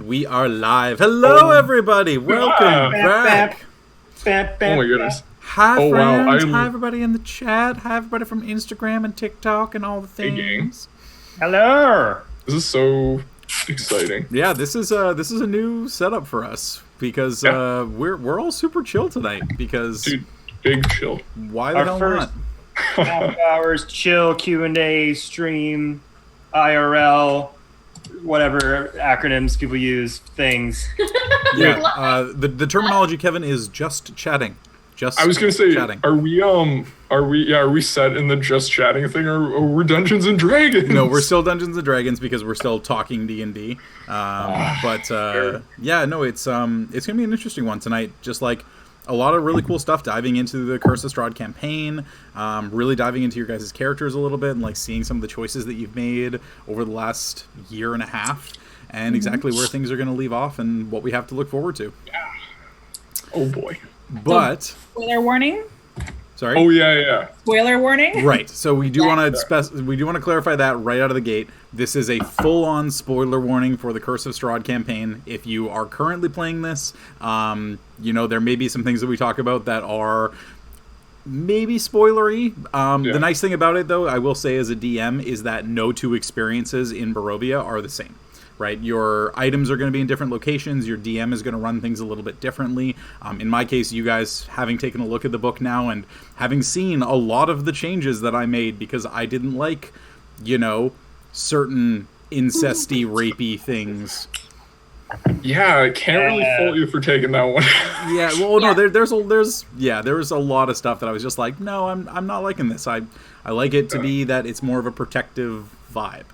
we are live. Hello, everybody. Welcome back. Oh my goodness. Hi, friends. Wow. Hi, everybody in the chat. Hi, everybody from Instagram and TikTok and all the things. Hello. This is so exciting. Yeah, this is a new setup for us because we're all super chill tonight because Dude, big chill. Why the hell first not? half hours chill Q&A stream IRL whatever acronyms people use things. Yeah, the terminology, Kevin, is just chatting. I was gonna say, chatting. are we set in the just chatting thing, or we're Dungeons and Dragons? No, we're still Dungeons and Dragons because we're still talking D&D. Yeah, no, it's gonna be an interesting one tonight. Just like a lot of really cool stuff, diving into the Curse of Strahd campaign, really diving into your guys' characters a little bit, and like seeing some of the choices that you've made over the last year and a half, and exactly where things are gonna leave off and what we have to look forward to. Yeah. Oh boy. But spoiler warning. Sorry. Oh yeah. Spoiler warning. Right. So we do want to clarify that right out of the gate. This is a full-on spoiler warning for the Curse of Strahd campaign. If you are currently playing this, there may be some things that we talk about that are maybe spoilery. The nice thing about it, though, I will say as a DM, is that no two experiences in Barovia are the same. Right, your items are going to be in different locations. Your DM is going to run things a little bit differently. In my case, you guys having taken a look at the book now and having seen a lot of the changes that I made because I didn't like, certain incesty, rapey things. Yeah, I can't really fault you for taking that one. Yeah, well, no, there was a lot of stuff that I was just like, no, I'm not liking this. I like it to be that it's more of a protective vibe.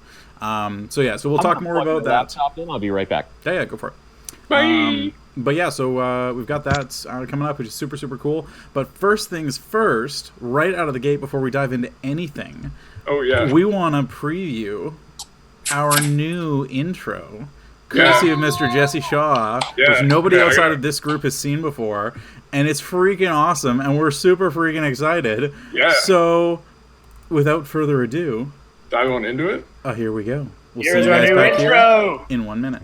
So we'll talk more about that. Laptop in. I'll be right back. Yeah, go for it. Bye. But yeah, so we've got that coming up, which is super, super cool. But first things first, right out of the gate, before we dive into anything, we want to preview our new intro, courtesy of Mr. Jesse Shaw, which nobody outside of this group has seen before, and it's freaking awesome, and we're super freaking excited. Yeah. So, without further ado, dive on into it. Oh, here we go. We'll Here's see you our guys new back intro. here in 1 minute.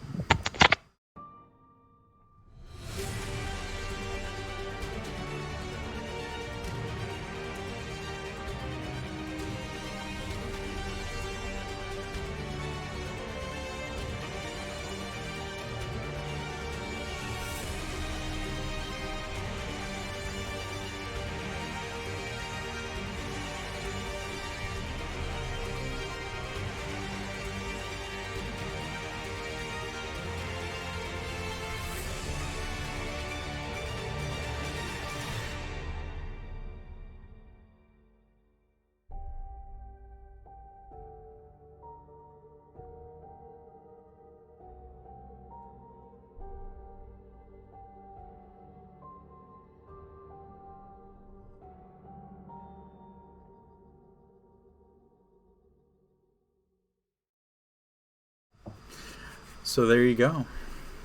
So there you go.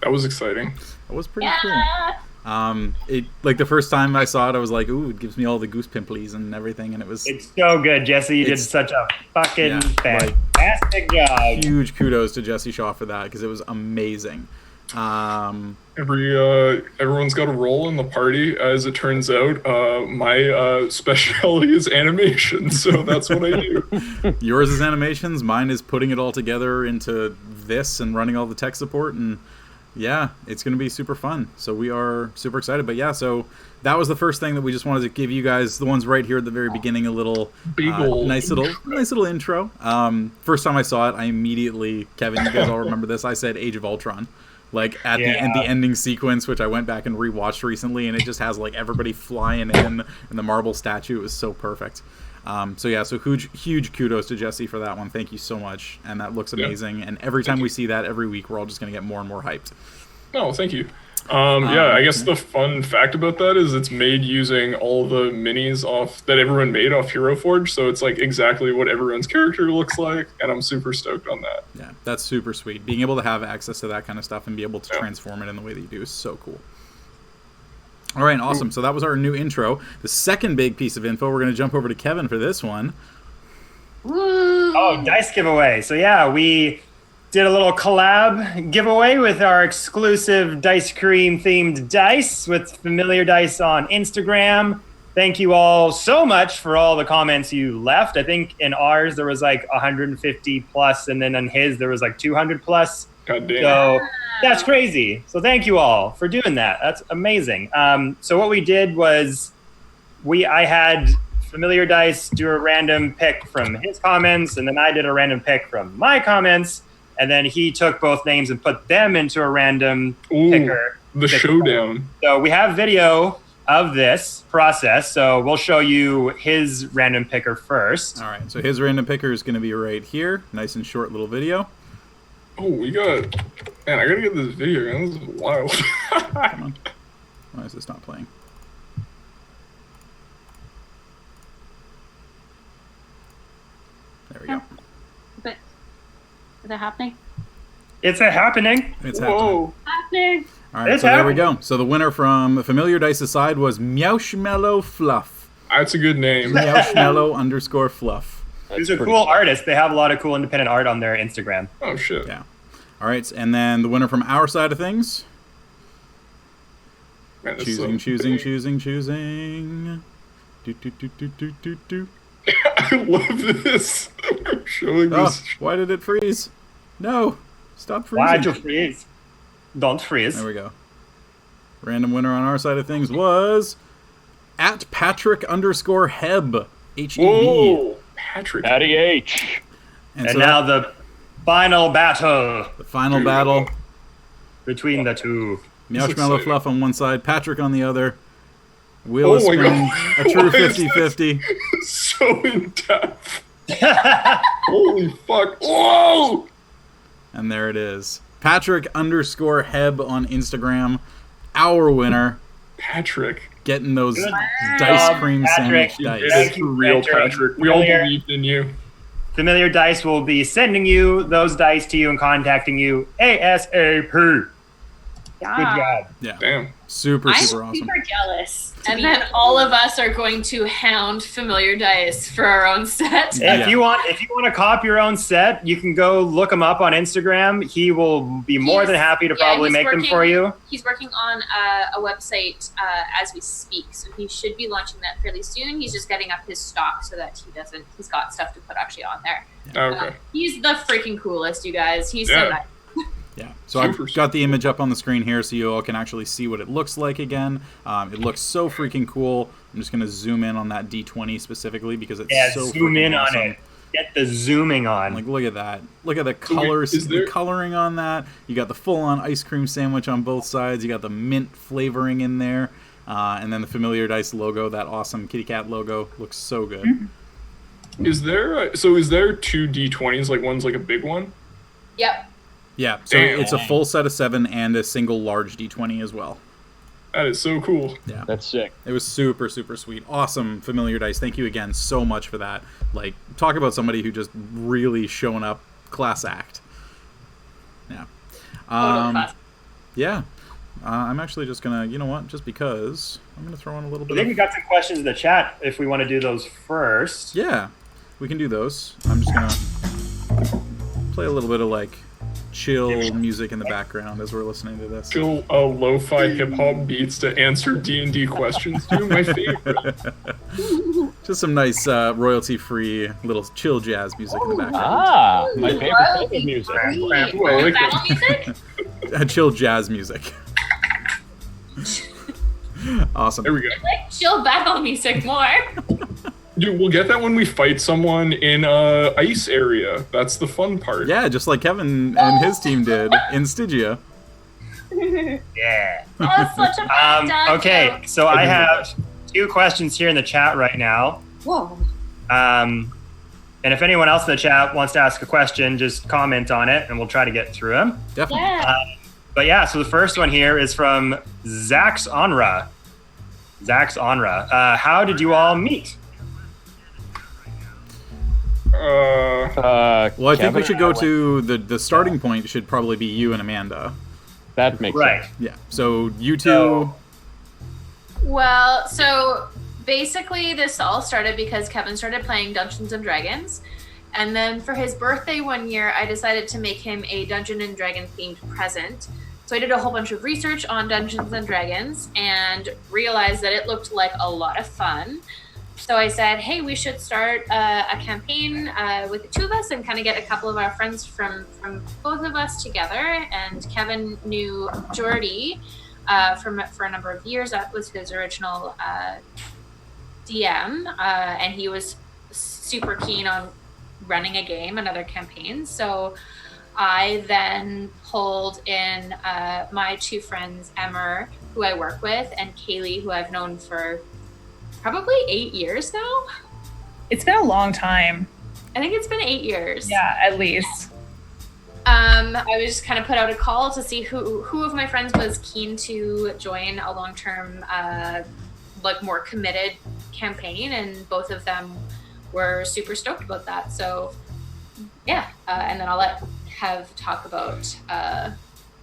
That was exciting. That was pretty cool. It like the first time I saw it, I was like, "Ooh!" It gives me all the goose pimplies and everything, and it was. It's so good, Jesse. You did such a fucking fantastic job. Huge kudos to Jesse Shaw for that because it was amazing. Everyone's got a role in the party. As it turns out, my specialty is animation, so that's what I do. Yours is animations. Mine is putting it all together into this and running all the tech support, and it's going to be super fun. So we are super excited. But so that was the first thing that we just wanted to give you guys, the ones right here at the very beginning, a little nice little intro. First time I saw it, I immediately, Kevin, you guys all remember this, I said Age of Ultron. Like at the ending sequence, which I went back and rewatched recently, and it just has like everybody flying in and the marble statue. It was so perfect. So huge kudos to Jesse for that one. Thank you so much, and that looks amazing. And every time we see that every week, we're all just gonna get more and more hyped. Oh, thank you. I guess the fun fact about that is it's made using all the minis that everyone made off Hero Forge, so it's like exactly what everyone's character looks like, and I'm super stoked on that. Yeah, that's super sweet. Being able to have access to that kind of stuff and be able to transform it in the way that you do is so cool. All right, awesome. So that was our new intro. The second big piece of info, we're going to jump over to Kevin for this one. Oh, dice giveaway. So yeah, we did a little collab giveaway with our exclusive Dicecream themed dice with Familiar Dice on Instagram. Thank you all so much for all the comments you left. I think in ours there was like 150 plus, and then on his there was like 200 plus. God damn. So that's crazy. So thank you all for doing that. That's amazing. So what we did was I had Familiar Dice do a random pick from his comments, and then I did a random pick from my comments, and then he took both names and put them into a random picker. The showdown. So we have video of this process, so we'll show you his random picker first. All right, so his random picker is going to be right here. Nice and short little video. Oh, we got... Man, I gotta get this video, man. This is wild. Come on. Why is this not playing? There we go. But is it happening? It's happening. It's happening. Whoa. Happening. All right, It's so there we happening. go. So the winner from Familiar Dice's side was Meowshmellow Fluff. That's a good name. Meowshmellow_Fluff. These are cool artists. They have a lot of cool independent art on their Instagram. Oh, shit. Yeah. All right, and then the winner from our side of things. Man, that's Choosing. Do. I love this. Showing Oh, this. why did it freeze? No. Stop freezing. Why'd you freeze? Don't freeze. There we go. Random winner on our side of things was at Patrick_Heb. HEB. Whoa. Patrick. Patty H. And so now the final battle the final battle. between the two. Meowshmellow exciting. Fluff on one side, Patrick on the other. Wheel of Oh my Spring, God. a true Why is 50-50. So in depth. Holy fuck. Whoa! And there it is. Patrick_Heb on Instagram. Our winner. Patrick. Getting those Good Dicecream job, sandwich Patrick. It dice. is for real, Patrick. We all Familiar. believed in you. Familiar Dice will be sending you those dice to you and contacting you ASAP. Yeah. Good job. Yeah. Damn. Super I'm awesome. super jealous. And then all of us are going to hound Familiar Dice for our own set. Yeah. If you want to cop your own set, you can go look him up on Instagram. He will be more than happy to probably he's make them for you. He's working on a website as we speak, so he should be launching that fairly soon. He's just getting up his stock so that he's got stuff to put actually on there. Okay. He's the freaking coolest, you guys. He's Yeah. so nice. Yeah, so I've Super got the image up on the screen here so you all can actually see what it looks like again. It looks so freaking cool. I'm just going to zoom in on that D20 specifically because it's Yeah, so zoom freaking in awesome. on it. Get the zooming on. Like, look at that. Look at the So wait, colors, is there- the coloring on that. You got the full-on ice cream sandwich on both sides. You got the mint flavoring in there. And then the Familiar Dice logo, that awesome kitty cat logo. Looks so good. Is there two D20s? Like one's like a big one? Yep. Yeah, so Damn. it's a full set of 7 and a single large D20 as well. That is so cool. Yeah. That's sick. It was super sweet. Awesome, Familiar Dice. Thank you again so much for that. Like, talk about somebody who just really showing up. Class act. Yeah. Total class. Yeah. I'm actually just going to, you know what, just because, I'm going to throw in a little I bit think we of... got some questions in the chat if we want to do those first. Yeah, we can do those. I'm just going to play a little bit of, like, chill music in the background as we're listening to this. Chill lo-fi hip-hop beats to answer D&D questions. Do my favorite. Just some nice royalty-free little chill jazz music in the background. Ah, my favorite type of music. Ooh, I like Battle that. music? Chill jazz music. Awesome. There we go. Like chill battle music more. Dude, we'll get that when we fight someone in a ice area. That's the fun part. Yeah, just like Kevin and his team did in Stygia. Yeah. Oh, it's such a fun dad Okay, joke. so I have 2 questions here in the chat right now. Whoa. And if anyone else in the chat wants to ask a question, just comment on it and we'll try to get through them. Definitely. Yeah. But yeah, so the first one here is from Zax Onra. Zax Onra. How did you all meet? Well, I think we Kevin should and go went- to the starting point should probably be you and Amanda. That makes Right. sense. Yeah. So you two. So- Well, so basically this all started because Kevin started playing Dungeons and Dragons, And then for his birthday one year, I decided to make him a Dungeon and Dragon themed present. So I did a whole bunch of research on Dungeons and Dragons and realized that it looked like a lot of fun. So I said, hey, we should start a campaign with the two of us and kind of get a couple of our friends from both of us together. And Kevin knew Jordy for a number of years. That was his original DM. And he was super keen on running a game, another campaign. So I then pulled in my two friends, Emmer, who I work with, and Kaylee, who I've known for probably 8 years now. It's been a long time. I think it's been 8 years. Yeah, at least. I was just kind of put out a call to see who of my friends was keen to join a long-term, like more committed campaign, and both of them were super stoked about that. So yeah, and then I'll let Kev talk about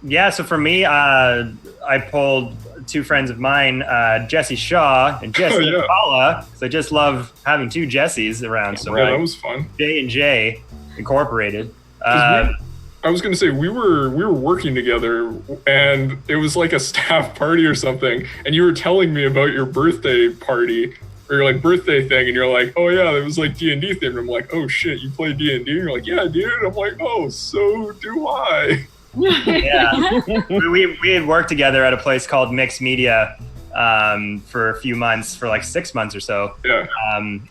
Yeah, so for me, I pulled two friends of mine, Jesse Shaw and Jesse Paula, because I just love having two Jessies around. So that was fun. J&J Incorporated. I was going to say we were working together, and it was like a staff party or something, and you were telling me about your birthday party or your like birthday thing, and you're like, oh yeah, it was like D&D themed. I'm like, oh shit, you play D&D? And you're like, yeah, dude. I'm like, oh, so do I. Yeah, we had worked together at a place called Mixed Media for a few months, for like 6 months or so. Yeah.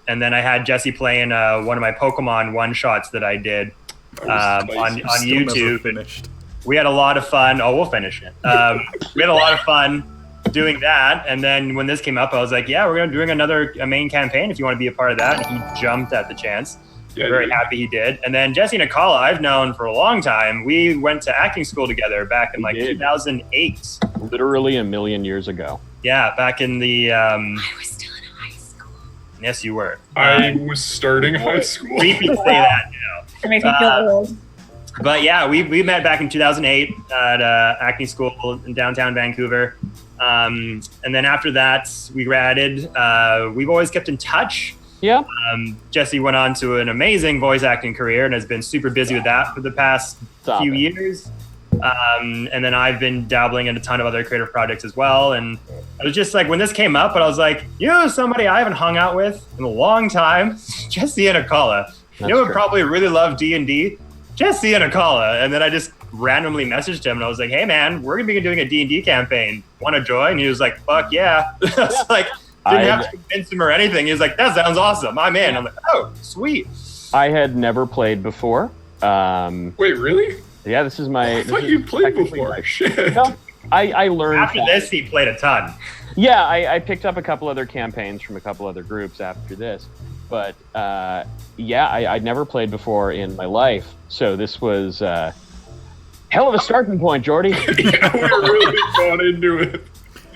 And then I had Jesse playing one of my Pokemon one-shots that I did on YouTube. Finished. We had a lot of fun. Oh, we'll finish it. We had a lot of fun doing that. And then when this came up, I was like, yeah, we're doing a main campaign if you want to be a part of that. And he jumped at the chance. Yeah, very happy he did. And then Jesse and Akala, I've known for a long time. We went to acting school together back in 2008. Literally a million years ago. Yeah, back in the... I was still in high school. Yes, you were. I was starting high school. Creepy to say that now. It makes me feel old. But yeah, we met back in 2008 at acting school in downtown Vancouver. And then after that, we graduated. We've always kept in touch. Yeah. Jesse went on to an amazing voice acting career and has been super busy with that for the past few years. And then I've been dabbling in a ton of other creative projects as well. And I was just like, when this came up, and I was like, you know, somebody I haven't hung out with in a long time, Jesse and Akala. You know, would probably really love D&D, Jesse and Akala. And then I just randomly messaged him and I was like, hey man, we're gonna be doing a D&D campaign. Want to join? And he was like, fuck yeah. I was like, didn't have to convince him or anything. He was like, that sounds awesome. I'm in. I'm like, oh, sweet. I had never played before. Wait, really? Yeah, this is my... I thought you played before. Shit. No, I learned... After this, he played a ton. Yeah, I picked up a couple other campaigns from a couple other groups after this. But, yeah, I'd never played before in my life. So this was hell of a starting point, Jordy. Yeah, we really got into it.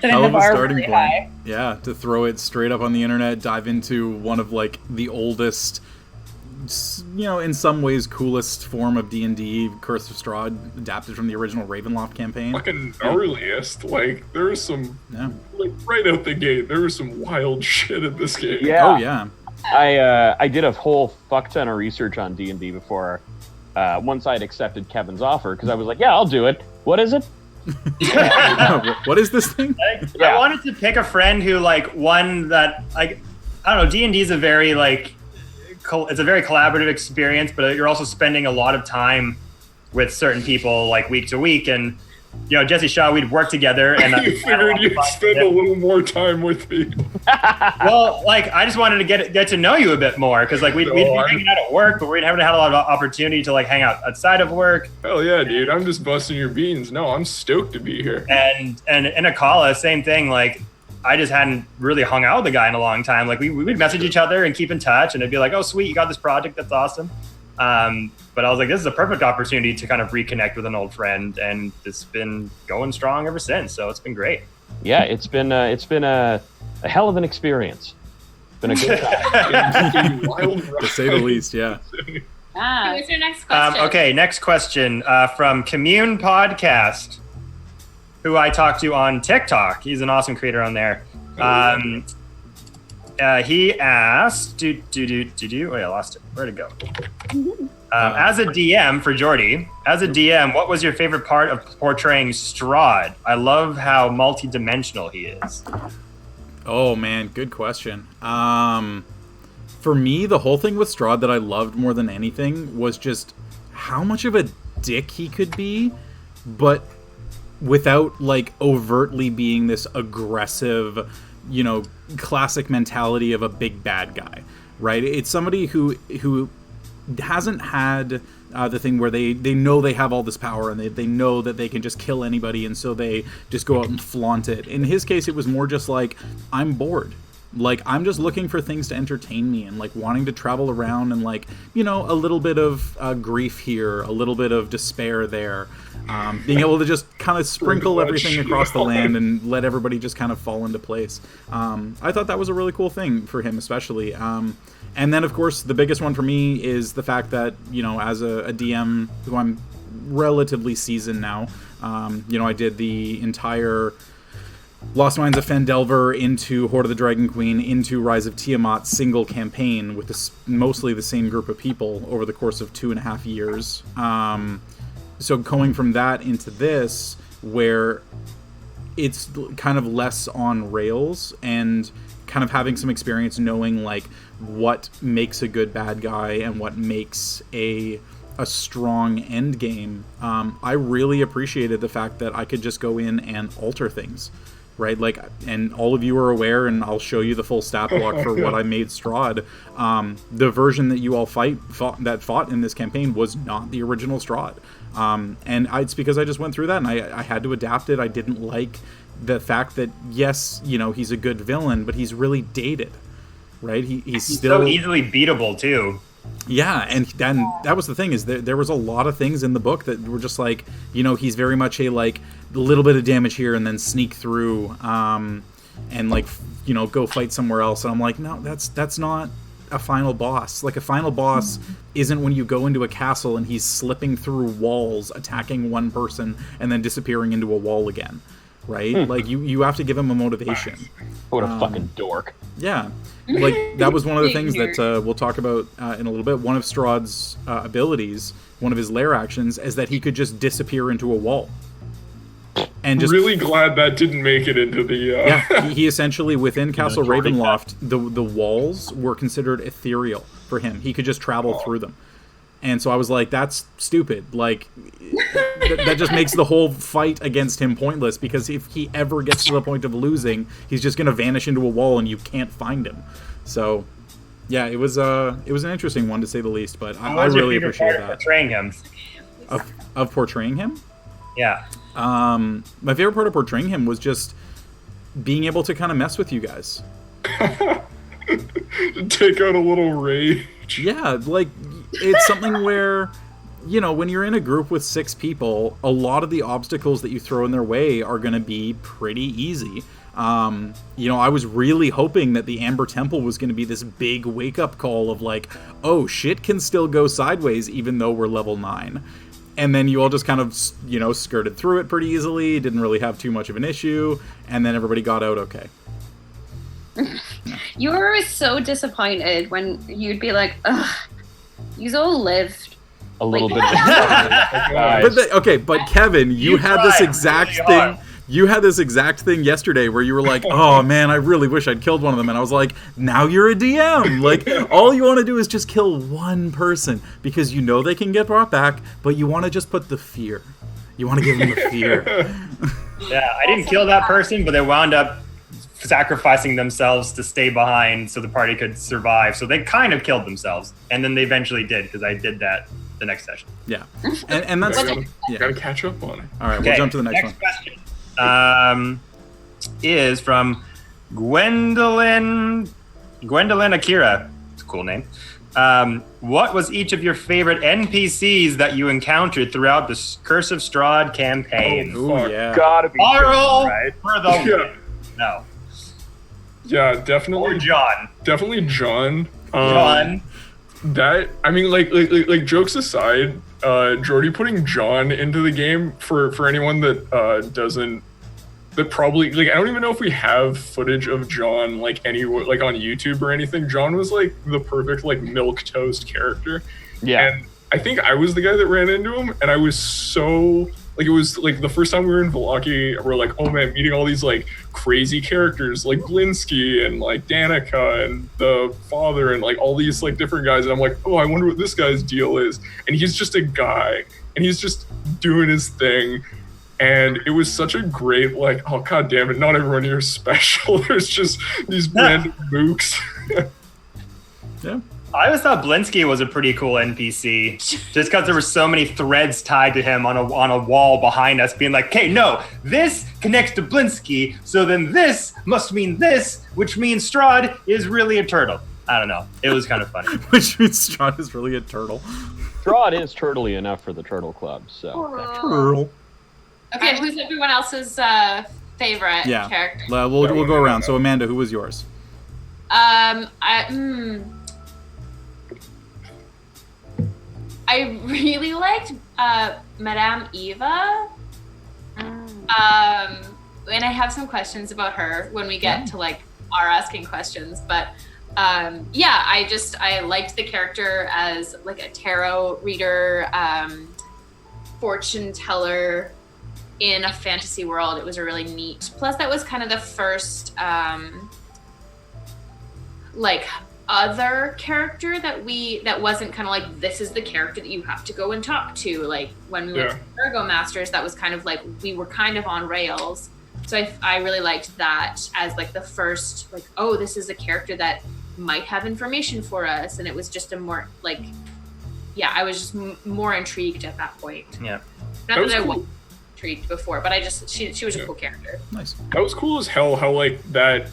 Hell of a starting point. High. Yeah, to throw it straight up on the internet, dive into one of like the oldest, you know, in some ways coolest form of D&D, Curse of Strahd, adapted from the original Ravenloft campaign. Fucking earliest, like there was some, like right out the gate, there was some wild shit in this game. Yeah. Oh yeah. I did a whole fuck ton of research on D&D before once I'd accepted Kevin's offer, because I was like, yeah, I'll do it. What is it? What is this thing? I wanted to pick a friend who like one that like, I don't know, D&D is a very like it's a very collaborative experience, but you're also spending a lot of time with certain people like week to week. And you know, Jesse Shaw, we'd work together, and you figured you'd spend a little more time with me. Well, like I just wanted to get to know you a bit more, because like we'd be hanging out at work, but we haven't had a lot of opportunity to like hang out outside of work. Hell yeah, dude! I'm just busting your beans. No, I'm stoked to be here. And in Akala, same thing. Like I just hadn't really hung out with the guy in a long time. Like we'd message each other and keep in touch, and it'd be like, oh sweet, you got this project, that's awesome. But I was like, this is a perfect opportunity to kind of reconnect with an old friend, and it's been going strong ever since. So it's been great. Yeah, it's been a hell of an experience. It's been a good time. To say the least, yeah. What's your next question? Okay, next question from Commune Podcast, who I talked to on TikTok. He's an awesome creator on there. he asked, wait, I lost it. Where'd it go? As a DM for Jordy, as a DM, what was your favorite part of portraying Strahd? I love how multi-dimensional he is. Oh man, good question. For me, the whole thing with Strahd that I loved more than anything was just how much of a dick he could be, but without like overtly being this aggressive, you know, classic mentality of a big bad guy, right? It's somebody who hasn't had the thing where they know they have all this power and they know that they can just kill anybody, and so they just go out and flaunt it. In his case, it was more just like, I'm bored. Like, I'm just looking for things to entertain me and, like, wanting to travel around and, like, you know, a little bit of grief here, a little bit of despair there. Being able to just kind of sprinkle everything across the land and let everybody just kind of fall into place. I thought that was a really cool thing for him, especially. And then, of course, the biggest one for me is the fact that, you know, as a DM who I'm relatively seasoned now, you know, I did the entire Lost Mines of Phandelver into Horde of the Dragon Queen into Rise of Tiamat single campaign with mostly the same group of people over the course of 2.5 years. So going from that into this, where it's kind of less on rails and kind of having some experience knowing like what makes a good bad guy and what makes a strong end game, I really appreciated the fact that I could just go in and alter things. Right, like, and all of you are aware, and I'll show you the full stat block for what I made Strahd. The version that you all fought in this campaign was not the original Strahd, and it's because I just went through that, and I had to adapt it. I didn't like the fact that, yes, you know, he's a good villain, but he's really dated, right? He's still so easily beatable too. Yeah, and then that was the thing, is there was a lot of things in the book that were just like, you know, he's very much a like a little bit of damage here and then sneak through and like, you know, go fight somewhere else. And I'm like, no, that's not a final boss. Like, a final boss isn't when you go into a castle and he's slipping through walls, attacking one person and then disappearing into a wall again, right? Like, you have to give him a motivation. What a fucking dork. Yeah. Like, that was one of the things that we'll talk about in a little bit. One of Strahd's abilities, one of his lair actions, is that he could just disappear into a wall. And just really glad that didn't make it into the... Yeah, he essentially, within Castle Ravenloft, the walls were considered ethereal for him. He could just travel through them. And so I was like, that's stupid. Like, that just makes the whole fight against him pointless, because if he ever gets to the point of losing, he's just going to vanish into a wall and you can't find him. So, yeah, it was an interesting one, to say the least, but I really appreciate that. Portraying him. Of portraying him? Yeah. My favorite part of portraying him was just being able to kind of mess with you guys. Take out a little rage. Yeah, like, it's something where, you know, when you're in a group with 6 people, a lot of the obstacles that you throw in their way are going to be pretty easy. You know, I was really hoping that the Amber Temple was going to be this big wake-up call of like, oh, shit can still go sideways even though we're level 9. And then you all just kind of, you know, skirted through it pretty easily, didn't really have too much of an issue, and then everybody got out okay. You were so disappointed when you'd be like, ugh, you all lived. A little bit. But Kevin, you had this exact thing. You had this exact thing yesterday where you were like, oh man, I really wish I'd killed one of them. And I was like, now you're a DM. Like, all you want to do is just kill one person because you know they can get brought back, but you want to just put the fear. You want to give them the fear. Yeah, I didn't kill that person, but they wound up sacrificing themselves to stay behind so the party could survive. So they kind of killed themselves. And then they eventually did, because I did that the next session. Yeah. And that's... Gotta catch up on it. All right, we'll jump to the next one. Question is from Gwendolyn Akira. It's a cool name. What was each of your favorite NPCs that you encountered throughout the Curse of Strahd campaign? Oh, yeah. Gotta be Carl right? for the win. No. Yeah, definitely. Or John. Definitely John. John. That, I mean, like jokes aside, Jordy putting John into the game, for anyone that doesn't that probably like I don't even know if we have footage of John like anywhere like on YouTube or anything. John was like the perfect like milquetoast character. Yeah. And I think I was the guy that ran into him, and I was so like it was like the first time we were in Vallaki, we're like, oh man, meeting all these like crazy characters like Blinsky and like Danica and the father and like all these like different guys, and I'm like, oh, I wonder what this guy's deal is. And he's just a guy, and he's just doing his thing. And it was such a great, like, oh, god damn it, not everyone here is special. There's just these random mooks. Yeah. I always thought Blinsky was a pretty cool NPC, just because there were so many threads tied to him on a wall behind us, being like, "Okay, no, this connects to Blinsky, so then this must mean this, which means Strahd is really a turtle." I don't know. It was kind of funny. Which means Strahd is really a turtle. Strahd is turtly enough for the Turtle Club, so. Turtle. Okay, who's everyone else's favorite character? We'll go around. So Amanda, who was yours? I really liked Madame Eva. And I have some questions about her when we get to like our asking questions, but I liked the character as like a tarot reader, fortune teller in a fantasy world. It was a really neat. Plus, that was kind of the first like other character that wasn't kind of like, this is the character that you have to go and talk to. Like when we went to Virgo Masters, that was kind of like we were kind of on rails. So I really liked that as like the first, like, oh, this is a character that might have information for us. And it was just a more like, I was just more intrigued at that point. Yeah. Not that I wasn't intrigued before, but I just, she was a cool character. Nice. That was cool as hell how like that,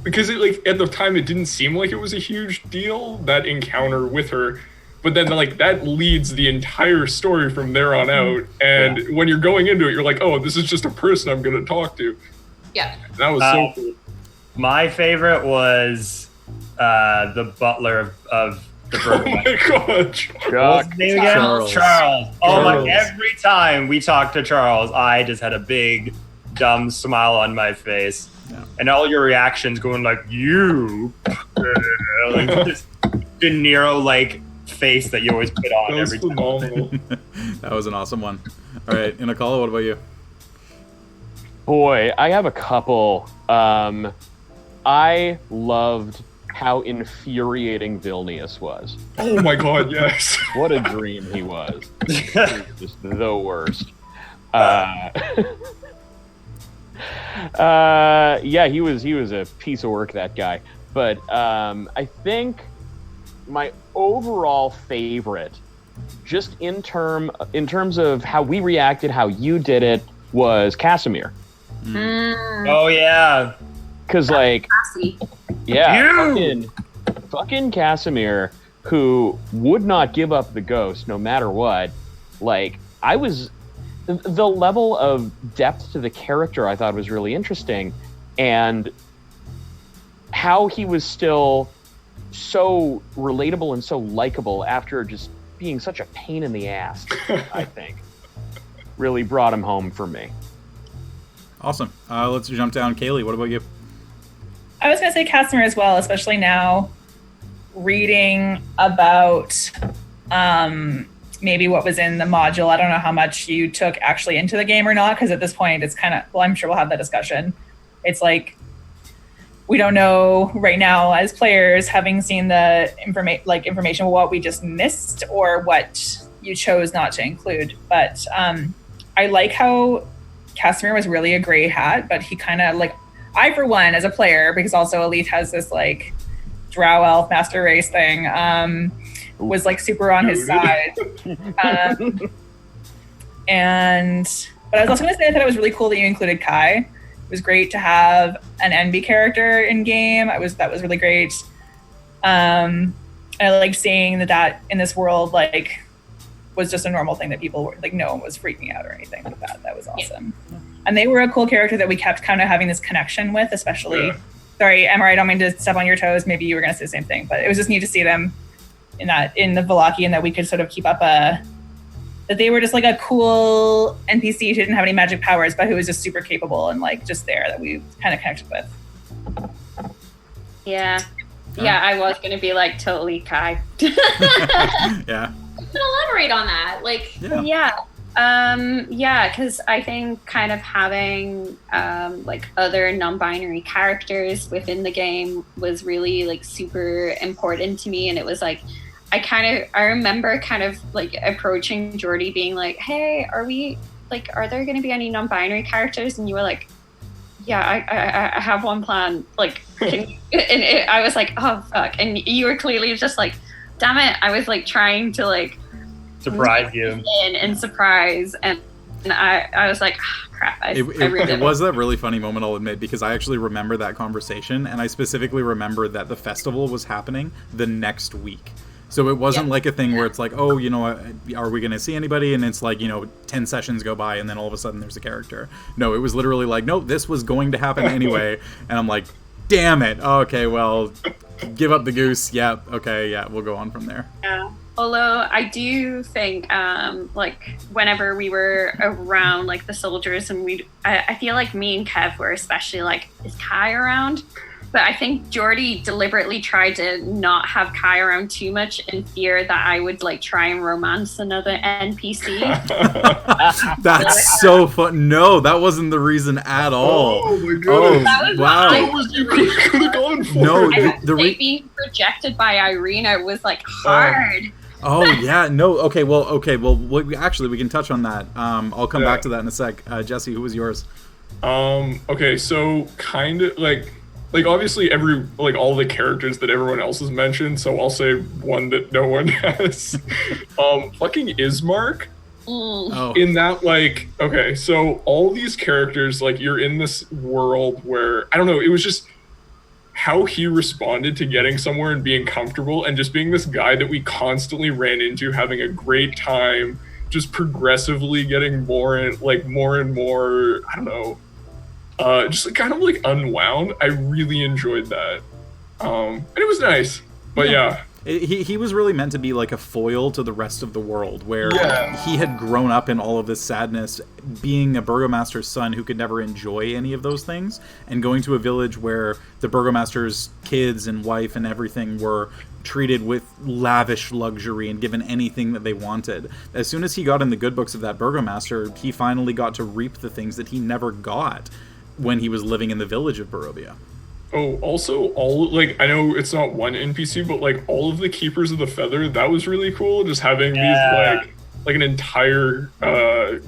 because it like at the time it didn't seem like it was a huge deal, that encounter with her. But then like that leads the entire story from there on out. And when you're going into it, you're like, oh, this is just a person I'm going to talk to. Yeah. That was so cool. My favorite was the butler of the Virgo. Oh my god. What's his name again? Charles. Oh my! Charles. Every time we talked to Charles, I just had a big, dumb smile on my face, and all your reactions going like you, like this De Niro like face that you always put on every time. Phenomenal. That was an awesome one. All right, Inakala, what about you? Boy, I have a couple. I loved how infuriating Vilnius was. Oh my god, yes. What a dream he was. He was just the worst. He was a piece of work, that guy. But I think my overall favorite, just in terms of how we reacted, how you did it, was Casimir. Oh yeah. Because like, fucking Casimir, who would not give up the ghost no matter what. Like, the level of depth to the character I thought was really interesting, and how he was still so relatable and so likable after just being such a pain in the ass, I think, really brought him home for me. Awesome. Let's jump down. Kaylee, what about you? I was going to say Casimir as well, especially now reading about maybe what was in the module. I don't know how much you took actually into the game or not, because at this point it's kind of, well, I'm sure we'll have that discussion. It's like, we don't know right now as players, having seen the information, what we just missed or what you chose not to include. But I like how Casimir was really a gray hat, but he kind of like, I, for one, as a player, because also Elite has this like drow elf master race thing, was like super on his side. But I was also going to say I thought it was really cool that you included Kai. It was great to have an NB character in game. That was really great. I like seeing that in this world like was just a normal thing that people were like, no one was freaking out or anything like that. That was awesome. Yeah. And they were a cool character that we kept kind of having this connection with, especially. Yeah. Sorry, Emma, I don't mean to step on your toes. Maybe you were going to say the same thing, but it was just neat to see them in the Vallaki, and that we could sort of keep up a that they were just like a cool NPC who didn't have any magic powers, but who was just super capable and like just there that we kind of connected with. Yeah. Yeah, I was going to be like totally Kai. Yeah. You can elaborate on that. Like, Yeah, because I think kind of having like other non-binary characters within the game was really like super important to me, and it was like I remember kind of like approaching Jordy being like, "Hey, are there going to be any non-binary characters?" And you were like, "Yeah, I have one plan." Like, I was like, "Oh fuck!" And you were clearly just like, "Damn it!" I was like trying to like surprise you and surprise, and I was like, oh, crap. It was that really funny moment, I'll admit, because I actually remember that conversation, and I specifically remember that the festival was happening the next week. So it wasn't like a thing where it's like, oh, you know, are we going to see anybody? And it's like, you know, 10 sessions go by and then all of a sudden there's a character. No, it was literally like, no, this was going to happen anyway. And I'm like, damn it. Okay, well, give up the goose. Yeah, okay, yeah, we'll go on from there. Yeah. Although I do think, like, whenever we were around, like, the soldiers, and I feel like me and Kev were especially like, is Kai around? But I think Jordy deliberately tried to not have Kai around too much in fear that I would like try and romance another NPC. That's so fun. No, that wasn't the reason at all. Oh my goodness. Oh, wow. What was you could have gone for? No, being rejected by Irina was like hard. Oh yeah, no. Okay, well, actually, we can touch on that. I'll come back to that in a sec. Jesse, who was yours? Okay, so kind of like obviously all the characters that everyone else has mentioned, so I'll say one that no one has. Fucking Ismark. Oh. In that, like, okay, so all these characters, like, you're in this world where, I don't know, it was just how he responded to getting somewhere and being comfortable and just being this guy that we constantly ran into, having a great time, just progressively getting more and more, I don't know, just kind of like unwound. I really enjoyed that. And it was nice. But yeah. He was really meant to be like a foil to the rest of the world, where he had grown up in all of this sadness, being a burgomaster's son who could never enjoy any of those things, and going to a village where the burgomaster's kids and wife and everything were treated with lavish luxury and given anything that they wanted. As soon as he got in the good books of that burgomaster, he finally got to reap the things that he never got when he was living in the village of Barovia. Oh, also, I know it's not one NPC, but, like, all of the Keepers of the Feather, that was really cool, just having these, like an entire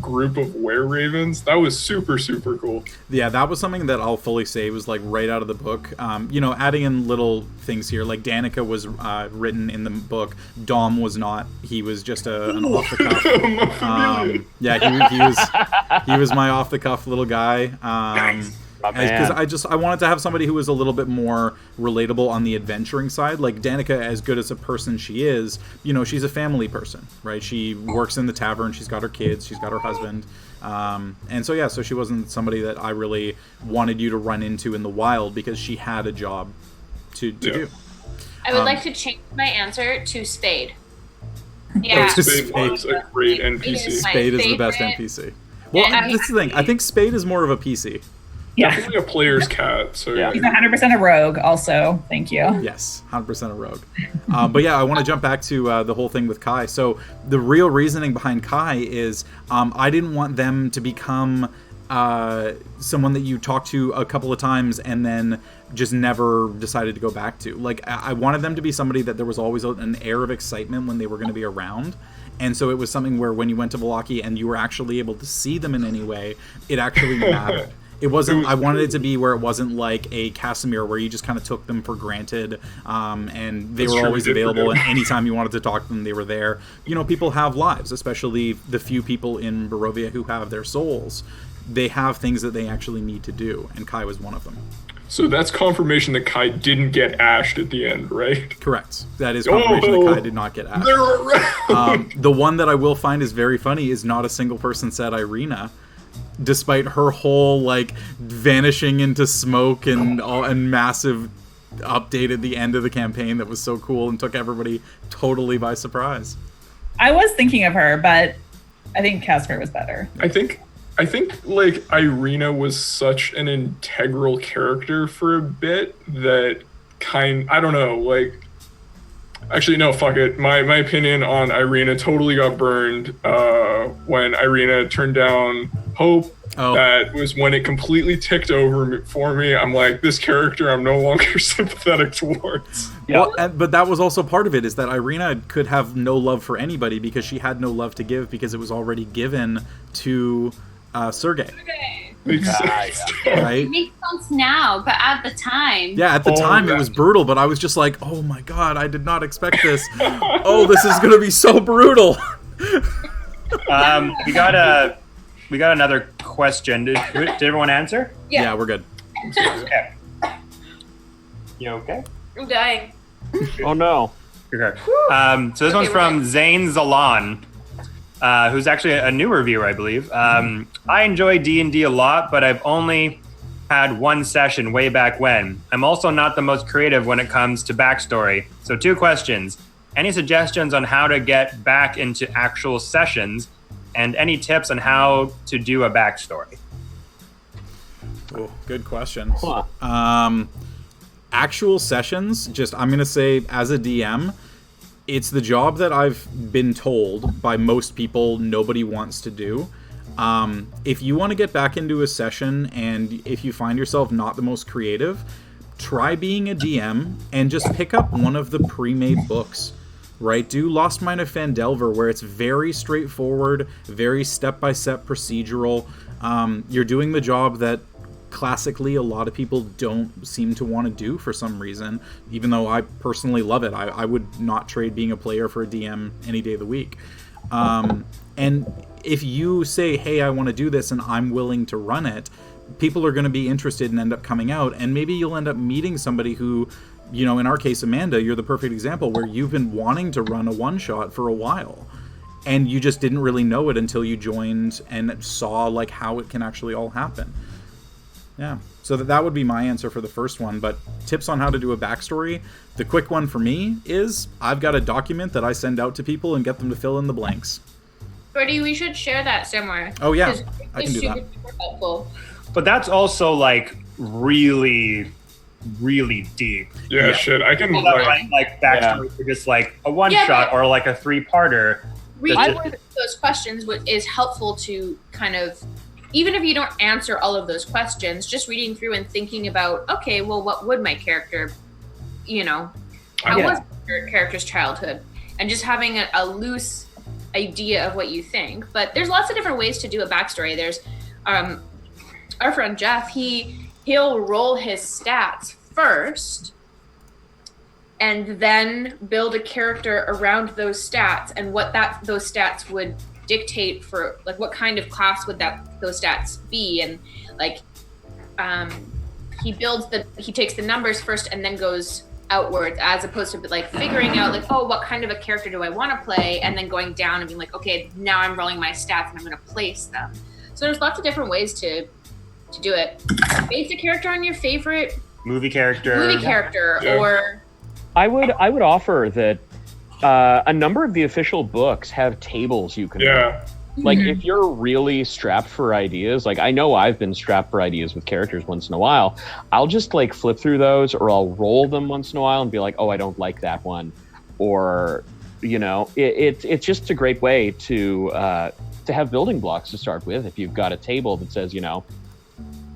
group of were-ravens. That was super, super cool. Yeah, that was something that I'll fully say was, like, right out of the book. You know, adding in little things here, like, Danica was written in the book. Dom was not. He was just an off-the-cuff. He was my off-the-cuff little guy. Nice. Because I wanted to have somebody who was a little bit more relatable on the adventuring side. Like, Danica, as good as a person she is, you know, she's a family person, right? She works in the tavern, she's got her kids, she's got her husband. And so she wasn't somebody that I really wanted you to run into in the wild, because she had a job to do. I would like to change my answer to Spade. Yeah. Spade was a great NPC. Spade is the best NPC. Well, this is the thing. I think Spade is more of a PC. Yeah. Definitely a player's cat. So He's 100% a rogue also. Thank you. Yes, 100% a rogue. But yeah, I want to jump back to the whole thing with Kai. So the real reasoning behind Kai is I didn't want them to become someone that you talk to a couple of times and then just never decided to go back to. Like, I wanted them to be somebody that there was always an air of excitement when they were going to be around. And so it was something where when you went to Vallaki and you were actually able to see them in any way, it actually mattered. It wasn't. I wanted it to be where it wasn't like a Casimir where you just kind of took them for granted, and they were always available. And anytime you wanted to talk to them, they were there. You know, people have lives, especially the few people in Barovia who have their souls. They have things that they actually need to do, and Kai was one of them. So that's confirmation that Kai didn't get ashed at the end, right? Correct. That is confirmation that Kai did not get ashed. They're around. The one that I will find is very funny is not a single person said Irina. Despite her whole like vanishing into smoke and massive update at the end of the campaign that was so cool and took everybody totally by surprise. I was thinking of her, but I think Casper was better. I think like Irina was such an integral character for a bit that I don't know, like actually no, fuck it. My opinion on Irina totally got burned when Irina turned down Hope. Oh. That was when it completely ticked over for me. I'm like, this character I'm no longer sympathetic towards. Yeah. Well, but that was also part of it, is that Irina could have no love for anybody because she had no love to give because it was already given to Sergei. Makes sense. Right? It makes sense now, but at the time... Yeah, at the time it was brutal, but I was just like, oh my god, I did not expect this. Oh, this is going to be so brutal. We got another question. Did everyone answer? Yeah, we're good. Okay. You okay? I'm dying. Oh no. Okay. So this one's from Zane Zalan, who's actually a new reviewer, I believe. I enjoy D&D a lot, but I've only had one session way back when. I'm also not the most creative when it comes to backstory. So 2 questions. Any suggestions on how to get back into actual sessions? And any tips on how to do a backstory? Oh, good questions. Huh. Actual sessions, I'm going to say, as a DM, it's the job that I've been told by most people nobody wants to do. If you want to get back into a session and if you find yourself not the most creative, try being a DM and just pick up one of the pre-made books. Right, do Lost Mine of Phandelver, where it's very straightforward, very step-by-step procedural. You're doing the job that classically a lot of people don't seem to want to do for some reason, even though I personally love it. I would not trade being a player for a DM any day of the week. And if you say, hey, I want to do this and I'm willing to run it, people are going to be interested and end up coming out, and maybe you'll end up meeting somebody who... You know, in our case, Amanda, you're the perfect example where you've been wanting to run a one-shot for a while, and you just didn't really know it until you joined and saw, like, how it can actually all happen. Yeah, so that would be my answer for the first one, but tips on how to do a backstory, the quick one for me is I've got a document that I send out to people and get them to fill in the blanks. Brody, we should share that somewhere. Oh, yeah, I can do that. Super helpful. But that's also, like, really deep. Yeah, shit. I can like backstory for just like a one-shot or like a 3-parter. Reading those questions is helpful to kind of, even if you don't answer all of those questions, just reading through and thinking about, okay, well, what would my character, how was your character's childhood? And just having a loose idea of what you think. But there's lots of different ways to do a backstory. There's our friend Jeff, he'll roll his stats first and then build a character around those stats and what those stats would dictate for, like, what kind of class would those stats be, and like he takes the numbers first and then goes outwards, as opposed to like figuring out like, oh, what kind of a character do I want to play, and then going down and being like, okay, now I'm rolling my stats and I'm going to place them. So there's lots of different ways to do it. Base a character on your favorite movie character, or I would offer that a number of the official books have tables you can read. Like, if you're really strapped for ideas, like I know I've been strapped for ideas with characters once in a while, I'll just like flip through those, or I'll roll them once in a while and be like, oh, I don't like that one. Or, it's just a great way to have building blocks to start with. If you've got a table that says,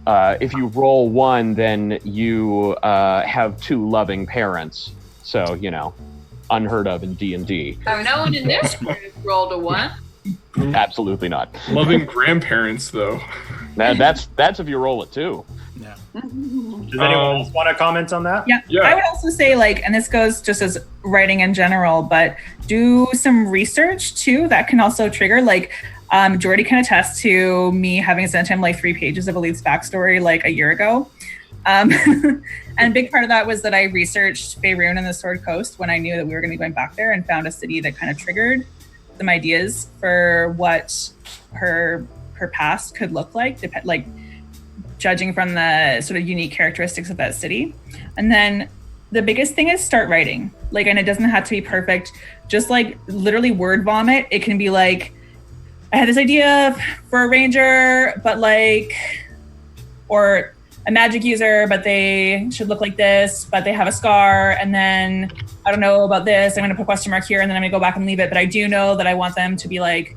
if you roll 1, then you have 2 loving parents. So, unheard of in D&D. So no one in this group rolled a 1. Absolutely not. Loving grandparents, though. That's if you roll it 2. Yeah. Does anyone else want to comment on that? Yeah. I would also say, like, and this goes just as writing in general, but do some research too. That can also trigger, like, Jordy can attest to me having sent him like 3 pages of Elite's backstory like a year ago. And a big part of that was that I researched Faerun and the Sword Coast when I knew that we were going to be going back there, and found a city that kind of triggered some ideas for what her past could look like, judging from the sort of unique characteristics of that city. And then the biggest thing is start writing. Like, and it doesn't have to be perfect. Just like literally word vomit. It can be like, I had this idea for a ranger, but like, or a magic user, but they should look like this, but they have a scar. And then I don't know about this. I'm going to put a question mark here and then I'm going to go back and leave it. But I do know that I want them to be like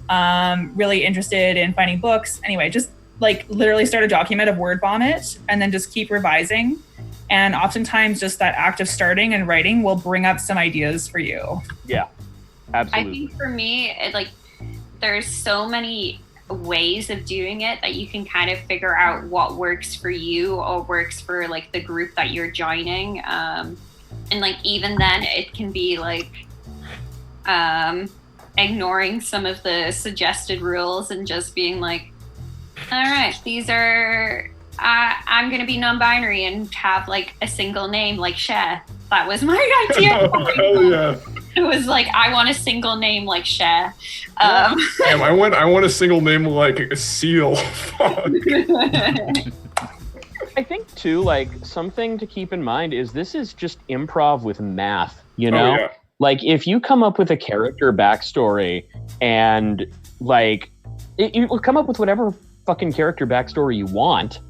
really interested in finding books. Anyway, just like literally start a document of word vomit and then just keep revising. And oftentimes just that act of starting and writing will bring up some ideas for you. Yeah, absolutely. I think for me, there's so many ways of doing it that you can kind of figure out what works for you or works for like the group that you're joining. And like even then it can be like ignoring some of the suggested rules and just being like, all right, these are I'm gonna be non-binary and have like a single name like Cher. That was my idea. Hell yeah. It was like, I want a single name like Cher. Damn, I want a single name like a seal. Fuck. I think too, like something to keep in mind is this is just improv with math, you know? Oh, yeah. Like if you come up with a character backstory and like you will come up with whatever fucking character backstory you want,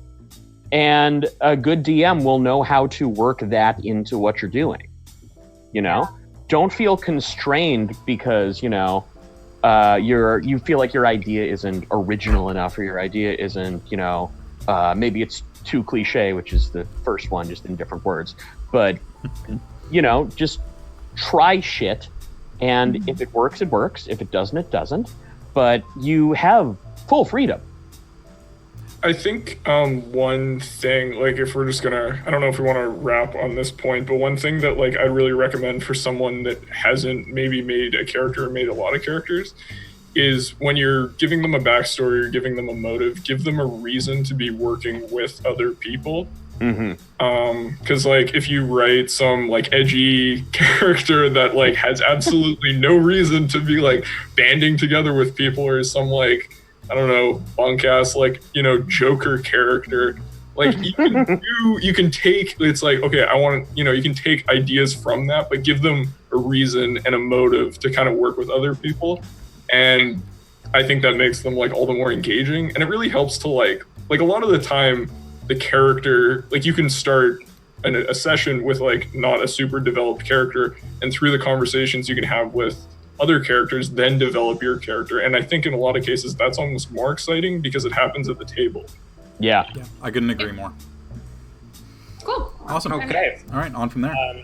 and a good DM will know how to work that into what you're doing. You know? Don't feel constrained because, you know, you feel like your idea isn't original enough or your idea isn't, you know, maybe it's too cliche, which is the first one, just in different words. But, you know, just try shit. And if it works, it works. If it doesn't, it doesn't. But you have full freedom. I think one thing, like if we're just gonna, I don't know if we want to wrap on this point, but one thing that like I'd really recommend for someone that hasn't maybe made a character or made a lot of characters is when you're giving them a backstory or giving them a motive, give them a reason to be working with other people. Because like if you write some like edgy character that like has absolutely no reason to be like banding together with people, or some like, I don't know, bunk ass, like, you know, Joker character. Like you can take, it's like, okay, I want to, you know, you can take ideas from that, but give them a reason and a motive to kind of work with other people. And I think that makes them like all the more engaging. And it really helps to like a lot of the time, the character, like you can start a session with like not a super developed character, and through the conversations you can have with other characters, then develop your character. And I think in a lot of cases that's almost more exciting because it happens at the table. Yeah, I couldn't agree more. Cool. Awesome. Okay. All right, on from there.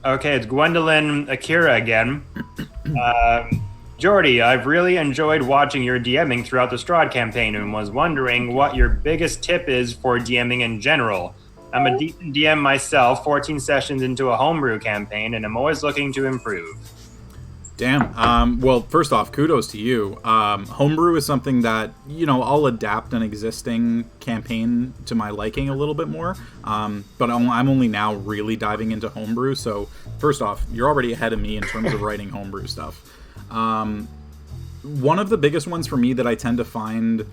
Okay, it's Gwendolyn Akira again. Jordy, I've really enjoyed watching your DMing throughout the Strahd campaign and was wondering what your biggest tip is for DMing in general. I'm a decent DM myself, 14 sessions into a homebrew campaign, and I'm always looking to improve. Damn. Well, first off, kudos to you. Homebrew is something that, you know, I'll adapt an existing campaign to my liking a little bit more. But I'm only now really diving into homebrew. So first off, you're already ahead of me in terms of writing homebrew stuff. One of the biggest ones for me that I tend to find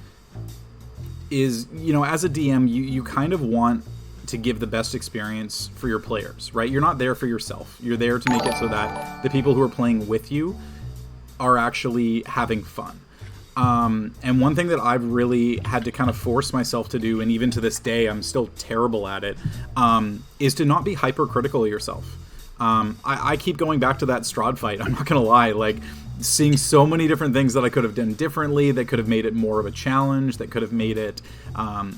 is, you know, as a DM, you kind of want to give the best experience for your players, right? You're not there for yourself. You're there to make it so that the people who are playing with you are actually having fun. And one thing that I've really had to kind of force myself to do, and even to this day I'm still terrible at it, is to not be hypercritical of yourself. I keep going back to that Strahd fight. I'm not gonna lie, like seeing so many different things that I could have done differently, that could have made it more of a challenge, that could have made it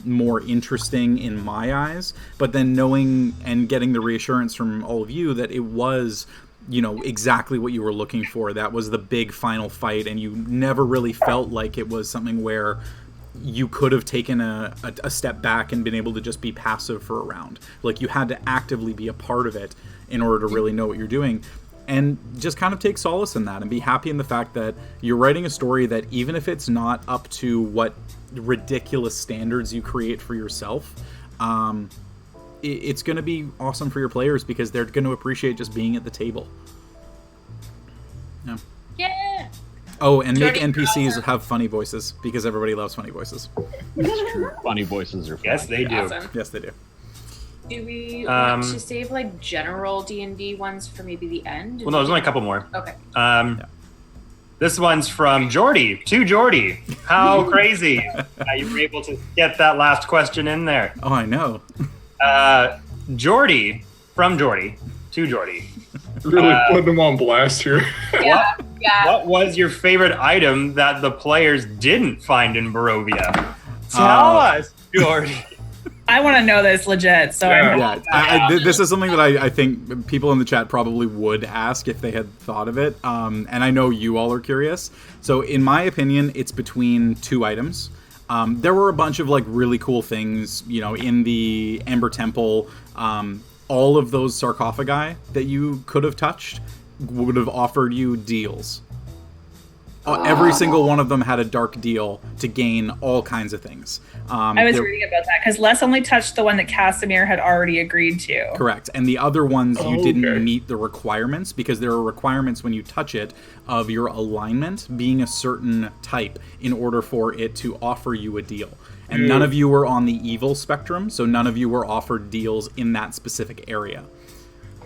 more interesting in my eyes. But then knowing and getting the reassurance from all of you that it was, you know, exactly what you were looking for. That was the big final fight, and you never really felt like it was something where you could have taken a step back and been able to just be passive for a round. Like you had to actively be a part of it in order to really know what you're doing. And just kind of take solace in that and be happy in the fact that you're writing a story that even if it's not up to what ridiculous standards you create for yourself, it's going to be awesome for your players because they're going to appreciate just being at the table. Yeah. Yeah. Oh, and make NPCs have funny voices because everybody loves funny voices. funny voices are fun. Yes, they do. Awesome. Yes, they do. Do we want to save like general D&D ones for maybe the end? Well, no, there's only a couple more. Okay. This one's from Jordy to Jordy. How crazy that you were able to get that last question in there. Oh, I know. Jordy, from Jordy to Jordy. Really putting them on blast here. Yeah. What was your favorite item that the players didn't find in Barovia? Tell us, Jordy. I want to know this legit. So Yeah. Yeah, this is something that I think people in the chat probably would ask if they had thought of it. And I know you all are curious. So in my opinion, it's between two items. There were a bunch of like really cool things, you know, in the Ember Temple. All of those sarcophagi that you could have touched would have offered you deals. Every single one of them had a dark deal to gain all kinds of things. I was reading about that because Les only touched the one that Casimir had already agreed to. Correct. And the other ones you didn't meet the requirements because there are requirements when you touch it of your alignment being a certain type in order for it to offer you a deal. And none of you were on the evil spectrum, so none of you were offered deals in that specific area.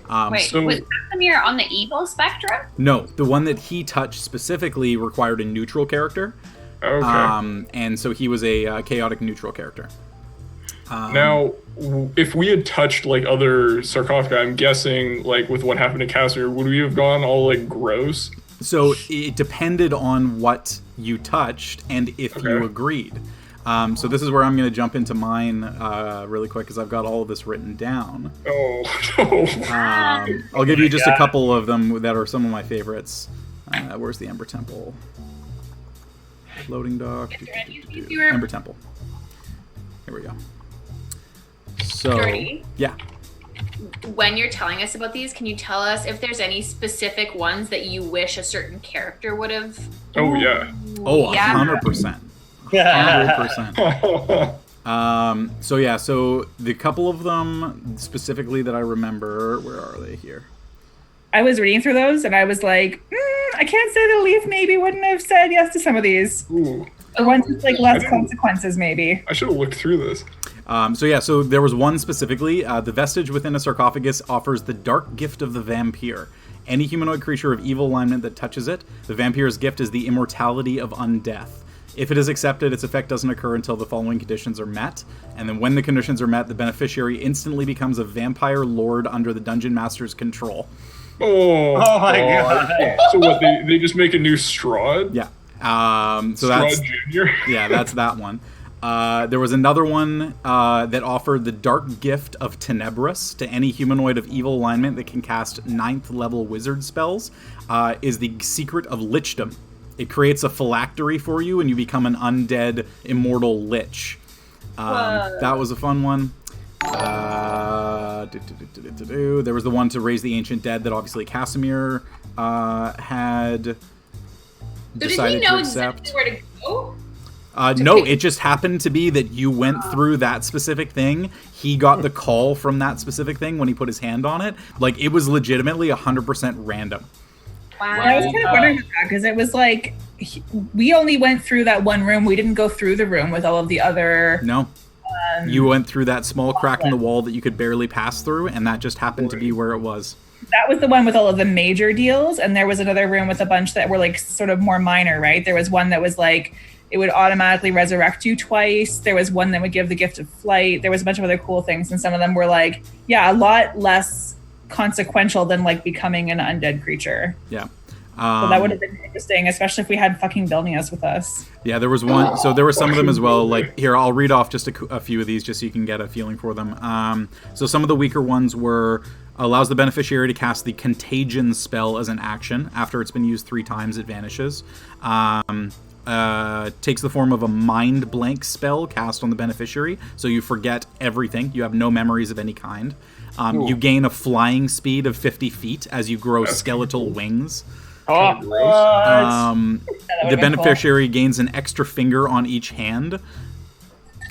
Wait, was Casimir on the evil spectrum? No, the one that he touched specifically required a neutral character. Okay. And so he was a chaotic neutral character. Now, if we had touched like other sarcophagi, I'm guessing like with what happened to Casimir, would we have gone all like gross? So it depended on what you touched and if you agreed. So this is where I'm going to jump into mine really quick because I've got all of this written down. Oh, no. I'll give you just a couple of them that are some of my favorites. Where's the Ember Temple? Loading dock. Ember Temple. Here we go. So, Jordy? yeah. When you're telling us about these, can you tell us if there's any specific ones that you wish a certain character would have? Oh, yeah. Oh, Yeah. 100%. 100%. So the couple of them specifically that I remember, where are they here? I was reading through those and I was like, I can't say the Leaf maybe wouldn't have said yes to some of these. Ooh. The ones with like less consequences maybe. I should have looked through this. So there was one specifically. The vestige within a sarcophagus offers the dark gift of the vampire. Any humanoid creature of evil alignment that touches it, the vampire's gift is the immortality of undeath. If it is accepted, its effect doesn't occur until the following conditions are met. And then when the conditions are met, the beneficiary instantly becomes a vampire lord under the dungeon master's control. Oh my God. So what, they just make a new Strahd? Yeah. So Strahd that's Jr.? Yeah, that's that one. There was another one that offered the dark gift of Tenebrous to any humanoid of evil alignment that can cast 9th level wizard spells, is the secret of lichdom. It creates a phylactery for you and you become an undead immortal lich. That was a fun one. There was the one to raise the ancient dead that obviously Casimir had decided to accept. Exactly where to go? No, it just happened to be that you went through that specific thing. He got the call from that specific thing when he put his hand on it. Like, it was legitimately 100% random. Wow. I was kind of wondering about that because it was like we only went through that one room. We didn't go through the room with all of the other. No. You went through that small crack in the wall that you could barely pass through, and that just happened to be where it was. That was the one with all of the major deals, and there was another room with a bunch that were like sort of more minor, right? There was one that was like it would automatically resurrect you twice. There was one that would give the gift of flight. There was a bunch of other cool things, and some of them were like, yeah, a lot less consequential than like becoming an undead creature. Yeah. So that would have been interesting, especially if we had fucking Vilnius with us. Yeah, there was one. So there were some of them as well. Like, here, I'll read off just a few of these just so you can get a feeling for them. So some of the weaker ones were allows the beneficiary to cast the Contagion spell as an action. After it's been used 3 times, it vanishes. Takes the form of a mind blank spell cast on the beneficiary. So you forget everything. You have no memories of any kind. You gain a flying speed of 50 feet as you grow skeletal wings. The beneficiary gains an extra finger on each hand,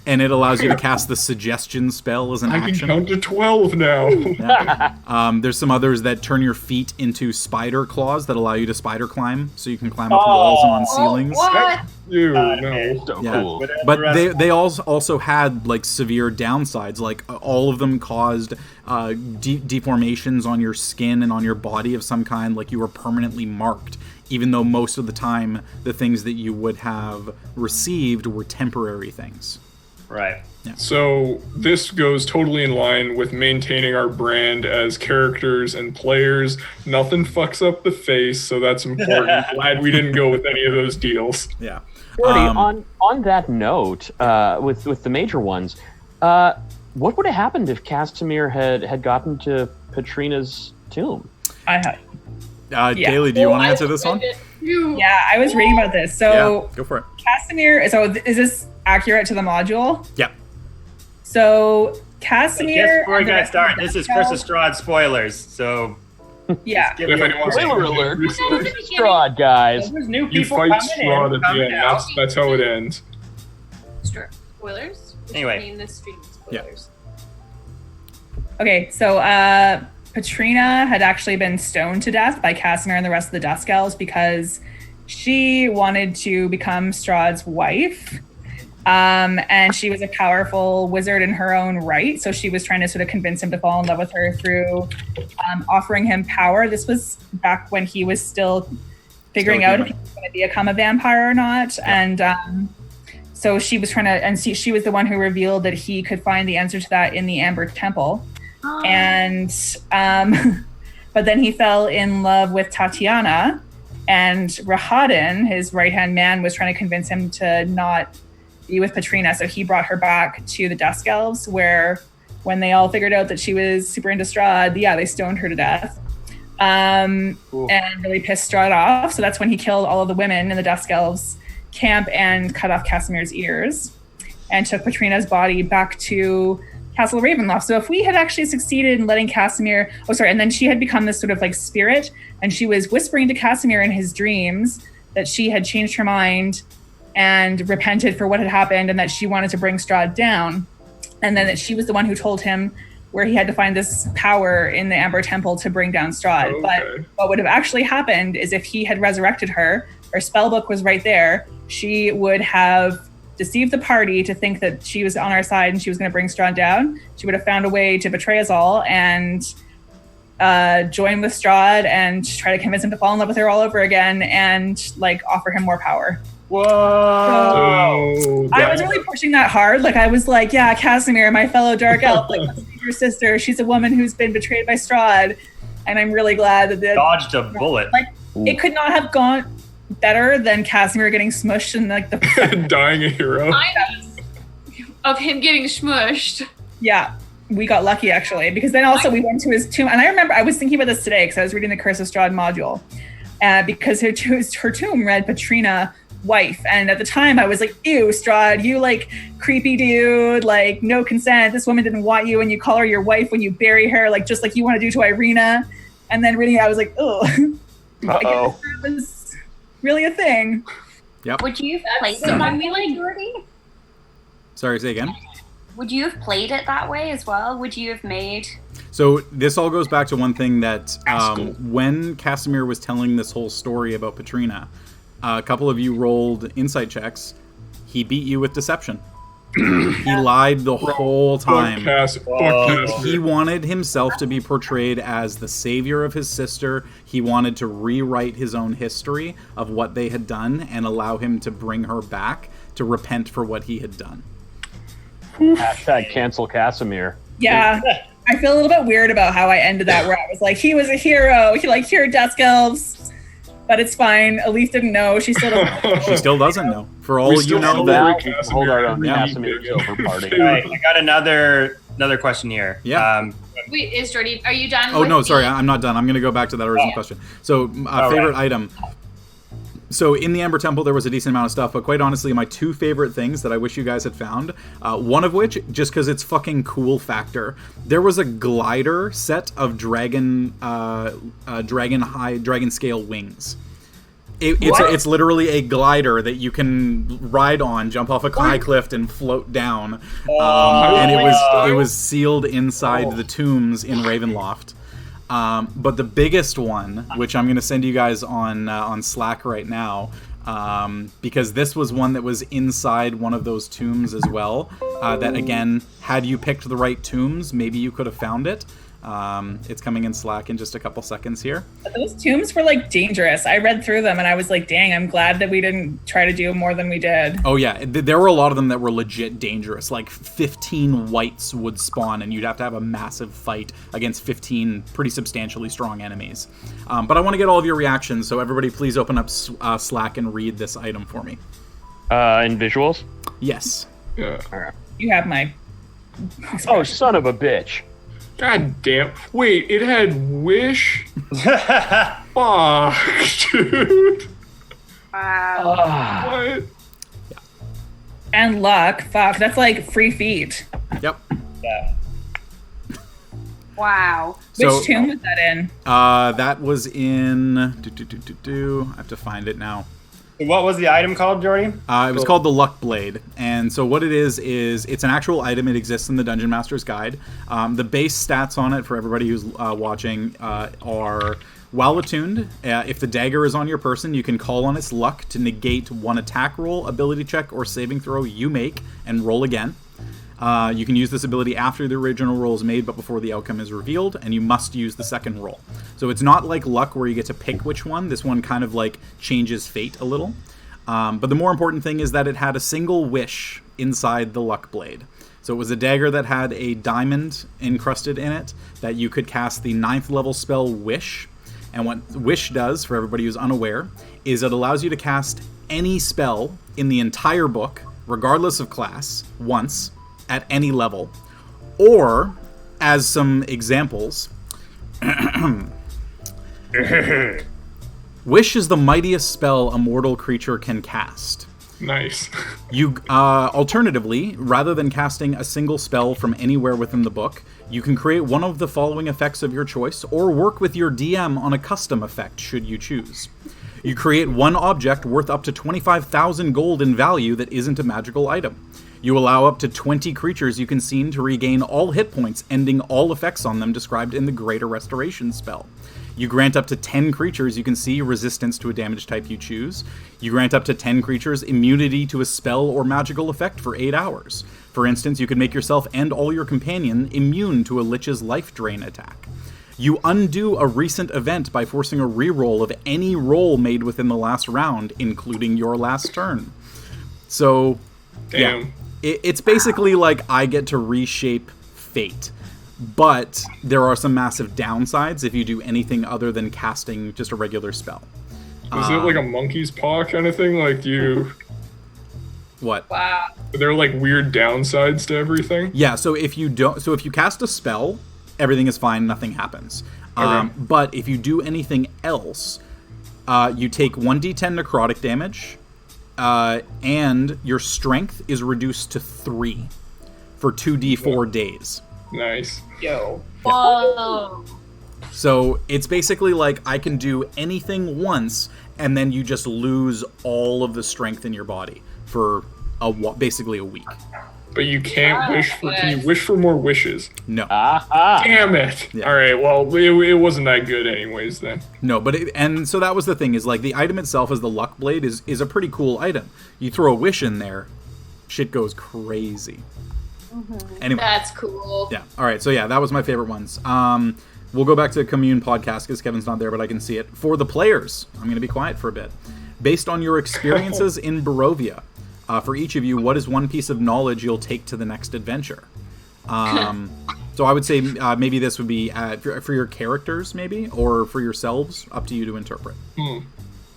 and it allows you to cast the suggestion spell as an action. I can count to 12 now. Yeah. There's some others that turn your feet into spider claws that allow you to spider climb, so you can climb up walls and on ceilings. What? Ew, no. So cool. But they also had like severe downsides. Like all of them caused deformations on your skin and on your body of some kind. Like you were permanently marked even though most of the time the things that you would have received were temporary things. Right. So this goes totally in line with maintaining our brand as characters and players. Nothing fucks up the face, so that's important. Glad we didn't go with any of those deals. Yeah. Jordy, on that note, with the major ones, what would have happened if Casimir had gotten to Patrina's tomb? I had. Yeah. Daly, do you want to answer this one? Yeah, I was reading about this. So Yeah, go for it. Casimir. So is this accurate to the module? Yeah. So Casimir. Just before we get started, this is Chris Estrada spoilers. So Yeah. give If you- anyone wants Spoiler to alert! research, Strahd, guys. There's new you people fight coming Strahd in. at the end. That's how it ends. Spoilers? Which Anyway. mean the stream spoilers. Okay, so Patrina had actually been stoned to death by Casimir and the rest of the Dusk Elves because she wanted to become Strahd's wife. And she was a powerful wizard in her own right. So she was trying to sort of convince him to fall in love with her through offering him power. This was back when he was still figuring out if he was going to become a vampire or not. And so she was trying to, and she was the one who revealed that he could find the answer to that in the Amber Temple. And, but then he fell in love with Tatiana, and Rahadin, his right-hand man, was trying to convince him to not be with Patrina. So he brought her back to the Dusk Elves, where when they all figured out that she was super into Strahd, they stoned her to death. And really pissed Strahd off. So that's when he killed all of the women in the Dusk Elves camp and cut off Casimir's ears and took Patrina's body back to Castle Ravenloft. So if we had actually succeeded in letting Casimir, and then she had become this sort of like spirit, and she was whispering to Casimir in his dreams that she had changed her mind and repented for what had happened, and that she wanted to bring Strahd down, and then that she was the one who told him where he had to find this power in the Amber Temple to bring down Strahd. Okay. But what would have actually happened is if he had resurrected her, her spellbook was right there, she would have deceived the party to think that she was on our side and she was going to bring Strahd down. She would have found a way to betray us all and join with Strahd and try to convince him to fall in love with her all over again and like offer him more power. Whoa! So I was really pushing that hard. Like I was like, yeah, Casimir, my fellow dark elf, like let's save your sister. She's a woman who's been betrayed by Strahd, and I'm really glad that Dodged a bullet. like it could not have gone better than Casimir getting smushed in like the dying a hero. Of him getting smushed. Yeah, we got lucky actually, because then also we went to his tomb, and I remember I was thinking about this today because I was reading the Curse of Strahd module, because her tomb read Patrina, wife, and at the time I was like, ew, Strahd, you like creepy dude, like no consent. This woman didn't want you, and you call her your wife when you bury her, like just like you want to do to Irina. And then reading it, I was like, oh, Uh-oh. that was really a thing. Would you have played So it that when we, way, like- Jordy? Sorry, say again. Would you have played it that way as well? Would you have made... So this all goes back to one thing that Cool. when Casimir was telling this whole story about Patrina, a couple of you rolled insight checks. He beat you with deception. He lied the whole time. He wanted himself to be portrayed as the savior of his sister. He wanted to rewrite his own history of what they had done and allow him to bring her back to repent for what he had done. Hashtag cancel Casimir. Yeah. I feel a little bit weird about how I ended that, where I was like, he was a hero. He like, here, Dusk Elves. But it's fine. Elise didn't know. She still doesn't. She still doesn't know. For all We you still know, celebrate that Now we can hold our own Yeah. Casimir over party. All right, I got another question here. Yeah. Wait, is Jordy, are you done? Oh with no, sorry, the- I'm not done. I'm going to go back to that original question. So, favorite item. So in the Amber Temple, there was a decent amount of stuff, but quite honestly, my two favorite things that I wish you guys had found, one of which, just because it's fucking cool factor, there was a glider set of dragon scale wings. It's literally a glider that you can ride on, jump off a high cliff, and float down. And it was sealed inside the tombs in Ravenloft. But the biggest one, which I'm going to send you guys on Slack right now, because this was one that was inside one of those tombs as well. That again, had you picked the right tombs, maybe you could have found it. It's coming in Slack in just a couple seconds here. But those tombs were like dangerous. I read through them and I was like, dang, I'm glad that we didn't try to do more than we did. Oh yeah, there were a lot of them that were legit dangerous. Like 15 wights would spawn and you'd have to have a massive fight against 15 pretty substantially strong enemies. But I want to get all of your reactions, so everybody please open up Slack and read this item for me. In visuals? Yes. Yeah. You have my... Oh, son of a bitch. God damn. Wait, it had wish? Fuck, dude. Wow. What? And luck. Fuck, that's like free feet. Yep. Yeah. Wow. Which So, tomb was that in? that was in... I have to find it now. What was the item called, Jordy? It was called the Luck Blade, and so what it is it's an actual item. It exists in the Dungeon Master's Guide. The base stats on it for everybody who's watching are: while attuned, if the dagger is on your person, you can call on its luck to negate one attack roll, ability check, or saving throw you make, and roll again. You can use this ability after the original roll is made, but before the outcome is revealed, and you must use the second roll. So it's not like luck where you get to pick which one. This one kind of like changes fate a little. But the more important thing is that it had a single wish inside the luck blade. So it was a dagger that had a diamond encrusted in it that you could cast the 9th level spell Wish. And what Wish does, for everybody who's unaware, is it allows you to cast any spell in the entire book, regardless of class, once, at any level. Or, as some examples, Wish is the mightiest spell a mortal creature can cast. Nice. You, alternatively, rather than casting a single spell from anywhere within the book, you can create one of the following effects of your choice, or work with your DM on a custom effect, should you choose. You create one object worth up to 25,000 gold in value that isn't a magical item. You allow up to 20 creatures you can see to regain all hit points, ending all effects on them described in the Greater Restoration spell. You grant up to 10 creatures you can see resistance to a damage type you choose. You grant up to 10 creatures immunity to a spell or magical effect for 8 hours. For instance, you can make yourself and all your companion immune to a Lich's life drain attack. You undo a recent event by forcing a reroll of any roll made within the last round, including your last turn. So, Damn. yeah. It's basically like I get to reshape fate. But there are some massive downsides if you do anything other than casting just a regular spell. Is it like a monkey's paw kind of thing? Like, do you... What? Wow. Are there like weird downsides to everything? Yeah, so if you cast a spell, everything is fine, nothing happens. Okay. But if you do anything else, you take 1d10 necrotic damage, and your strength is reduced to 3 for 2d4 days. Nice. Yo. Whoa. So it's basically like I can do anything once, and then you just lose all of the strength in your body for basically a week. But you can't wish for... Can you wish for more wishes? No. Damn it! Yeah. Alright, well, it wasn't that good anyways then. No, but and so that was the thing, is like the item itself as the luck blade is a pretty cool item. You throw a wish in there, shit goes crazy. Anyway. That's cool. Yeah. All right. So yeah, that was my favorite ones. We'll go back to the Commune podcast because Kevin's not there, but I can see it. For the players, I'm going to be quiet for a bit. Based on your experiences in Barovia, for each of you, what is one piece of knowledge you'll take to the next adventure? So I would say maybe this would be for your characters, maybe, or for yourselves. Up to you to interpret.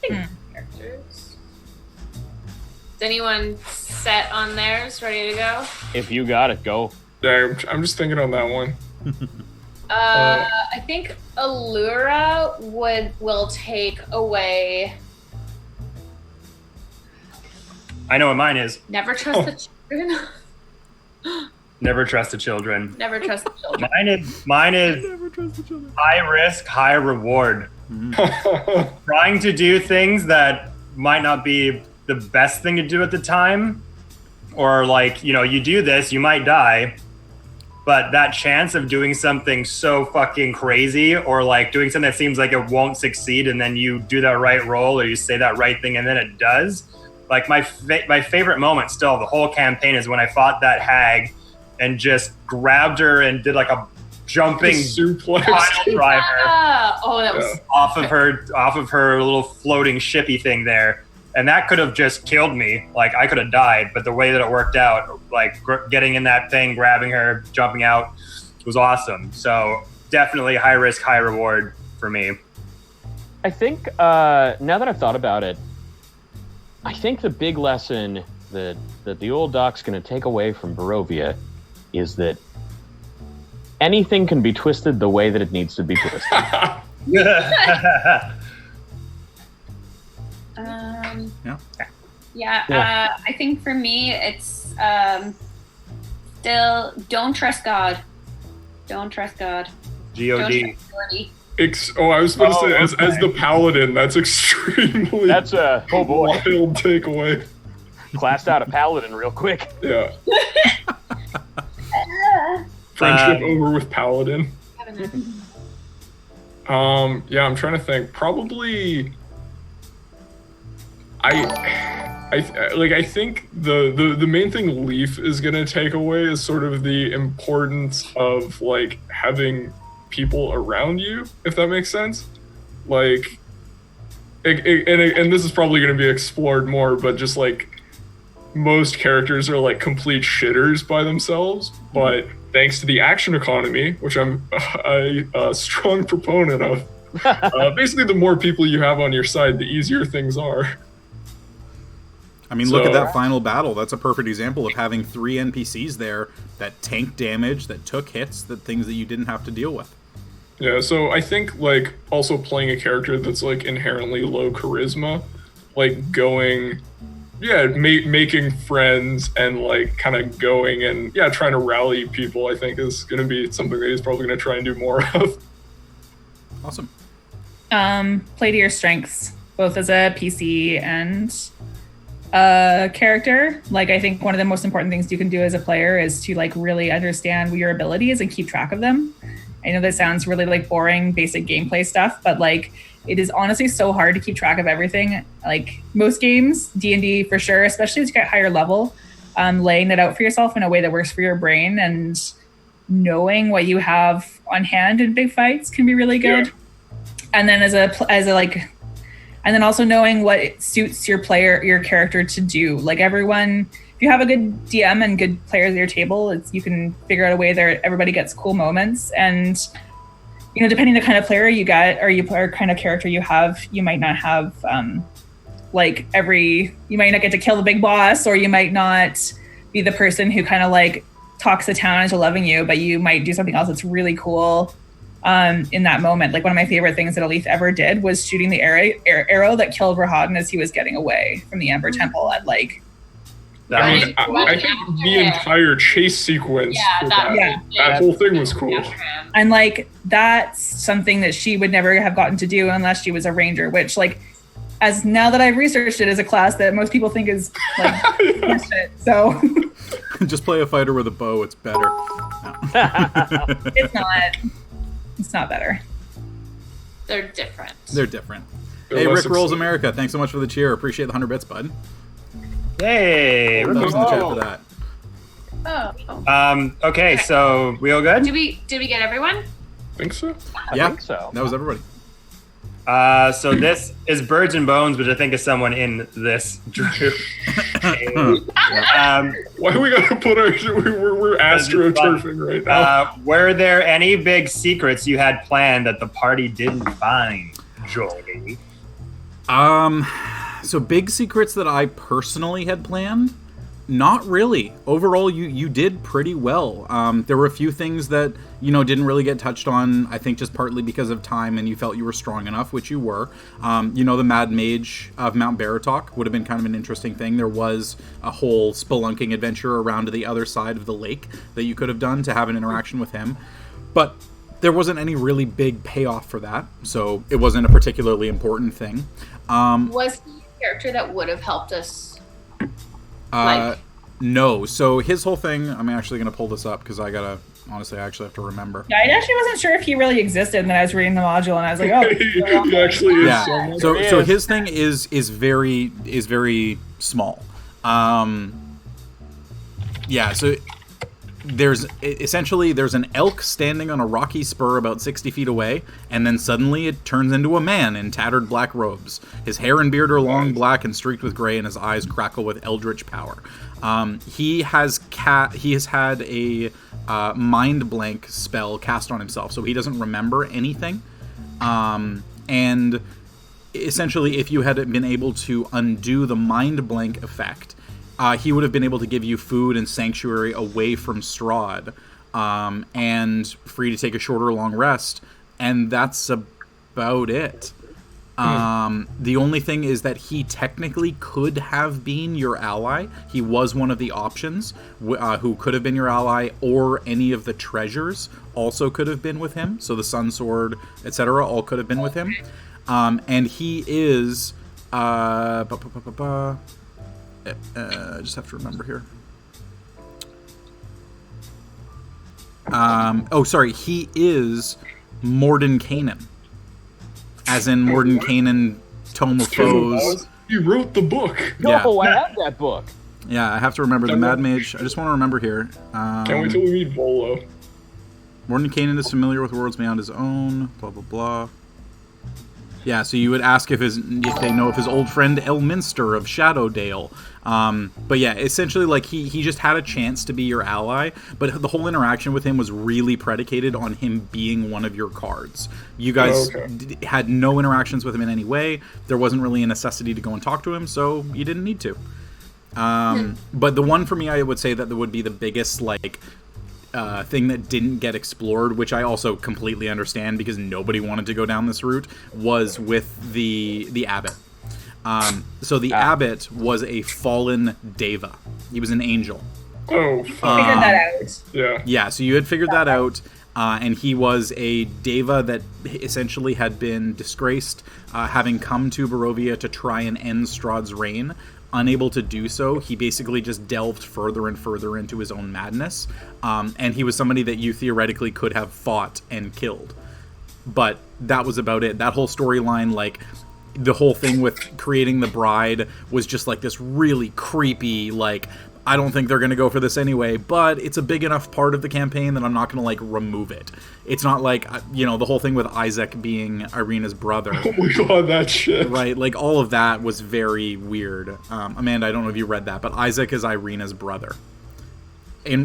Characters. Is anyone set on theirs, ready to go? If you got it, go. Yeah, I'm just thinking on that one. I think Allura will take away. I know what mine is. Never trust the children. Never trust the children. Never trust the children. Mine is high risk, high reward. Trying to do things that might not be the best thing to do at the time, or like, you do this, you might die, but that chance of doing something so fucking crazy, or like doing something that seems like it won't succeed, and then you do that right roll, or you say that right thing, and then it does. Like my favorite moment still of the whole campaign is when I fought that hag and just grabbed her and did like a jumping suplex. pile driver Oh, that was off of her little floating shippy thing there. And that could have just killed me. Like, I could have died, but the way that it worked out, like getting in that thing, grabbing her, jumping out, was awesome. So definitely high risk, high reward for me. I think now that I've thought about it, I think the big lesson that the old doc's going to take away from Barovia is that anything can be twisted the way that it needs to be twisted. I think for me, it's still don't trust God. Don't trust God. G-O-D. I was supposed to say, as the paladin, that's extremely That's a wild takeaway. classed out a paladin real quick. Yeah. Friendship over with paladin. Yeah, I'm trying to think. Probably, I think the main thing Leaf is gonna take away is sort of the importance of like having people around you, if that makes sense. Like, and this is probably gonna be explored more, but just like most characters are like complete shitters by themselves, but thanks to the action economy, which I'm a strong proponent of, basically the more people you have on your side, the easier things are. I mean, look at that final battle. That's a perfect example of having 3 NPCs there that tanked damage, that took hits, that things that you didn't have to deal with. Yeah, so I think like also playing a character that's like inherently low charisma, like going, making friends and like kind of going and trying to rally people, I think is going to be something that he's probably going to try and do more of. Awesome. Play to your strengths, both as a PC and a character. Like, I think one of the most important things you can do as a player is to like really understand your abilities and keep track of them. I know that sounds really like boring, basic gameplay stuff, but like it is honestly so hard to keep track of everything. Like most games, D&D for sure, especially as you get higher level, laying that out for yourself in a way that works for your brain and knowing what you have on hand in big fights can be really good. Yeah. And then and then also knowing what suits your character to do. Like everyone, if you have a good DM and good players at your table, you can figure out a way that everybody gets cool moments. And, you know, depending on the kind of player you get or kind of character you have, you might not have, you might not get to kill the big boss, or you might not be the person who kind of like talks the town into loving you, but you might do something else that's really cool in that moment. Like one of my favorite things that Alith ever did was shooting the arrow that killed Rahadin as he was getting away from the Amber Temple at like... I think the entire chase sequence that whole thing was cool. And like that's something that she would never have gotten to do unless she was a ranger, which like as now that I've researched it as a class that most people think is like bullshit. So just play a fighter with a bow, it's better. It's not better. They're different. Hey, Rick Rolls America, thanks so much for the cheer. Appreciate the 100 bits, bud. Yay! Thanks in the chat for that. Okay, so we all good? Did we get everyone? I think so. I think so. That was everybody. So this is Birds and Bones, which I think is someone in this group. Why do we gotta put we're astroturfing right now? Were there any big secrets you had planned that the party didn't find, Jolie? So big secrets that I personally had planned? Not really. Overall, you did pretty well. There were a few things that, didn't really get touched on, I think just partly because of time and you felt you were strong enough, which you were. The Mad Mage of Mount Baratok would have been kind of an interesting thing. There was a whole spelunking adventure around to the other side of the lake that you could have done to have an interaction with him. But there wasn't any really big payoff for that, so it wasn't a particularly important thing. Was he a character that would have helped us? No. So his whole thing, I'm actually going to pull this up because I actually have to remember. Yeah, I actually wasn't sure if he really existed, and then I was reading the module and I was like, oh. He actually is. Yeah. So his thing is very small. So there's an elk standing on a rocky spur about 60 feet away, and then suddenly it turns into a man in tattered black robes. His hair and beard are long, black, and streaked with gray, and his eyes crackle with eldritch power. He has had a mind blank spell cast on himself, so he doesn't remember anything. And essentially, if you had been able to undo the mind blank effect, he would have been able to give you food and sanctuary away from Strahd, and free to take a short or long rest, and that's about it. The only thing is that he technically could have been your ally. He was one of the options who could have been your ally, or any of the treasures also could have been with him. So the Sun Sword, etc., all could have been with him. And he is... I just have to remember here. He is Mordenkainen. As in Mordenkainen, Tome of Foes. You wrote the book. Yeah. No, I have that book. Yeah, I have to remember the Mad Mage. I just want to remember here. Can't wait till we meet Volo. Mordenkainen is familiar with worlds beyond his own. Blah blah blah. Yeah, so you would ask if they know of his old friend Elminster of Shadowdale. But yeah, essentially, like, he just had a chance to be your ally, but the whole interaction with him was really predicated on him being one of your cards. You guys had no interactions with him in any way. There wasn't really a necessity to go and talk to him, so you didn't need to. But the one for me, I would say that would be the biggest, like... thing that didn't get explored, which I also completely understand because nobody wanted to go down this route, was with the abbot. So the abbot was a fallen deva. He was an angel. Oh, figured that out. Yeah. Yeah, so you had figured that out, and he was a deva that essentially had been disgraced, having come to Barovia to try and end Strahd's reign. Unable to do so, he basically just delved further and further into his own madness, and he was somebody that you theoretically could have fought and killed. But that was about it. That whole storyline, like, the whole thing with creating the bride was just like this really creepy, like, I don't think they're going to go for this anyway, but it's a big enough part of the campaign that I'm not going to, like, remove it. It's not like, the whole thing with Isaac being Irina's brother. Oh my god, that shit. Right, like, all of that was very weird. Amanda, I don't know if you read that, but Isaac is Irina's brother.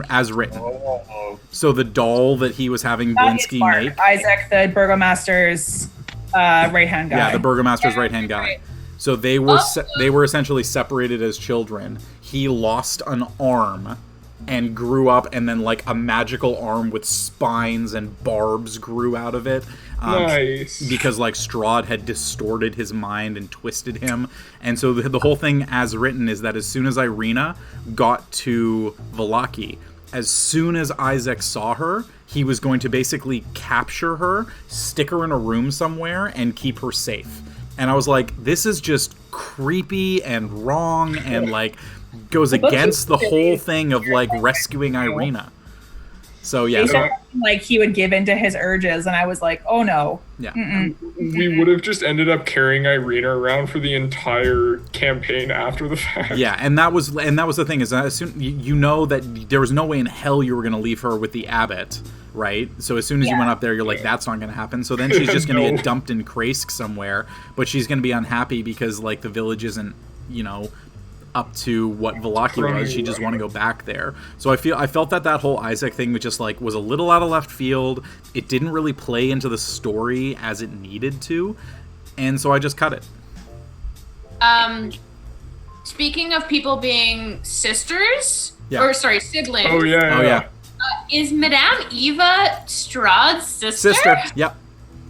As written. Oh. So the doll that he was having Blinsky make... Isaac, the Burgomaster's right-hand guy. Yeah, the Burgomaster's right-hand guy. Right. So they were essentially separated as children. He lost an arm and grew up, and then, like, a magical arm with spines and barbs grew out of it. Nice. Because, like, Strahd had distorted his mind and twisted him. And so the whole thing, as written, is that as soon as Irina got to Vallaki, as soon as Isaac saw her, he was going to basically capture her, stick her in a room somewhere, and keep her safe. And I was like, this is just creepy and wrong and, like, goes against the whole thing of, like, rescuing Irina. So, yeah. Like, he would give into his urges, and I was like, oh, no. Yeah. We would have just ended up carrying Irina around for the entire campaign after the fact. Yeah, and that was the thing, is as soon, you know that there was no way in hell you were going to leave her with the abbot, right? So as soon as you went up there, you're like, that's not going to happen. So then she's just going to get dumped in Kraysk somewhere, but she's going to be unhappy because, like, the village isn't, up to what Vallaki was. She just want to go back there. So I felt that whole Isaac thing was just, like, was a little out of left field. It didn't really play into the story as it needed to, and so I just cut it. Speaking of people being sisters, siblings. Oh yeah. Is Madame Eva Strahd's sister? Yep.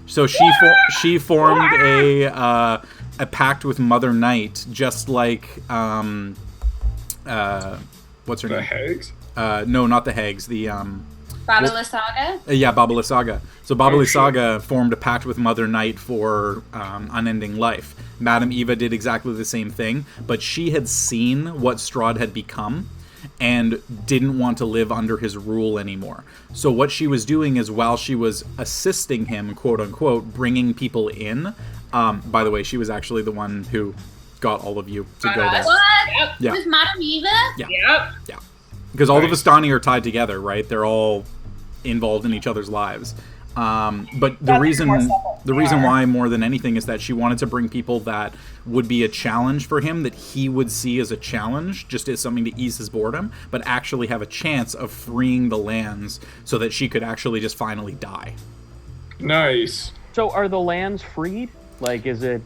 So she formed a pact with Mother Night, just like what's her name? The Hags? No, not the Hags. The Baba Lysaga? Yeah, Baba Lysaga. So Baba Lysaga formed a pact with Mother Night for unending life. Madame Eva did exactly the same thing, but she had seen what Strahd had become and didn't want to live under his rule anymore. So what she was doing is, while she was assisting him, quote unquote, bringing people in. By the way, she was actually the one who got all of you to go there. What? Yeah. With Madame Eva? Yeah. Yep. Yeah. because all the Nice. Vistani are tied together, right? They're all involved in each other's lives. But the That's reason more simple. the reason Yeah. why more than anything is that she wanted to bring people that would be a challenge for him, that he would see as a challenge, just as something to ease his boredom, but actually have a chance of freeing the lands so that she could actually just finally die. Nice. So are the lands freed? Like, is it?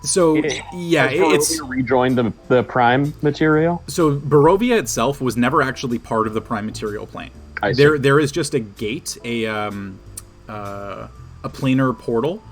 So It- yeah, has it's Barovia rejoined the Prime material. so Barovia itself was never actually part of the Prime Material plane. I see. There is just a gate, a planar portal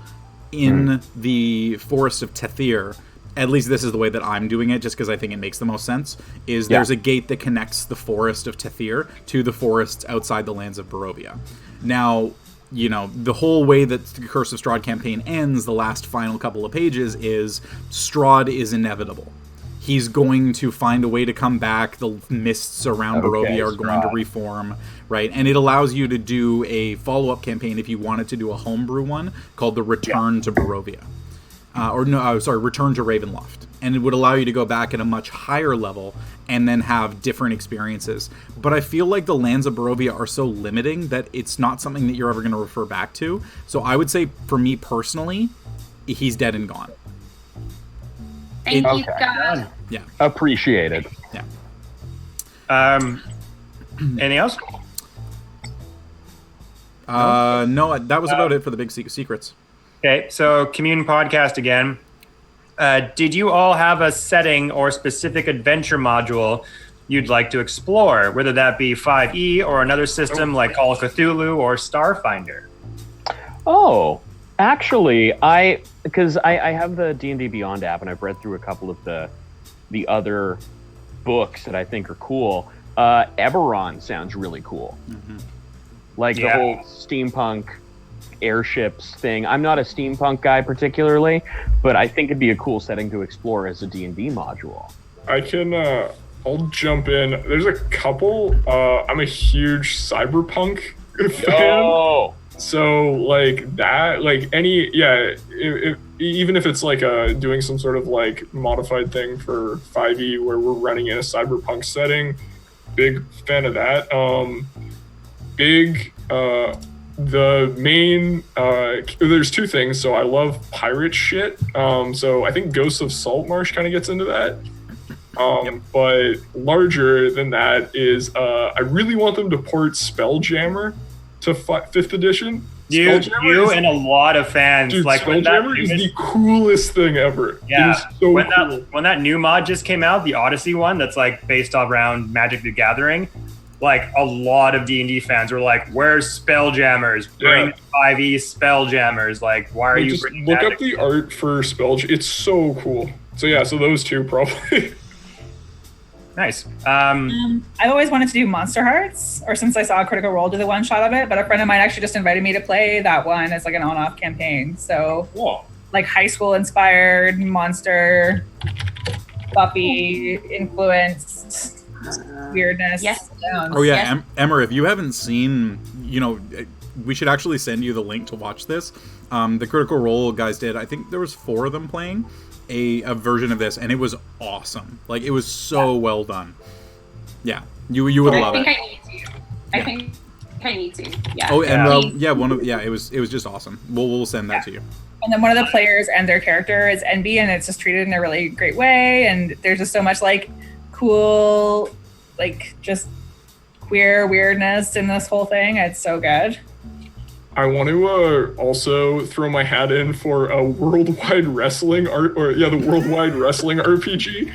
in the Forest of Tethir. At least this is the way that I'm doing it, just because I think it makes the most sense. Is Yeah. there's a gate that connects the Forest of Tethir to the forests outside the lands of Barovia. Now, you know, the whole way that the Curse of Strahd campaign ends, the last final couple of pages, is Strahd is inevitable. He's going to find a way to come back. The mists around Okay, Barovia are going to Strahd. reform, right? And it allows you to do a follow-up campaign if you wanted to do a homebrew one called the Return to Barovia. Return to Ravenloft. And it would allow you to go back at a much higher level and then have different experiences. But I feel like the lands of Barovia are so limiting that it's not something that you're ever going to refer back to. So I would say, for me personally, he's dead and gone. Thank you, Okay. God. Yeah. Appreciated. Anything else? No, that was about it for the big secrets. Okay, so Commune Podcast again. Did you all have a setting or specific adventure module you'd like to explore, whether that be 5e or another system like Call of Cthulhu or Starfinder? Oh, actually, because I have the D&D Beyond app, and I've read through a couple of the other books that I think are cool. Eberron sounds really cool. Like Yeah. the whole steampunk airships thing. I'm not a steampunk guy particularly, but I think it'd be a cool setting to explore as a D&D module. I can, I'll jump in. There's a couple. I'm a huge cyberpunk fan. Oh, So, like, that, like, even if it's, like, doing some sort of, like, modified thing for 5e where we're running in a cyberpunk setting, big fan of that. The main, there's two things. So I love pirate shit. So I think Ghosts of Saltmarsh kind of gets into that. But larger than that is, I really want them to port Spelljammer to 5th edition. You and a lot of fans, Dude, like when that, Spelljammer is the coolest thing ever. yeah, It is so when cool. when that new mod just came out, the Odyssey one, that's like based around Magic the Gathering. Like a lot of D&D fans were like, "Where's Spelljammers? Bring 5e Spelljammers! Like, why are you Just bringing look Magic?" up the art for Spelljammer. It's so cool. So yeah, so those two probably. Nice. I've always wanted to do Monster Hearts, or since I saw Critical Role do the one shot of it, but a friend of mine actually just invited me to play that one as like an on-off campaign. So Cool. like high school inspired monster, Buffy influenced weirdness. Yes. Oh yeah, Yes. Emmer, if you haven't seen, we should actually send you the link to watch this. The Critical Role guys did, I think there was 4 of them playing a version of this, and it was awesome. Like, it was so well done. Yeah, you would love it. I think I need to. Yeah. Oh, and Please. it was just awesome. We'll send that to you. And then one of the players and their character is Envy, and it's just treated in a really great way. And there's just so much like cool, like just queer weirdness in this whole thing. It's so good. I want to also throw my hat in for a worldwide wrestling the worldwide wrestling RPG,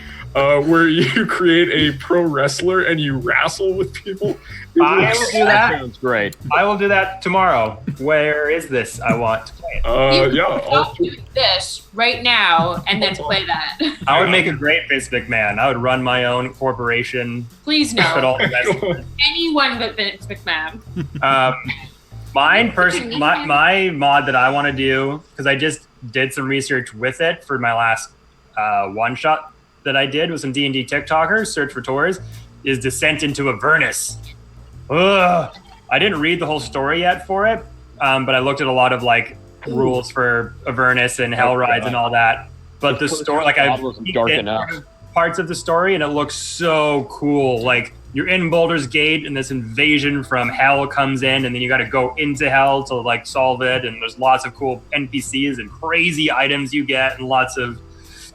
where you create a pro wrestler and you wrestle with people. I will do that that. sounds great. I will do that tomorrow. Where is this? I want to play it. Stop doing this right now and then play that. I would make a great Vince McMahon. I would run my own corporation. Please Put no. all the best. Anyone but Vince McMahon. My mod that I want to do, because I just did some research with it for my last one shot that I did with some D&D TikTokers, Search for Tours, is Descent into Avernus. Ugh. I didn't read the whole story yet for it, but I looked at a lot of like rules for Avernus and Hell Rides and all that. But the story, like I wasn't dark enough. parts of the story, and it looks so cool. Like you're in Baldur's Gate and this invasion from hell comes in, and then you got to go into hell to like solve it. And there's lots of cool NPCs and crazy items you get, and lots of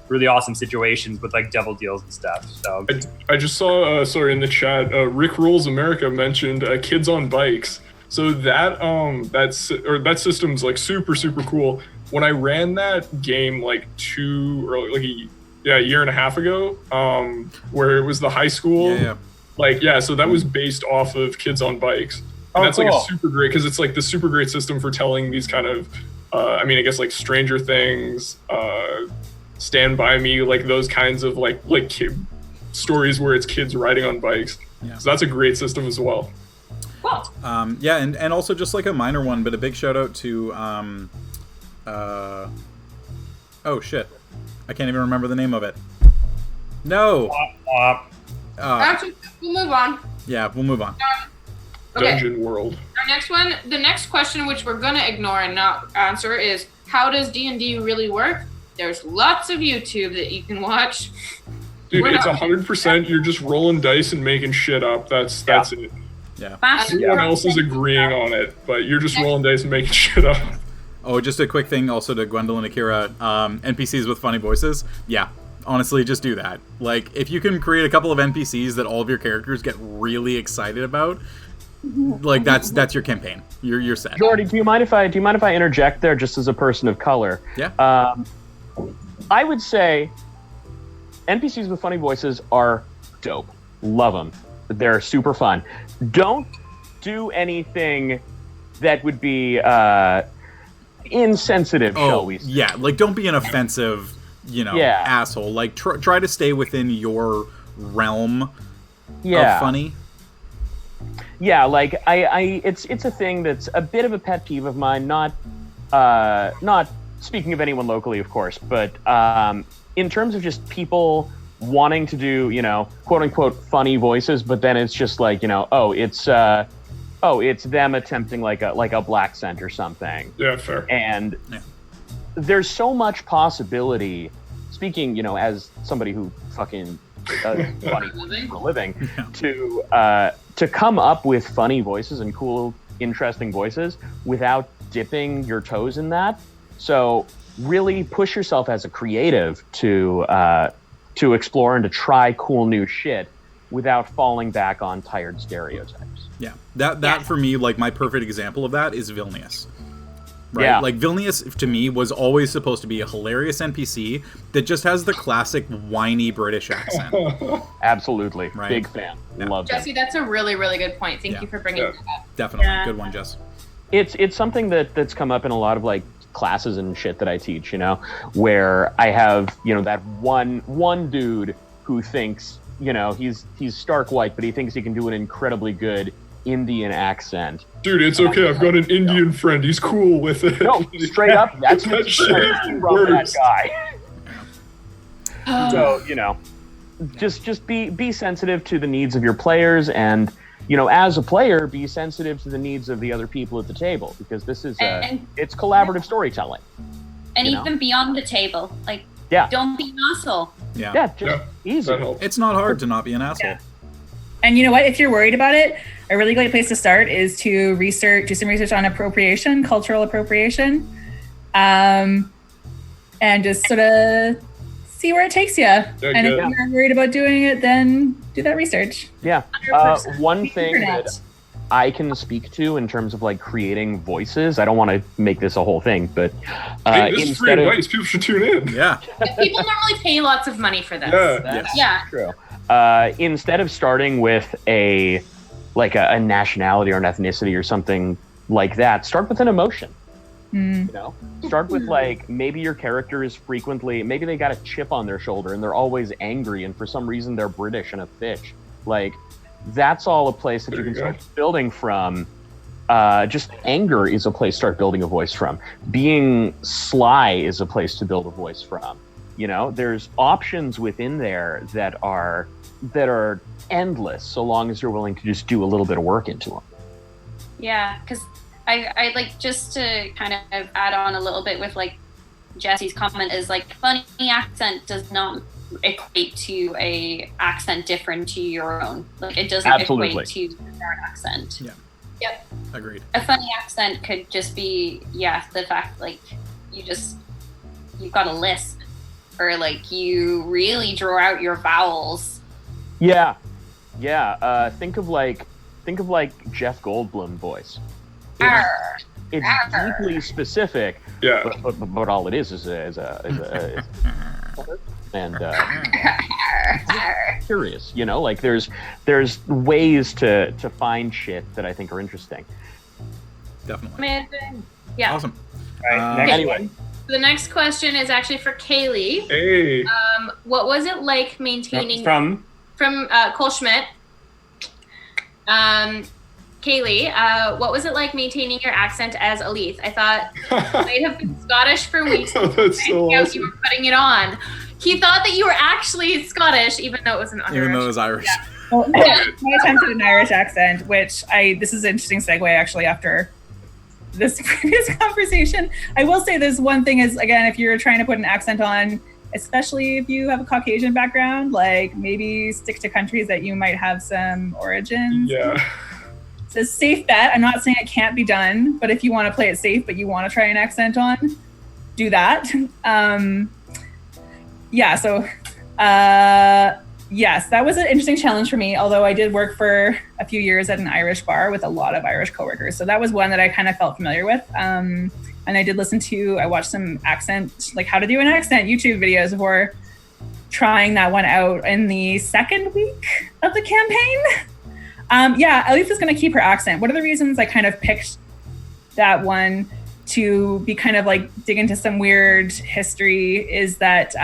really awesome situations with like devil deals and stuff. So I just saw, in the chat, Rick Rules America mentioned Kids on Bikes. So that system's like super, super cool. When I ran that game like a year and a half ago, where it was the high school, so that was based off of Kids on Bikes. And that's cool. Like a super great, because it's like the super great system for telling these kind of, I guess like Stranger Things, Stand By Me, like those kinds of like kid stories where it's kids riding on bikes. Yeah. So that's a great system as well. Cool. And also just like a minor one, but a big shout out to oh shit, I can't even remember the name of it. No. Actually, we'll move on. Yeah, we'll move on. Okay. Dungeon World. Our next one, the next question, which we're gonna ignore and not answer, is how does D&D really work? There's lots of YouTube that you can watch. Dude, it's 100%. You're just rolling dice and making shit up. That's it. Yeah. Everyone else is agreeing on it, but you're just rolling dice and making shit up. Oh, just a quick thing also to Gwendolyn, Akira, NPCs with funny voices. Yeah, honestly, just do that. Like, if you can create a couple of NPCs that all of your characters get really excited about, like that's your campaign. You're set. Jordy, do you mind if I interject there, just as a person of color? Yeah. I would say NPCs with funny voices are dope. Love them. They're super fun. Don't do anything that would be insensitive, shall we say. Yeah, like don't be an offensive, asshole. Like try to stay within your realm of funny. Yeah, like it's a thing that's a bit of a pet peeve of mine. Not speaking of anyone locally, of course, but in terms of just people wanting to do, quote unquote funny voices, but then it's just like, it's them attempting like a black scent or something. Yeah, fair. And there's so much possibility. Speaking, as somebody who fucking does funny for a living, to come up with funny voices and cool, interesting voices without dipping your toes in that. So really push yourself as a creative to explore and to try cool new shit without falling back on tired stereotypes. Yeah, that for me, like my perfect example of that is Vilnius. Right? Yeah. Like Vilnius to me was always supposed to be a hilarious NPC that just has the classic whiny British accent. Absolutely, right? Big fan. Yeah. Love Jesse, that. that's a really, really good point. Thank you for bringing that up. Definitely, good one, Jess. It's something that's come up in a lot of like classes and shit that I teach, where I have, that one dude who thinks, he's stark white, but he thinks he can do an incredibly good Indian accent. Dude, it's okay. I've got an Indian friend. He's cool with it. No, straight up, that's that shit from that guy. So, just be sensitive to the needs of your players, and as a player, be sensitive to the needs of the other people at the table, because this is it's collaborative storytelling. And even beyond the table, like, don't be an asshole. Easy. It's not hard to not be an asshole. Yeah. And you know what? If you're worried about it, a really great place to start is to do some research on appropriation, cultural appropriation, and just sort of see where it takes you. And if you're worried about doing it, then do that research. Yeah. One thing that I can speak to in terms of like creating voices, I don't want to make this a whole thing, but this is free advice. People should tune in. Yeah. People normally pay lots of money for this. That's true. Instead of starting with a nationality or an ethnicity or something like that, start with an emotion. Start with like, maybe your character is maybe they got a chip on their shoulder and they're always angry, and for some reason they're British and a fish. Like, that's all a place that you can start building from. Just anger is a place to start building a voice from. Being sly is a place to build a voice from. There's options within there that are endless, so long as you're willing to just do a little bit of work into them. Yeah, because I like, just to kind of add on a little bit with like Jesse's comment, is like funny accent does not equate to a accent different to your own. Like it doesn't Absolutely. equate to your own accent. Yeah. Yep. Agreed. A funny accent could just be the fact like you've got a lisp, or like you really draw out your vowels. Yeah. Think of like Jeff Goldblum voice. Arr. It's deeply specific. Yeah. But all it is a and curious, you know, like there's ways to find shit that I think are interesting. Definitely. Amazing. Yeah. Awesome. All right, next Anyway. one. The next question is actually for Kaylee. Hey. What was it like maintaining From Cole Schmidt? Kaylee, what was it like maintaining your accent as Alith? I thought you might have been Scottish for weeks. Oh, that's so You awesome. were putting it on. He thought that you were actually Scottish, even though it was an Irish. Even though it was Irish. Yeah. Well, I attempted an Irish accent, which this is an interesting segue actually after this previous conversation. I will say this one thing is, again, if you're trying to put an accent on, especially if you have a Caucasian background, like maybe stick to countries that you might have some origins. Yeah. It's a safe bet. I'm not saying it can't be done, but if you want to play it safe, but you want to try an accent on, do that. Yes, that was an interesting challenge for me, although I did work for a few years at an Irish bar with a lot of Irish coworkers. So that was one that I kind of felt familiar with. And I did I watched some accent, like how to do an accent YouTube videos before trying that one out in the second week of the campaign. Alith is going to keep her accent. One of the reasons I kind of picked that one to be kind of like dig into some weird history is that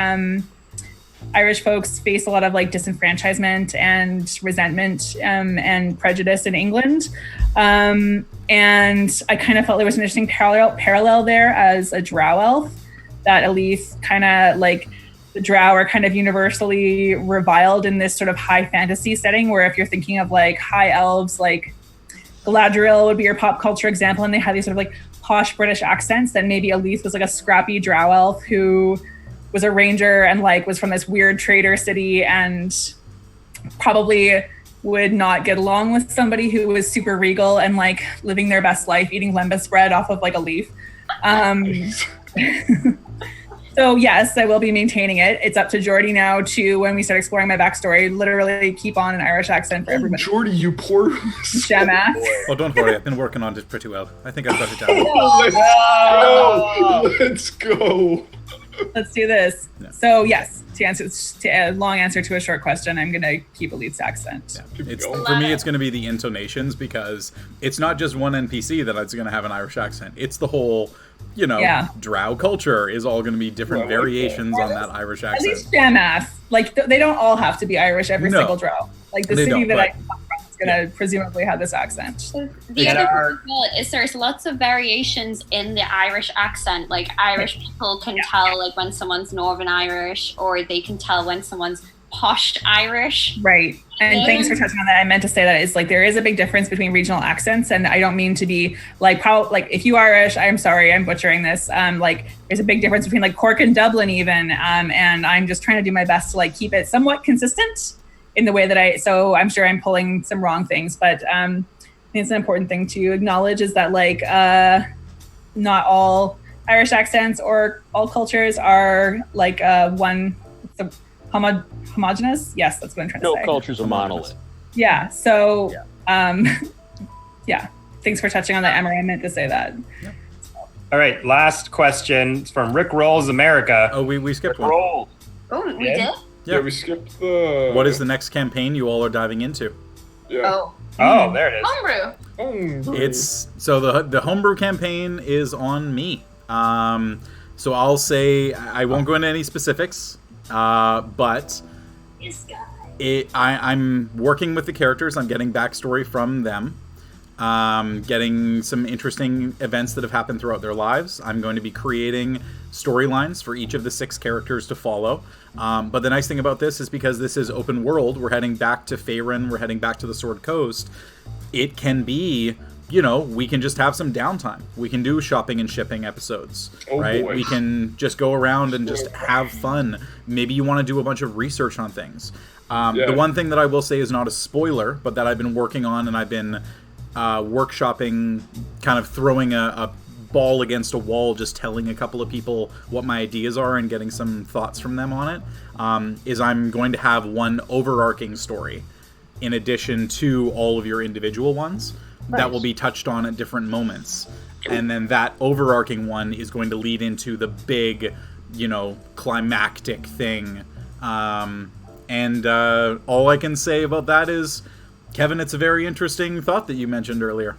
Irish folks face a lot of like disenfranchisement and resentment and prejudice in England. And I kind of felt there was an interesting parallel there as a drow elf, that Alith kind of like the drow are kind of universally reviled in this sort of high fantasy setting, where if you're thinking of like high elves, like Galadriel would be your pop culture example, and they have these sort of like posh British accents, then maybe Alith was like a scrappy drow elf who was a ranger and like was from this weird trader city and probably would not get along with somebody who was super regal and like living their best life, eating lembas bread off of like a leaf. So yes, I will be maintaining it. It's up to Jordy now to, when we start exploring my backstory, literally keep on an Irish accent for everybody. Jordy, you poor Gem ass. Oh, don't worry. I've been working on it pretty well. I think I've got it down. Let's go. Let's do this. Yeah. So yes, to answer a long answer to a short question, I'm gonna keep Alith's accent. Yeah. For me, it's going to be the intonations, because it's not just one NPC that's going to have an Irish accent. It's the whole, drow culture is all going to be different variations on that Irish At accent. least Gem ass. Like they don't all have to be Irish. Every single drow. Like the They city don't, that but- I come from is gonna presumably have this accent. The other thing as well is there's lots of variations in the Irish accent. Like Irish people can tell like when someone's Northern Irish, or they can tell when someone's posh Irish. Right. And thanks for touching on that. I meant to say that it's like there is a big difference between regional accents, and I don't mean to be like if you Irish, I'm sorry, I'm butchering this. Like there's a big difference between like Cork and Dublin even. And I'm just trying to do my best to like keep it somewhat consistent in the way that so I'm sure I'm pulling some wrong things, but I think it's an important thing to acknowledge is that like not all Irish accents or all cultures are like homogenous. Yes, that's what I'm trying to say. No culture's a monolith. Yeah. So, thanks for touching on that, Emery. I meant to say that. All right, last question. It's from Rick Rolls America. Oh, we skipped one. Roll. Oh, we Yeah. did? Yeah, we skipped the. What is the next campaign you all are diving into? Yeah. Oh, Oh, there it is. homebrew. It's so the homebrew campaign is on me. So I'll say I won't go into any specifics, but This guy. I'm working with the characters. I'm getting backstory from them. Getting some interesting events that have happened throughout their lives. I'm going to be creating storylines for each of the 6 characters to follow. But the nice thing about this is because this is open world, we're heading back to Faerun, we're heading back to the Sword Coast. It can be we can just have some downtime. We can do shopping and shipping episodes, right? Boy. We can just go around and just have fun. Maybe you want to do a bunch of research on things. The one thing that I will say is not a spoiler, but that I've been working on, and I've been workshopping, kind of throwing a ball against a wall, just telling a couple of people what my ideas are and getting some thoughts from them on it, is I'm going to have one overarching story in addition to all of your individual ones that will be touched on at different moments. And then that overarching one is going to lead into the big, climactic thing. And all I can say about that is, Kevin, it's a very interesting thought that you mentioned earlier.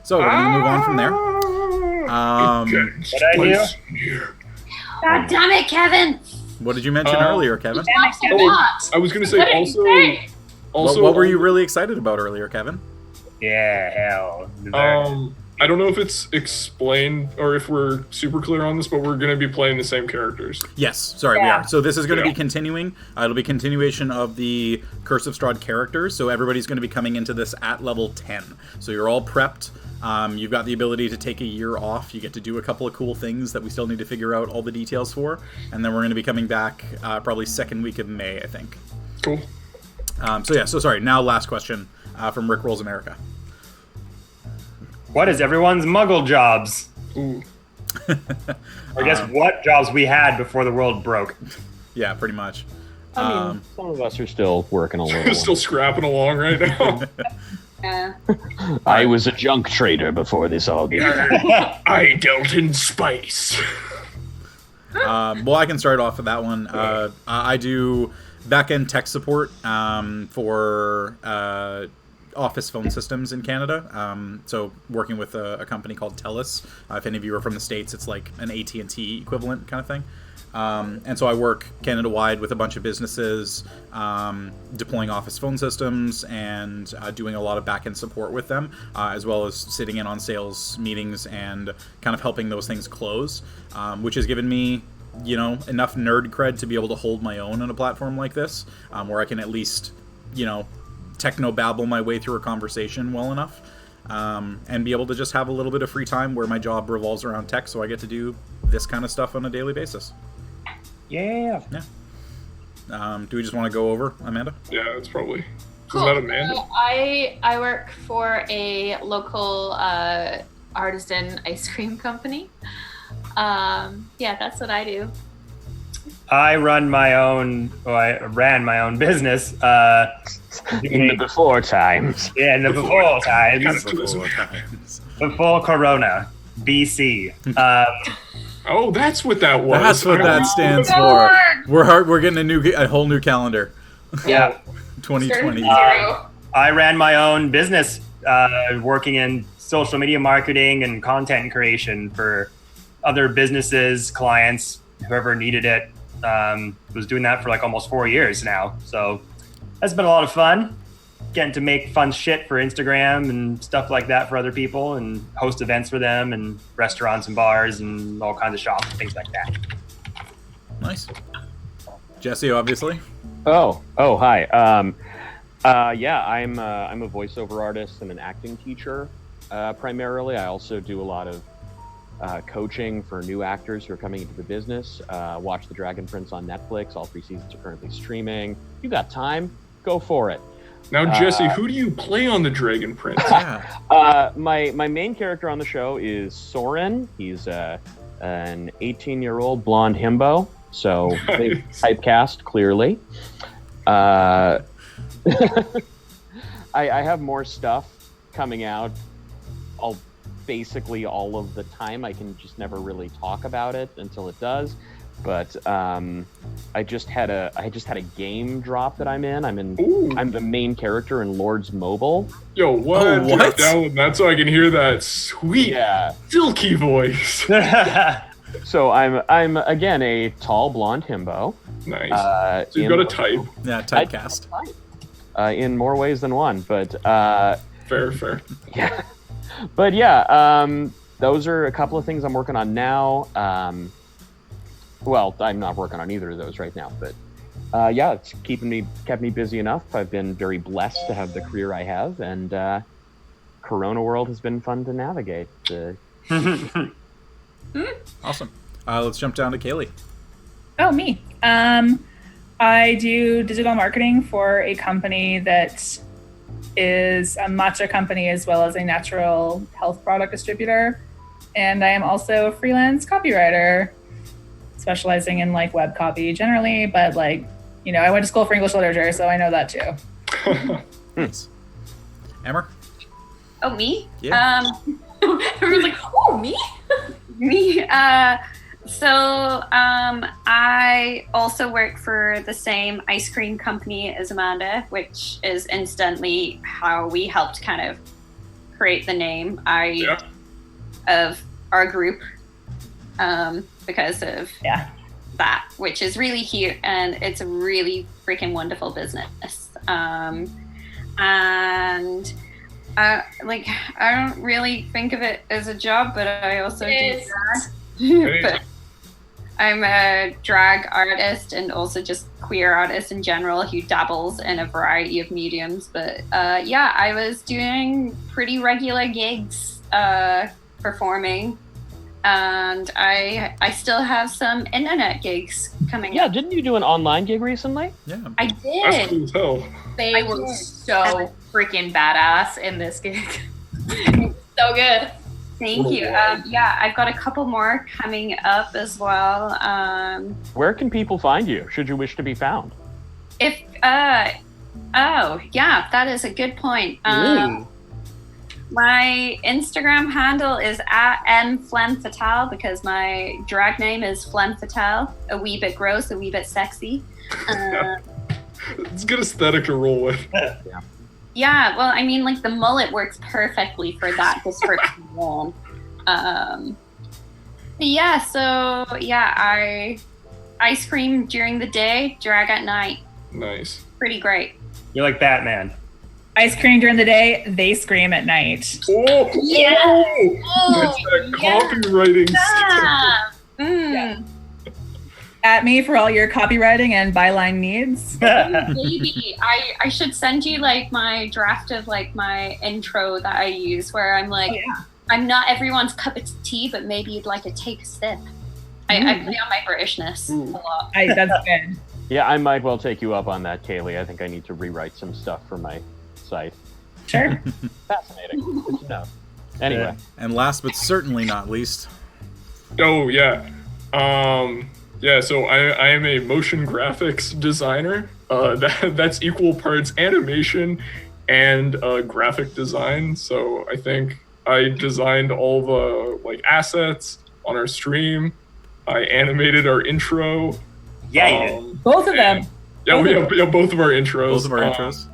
So we're going to move on from there. God damn it, Kevin! What did you mention earlier, Kevin? I was going to say also. What were you really excited about earlier, Kevin? Yeah, hell. I don't know if it's explained or if we're super clear on this, but we're going to be playing the same characters. Yes, sorry, we are. So this is going to be continuing. It'll be continuation of the Curse of Strahd characters. So everybody's going to be coming into this at level 10. So you're all prepped. You've got the ability to take a year off. You get to do a couple of cool things that we still need to figure out all the details for. And then we're going to be coming back probably second week of May, I think. Cool. So sorry. Now last question from Rick Rolls America. What is everyone's muggle jobs? Ooh. Or I guess what jobs we had before the world broke. Yeah, pretty much. I mean, some of us are still working a little. Still scrapping along right now. I was a junk trader before this all began. I dealt in spice. Well, I can start off with that one. I do back-end tech support for office phone systems in Canada. So working with a company called TELUS. If any of you are from the States, it's like an AT&T equivalent kind of thing. And so I work Canada-wide with a bunch of businesses, deploying office phone systems and doing a lot of back-end support with them, as well as sitting in on sales meetings and kind of helping those things close, which has given me enough nerd cred to be able to hold my own on a platform like this, where I can at least, techno-babble my way through a conversation well enough, and be able to just have a little bit of free time where my job revolves around tech, so I get to do this kind of stuff on a daily basis. Yeah. Do we just want to go over, Amanda? Yeah, it's probably. Cool. Is that Amanda? So I work for a local artisan ice cream company. That's what I do. I ran my own business. In the before times. Yeah, in the before times. Before Corona, BC. Oh, that's what that was. That's what that stands for. We're getting a whole new calendar. Yeah. 2020. I ran my own business, working in social media marketing and content creation for other businesses, clients, whoever needed it. Was doing that for like almost 4 years now. So that's been a lot of fun. Getting to make fun shit for Instagram and stuff like that for other people and host events for them and restaurants and bars and all kinds of shops and things like that. Nice. Jesse, obviously. Oh, hi. I'm a voiceover artist and an acting teacher, primarily. I also do a lot of coaching for new actors who are coming into the business. Watch The Dragon Prince on Netflix. All 3 seasons are currently streaming. If you got time, go for it. Now, Jesse, who do you play on The Dragon Prince? My main character on the show is Soren. He's an 18-year-old blonde himbo, so they typecast clearly. I have more stuff coming out. Basically all of the time. I can just never really talk about it until it does. But I just had a game drop that I'm in. I'm the main character in Lord's Mobile. Yo, what? Oh, what? That's so I can hear that sweet, silky voice. So I'm again a tall blonde himbo. Nice. So you've got a type. Yeah, typecast. In more ways than one, but fair. Yeah. But yeah, those are a couple of things I'm working on now. Well, I'm not working on either of those right now, but it's kept me busy enough. I've been very blessed to have the career I have, and Corona world has been fun to navigate. Awesome. Let's jump down to Kaylee. Oh, me. I do digital marketing for a company that is a matcha company as well as a natural health product distributor. And I am also a freelance copywriter, specializing in like web copy generally, but like, you know, I went to school for English literature, so I know that too. Nice. Emmer? Oh, me? Yeah. Everyone's like, oh, me? Me. I also work for the same ice cream company as Amanda, which is incidentally how we helped kind of create the name of our group, because of that, which is really cute, and it's a really freaking wonderful business. Like, I don't really think of it as a job, but I also do drag. But I'm a drag artist and also just queer artist in general who dabbles in a variety of mediums. But I was doing pretty regular gigs performing, and I still have some internet gigs coming up. Yeah, didn't you do an online gig recently? Yeah. I did. That's cool as hell. They were so freaking badass in this gig. So good. Thank you. I've got a couple more coming up as well. Where can people find you, should you wish to be found? If that is a good point. My Instagram handle is @mflemfatale because my drag name is Flem Fatale. A wee bit gross, a wee bit sexy. It's a good aesthetic to roll with. Yeah, well, I mean, like, the mullet works perfectly for that description. I ice cream during the day, drag at night. Nice. Pretty great. You're like Batman. Ice cream during the day, they scream at night. Oh, Yeah. That's that copywriting. Yeah. At me for all your copywriting and byline needs. Maybe I should send you like my draft of like my intro that I use, where I'm like, I'm not everyone's cup of tea, but maybe you'd like to take a sip. I play on my Britishness a lot. That's good. Yeah, I might well take you up on that, Kaylee. I think I need to rewrite some stuff for my site. Sure. Fascinating. Good to know. Anyway. And last but certainly not least. Oh, yeah. So I am a motion graphics designer. That's equal parts animation and graphic design. So I think I designed all the like assets on our stream. I animated our intro. Yeah, you did. Both of them. Yeah, we have both of our intros. Both of our intros.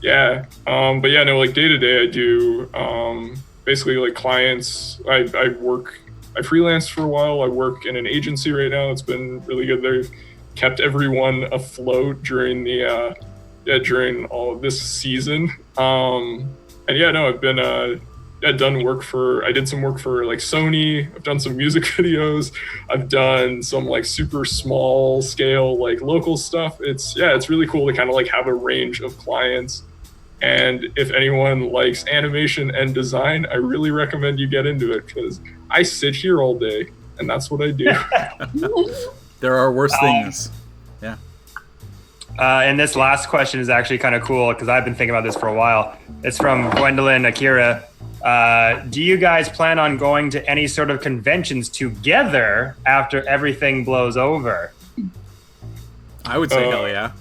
Yeah. But yeah, no, like day to day I do basically like clients. I freelanced for a while. I work in an agency right now. It's been really good. They've kept everyone afloat during the during all of this season. I've been I did some work for like Sony. I've done some music videos. I've done some like super small scale like local stuff. It's really cool to kind of like have a range of clients. And if anyone likes animation and design, I really recommend you get into it because I sit here all day and that's what I do. There are worse things. Yeah. And this last question is actually kind of cool because I've been thinking about this for a while. It's from Gwendolyn Akira. Do you guys plan on going to any sort of conventions together after everything blows over? I would say hell yeah.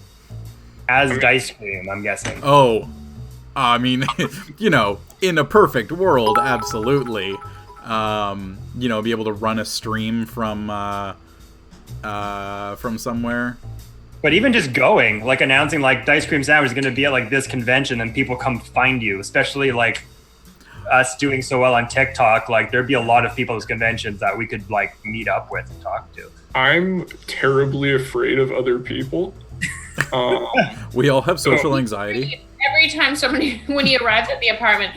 As Dicecream, I'm guessing. Oh, I mean, in a perfect world, absolutely. Be able to run a stream from somewhere. But even just going, like announcing like Dicecream Sandwich is going to be at like this convention and people come find you, especially like us doing so well on TikTok, like there'd be a lot of people at those conventions that we could like meet up with and talk to. I'm terribly afraid of other people. We all have social anxiety. Every time when he arrives at the apartment.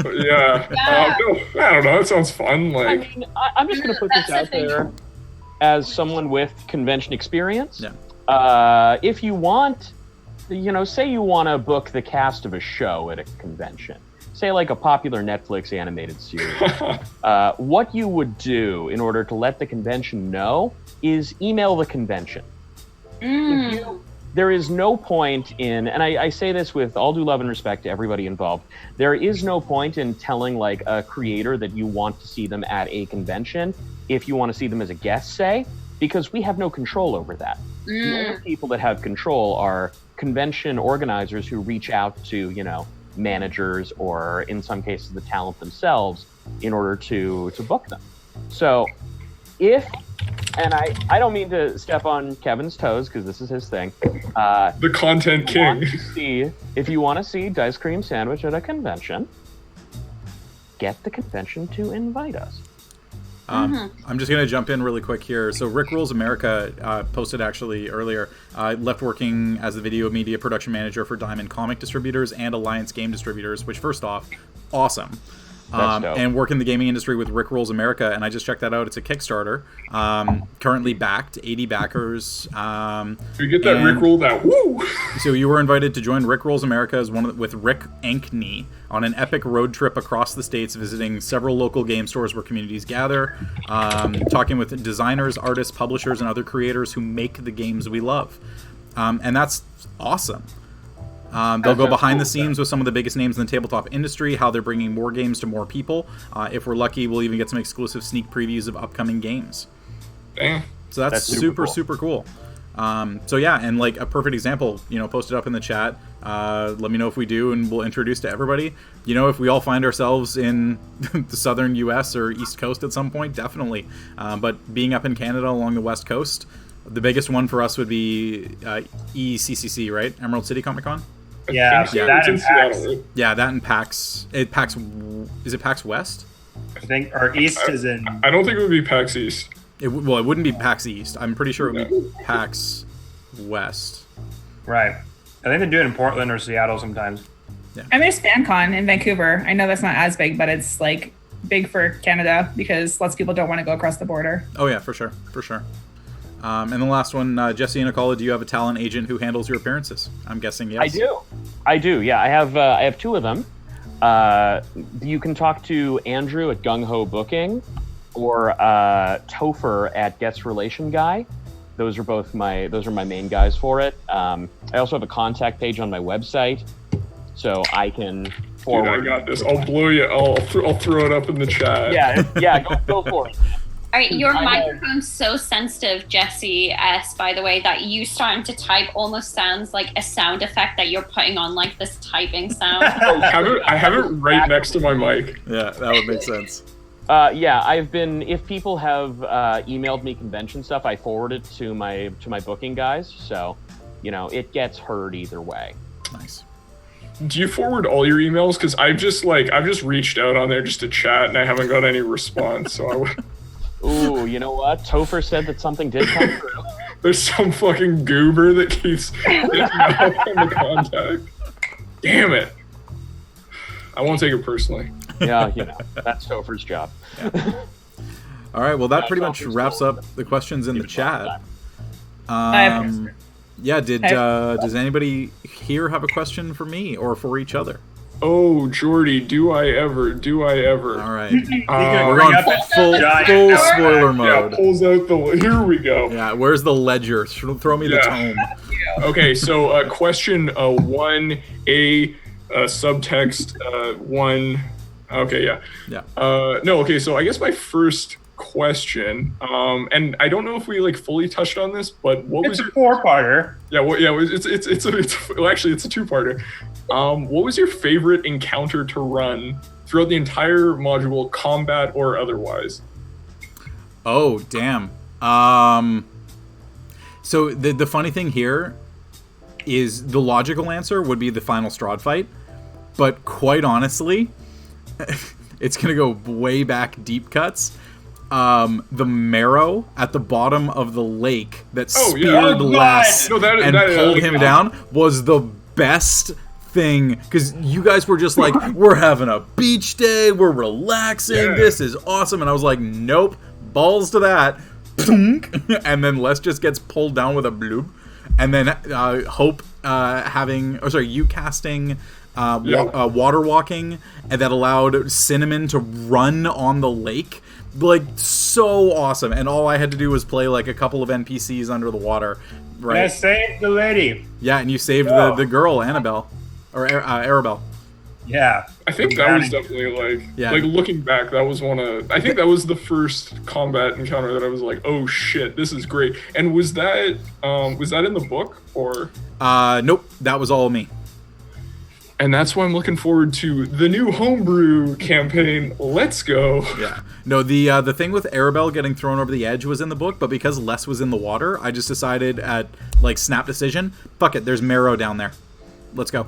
Yeah. I don't know. It sounds fun. Like, I mean, I'm just going to put this out there as someone with convention experience. Yeah. If you want, say you want to book the cast of a show at a convention, say like a popular Netflix animated series, what you would do in order to let the convention know is email the convention. There is no point in, and I say this with all due love and respect to everybody involved, there is no point in telling like a creator that you want to see them at a convention if you want to see them as a guest, say, because we have no control over that. The only people that have control are convention organizers who reach out to, you know, managers or in some cases the talent themselves in order to book them. So if, and I don't mean to step on Kevin's toes because this is his thing. The content king. If you want to see Dicecream Sandwich at a convention, get the convention to invite us. I'm just going to jump in really quick here. So Rick Rules America posted actually earlier, left working as the video media production manager for Diamond Comic Distributors and Alliance Game Distributors, which first off, awesome. And work in the gaming industry with Rick Rolls America, and I just checked that out. It's a Kickstarter, currently backed, 80 backers. You get that Rick Roll, that woo! So you were invited to join Rick Rolls America as with Rick Ankney on an epic road trip across the states, visiting several local game stores where communities gather, talking with designers, artists, publishers, and other creators who make the games we love. And that's awesome. They'll go behind the scenes with some of the biggest names in the tabletop industry, how they're bringing more games to more people. If we're lucky, we'll even get some exclusive sneak previews of upcoming games. Damn. So that's super cool. So yeah, and like a perfect example, you know, post it up in the chat. Let me know if we do, and we'll introduce to everybody. You know, if we all find ourselves in the southern U.S. or East Coast at some point, definitely. But being up in Canada along the West Coast, the biggest one for us would be ECCC, right? Emerald City Comic Con. Yeah, that and PAX. Yeah, that and PAX. Is it PAX West? I think, or East is in. I don't think it would be PAX East. It wouldn't be PAX East. I'm pretty sure it would be PAX West. Right. I think they do it in Portland or Seattle sometimes. Yeah. And there's FanCon in Vancouver. I know that's not as big, but it's like big for Canada because lots of people don't want to go across the border. Oh yeah, for sure. And the last one, Jesse and Nicola, do you have a talent agent who handles your appearances? I'm guessing yes. I do. Yeah, I have two of them. You can talk to Andrew at Gung Ho Booking, or Topher at Gets Relation Guy. Those are my main guys for it. I also have a contact page on my website, so I can forward. Dude, I got this. I'll blow you. I'll throw it up in the chat. Yeah. Go for it. All right, your microphone's so sensitive, Jesse S, by the way, that you starting to type almost sounds like a sound effect that you're putting on like this typing sound. I have it right next to my mic. Yeah, that would make sense. If people have emailed me convention stuff, I forward it to my booking guys, so you know it gets heard either way. Nice. Do you forward all your emails? Because I've just reached out on there just to chat and I haven't got any response. So I would. Ooh, you know what? Topher said that something did come through. There's some fucking goober that keeps getting out in the contact. Damn it. I won't take it personally. Yeah, you know, that's Topher's job. Yeah. All right, well, that pretty much wraps up the questions in the chat. Yeah, does anybody here have a question for me or for each other? Oh, Jordy, do I ever? All right. We're going full spoiler mode. Yeah, pulls out here we go. Yeah, where's the ledger? Throw me the tome. Okay, so question 1A, subtext 1. Okay, yeah. Yeah. Okay, so I guess my first question, and I don't know if we fully touched on this, but It's a four-parter. Yeah, it's a two-parter. What was your favorite encounter to run throughout the entire module, combat or otherwise? Oh, damn. So the funny thing here is the logical answer would be the final Strahd fight, but quite honestly, it's gonna go way back deep cuts. The marrow at the bottom of the lake that speared Les and pulled him down was the best thing, because you guys were just like, we're having a beach day, we're relaxing, this is awesome, and I was like, nope, balls to that. And then Les just gets pulled down with a bloop, and then Hope you casting water walking, and that allowed Cinnamon to run on the lake. Like, so awesome. And all I had to do was play like a couple of NPCs under the water. Right? I saved the lady. Yeah, and you saved the girl, Annabelle. Or Arabelle. Yeah. I think that was definitely like looking back, that was I think that was the first combat encounter that I was like, oh shit, this is great. And was that in the book or? Nope, that was all me. And that's why I'm looking forward to the new homebrew campaign. Let's go. Yeah. No, the thing with Arabelle getting thrown over the edge was in the book, but because Les was in the water, I just decided at like snap decision, fuck it, there's Marrow down there. Let's go.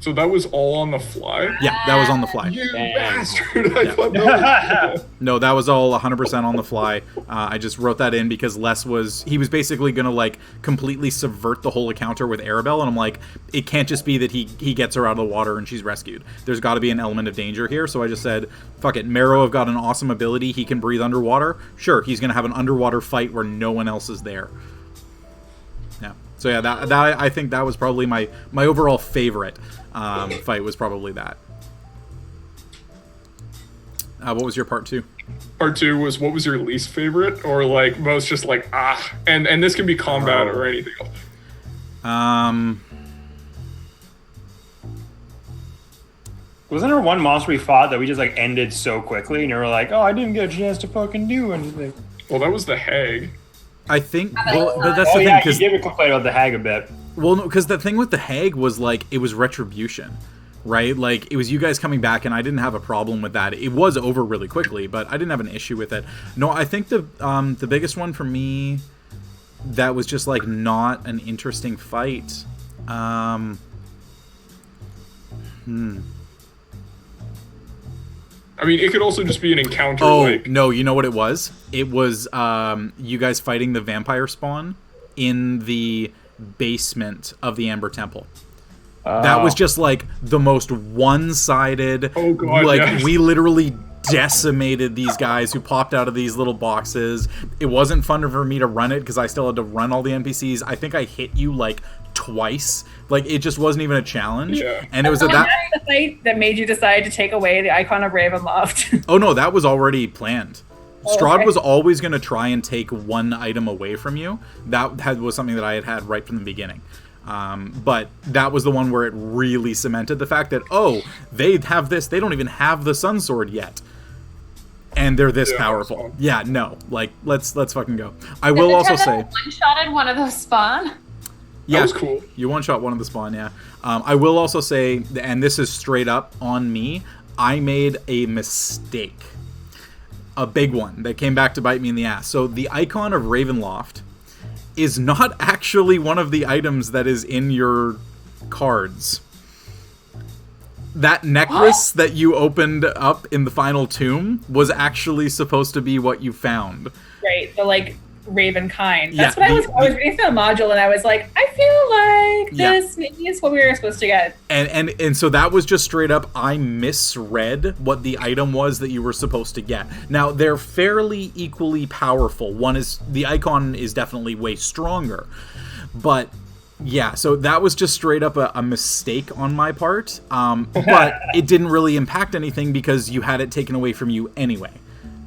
So that was all on the fly? Yeah, that was on the fly. You bastard! I thought that was... No, that was all 100% on the fly. I just wrote that in because Les was basically gonna like completely subvert the whole encounter with Arabelle, and I'm like, it can't just be that he gets her out of the water and she's rescued. There's got to be an element of danger here. So I just said, fuck it. Marrow have got an awesome ability. He can breathe underwater. Sure, he's gonna have an underwater fight where no one else is there. Yeah. So yeah, that I think that was probably my overall favorite fight was probably that. What was your part 2? Part 2 was, what was your least favorite, or like most just like and this can be combat or anything else. Wasn't there one monster we fought that we just like ended so quickly, and you were like, "Oh, I didn't get a chance to fucking do anything." Well, that was the hag. I think, but that's the thing. Yeah, you did complain about the hag a bit. Well, no, because the thing with the hag was like it was retribution, right? Like it was you guys coming back, and I didn't have a problem with that. It was over really quickly, but I didn't have an issue with it. No, I think the biggest one for me that was just like not an interesting fight. I mean, it could also just be an encounter. Oh, no, you know what it was? It was you guys fighting the vampire spawn in the basement of the Amber Temple. That was just like the most one-sided. Oh god! Like yes. we literally decimated these guys who popped out of these little boxes. It wasn't fun for me to run it because I still had to run all the NPCs. I think I hit you like twice. Like it just wasn't even a challenge. Yeah. And it was that the fight that made you decide to take away the icon of Ravenloft. Oh no, that was already planned. Strahd was always going to try and take one item away from you. That was something that I had right from the beginning. But that was the one where it really cemented the fact that, oh, they have this. They don't even have the Sun Sword yet. And they're this powerful. Yeah, no. Like, let's fucking go. I will also say... one-shotted one of those spawn? Yeah, that was cool. You one-shot one of the spawn, yeah. I will also say, and this is straight up on me, I made a mistake. A big one that came back to bite me in the ass. So the icon of Ravenloft is not actually one of the items that is in your cards. That necklace that you opened up in the final tomb was actually supposed to be what you found. Right, the like Raven kind. That's what I was reading through the module, and I was like, I feel like this maybe is what we were supposed to get. And so that was just straight up, I misread what the item was that you were supposed to get. Now they're fairly equally powerful. The icon is definitely way stronger, but yeah, so that was just straight up a mistake on my part. But it didn't really impact anything because you had it taken away from you anyway.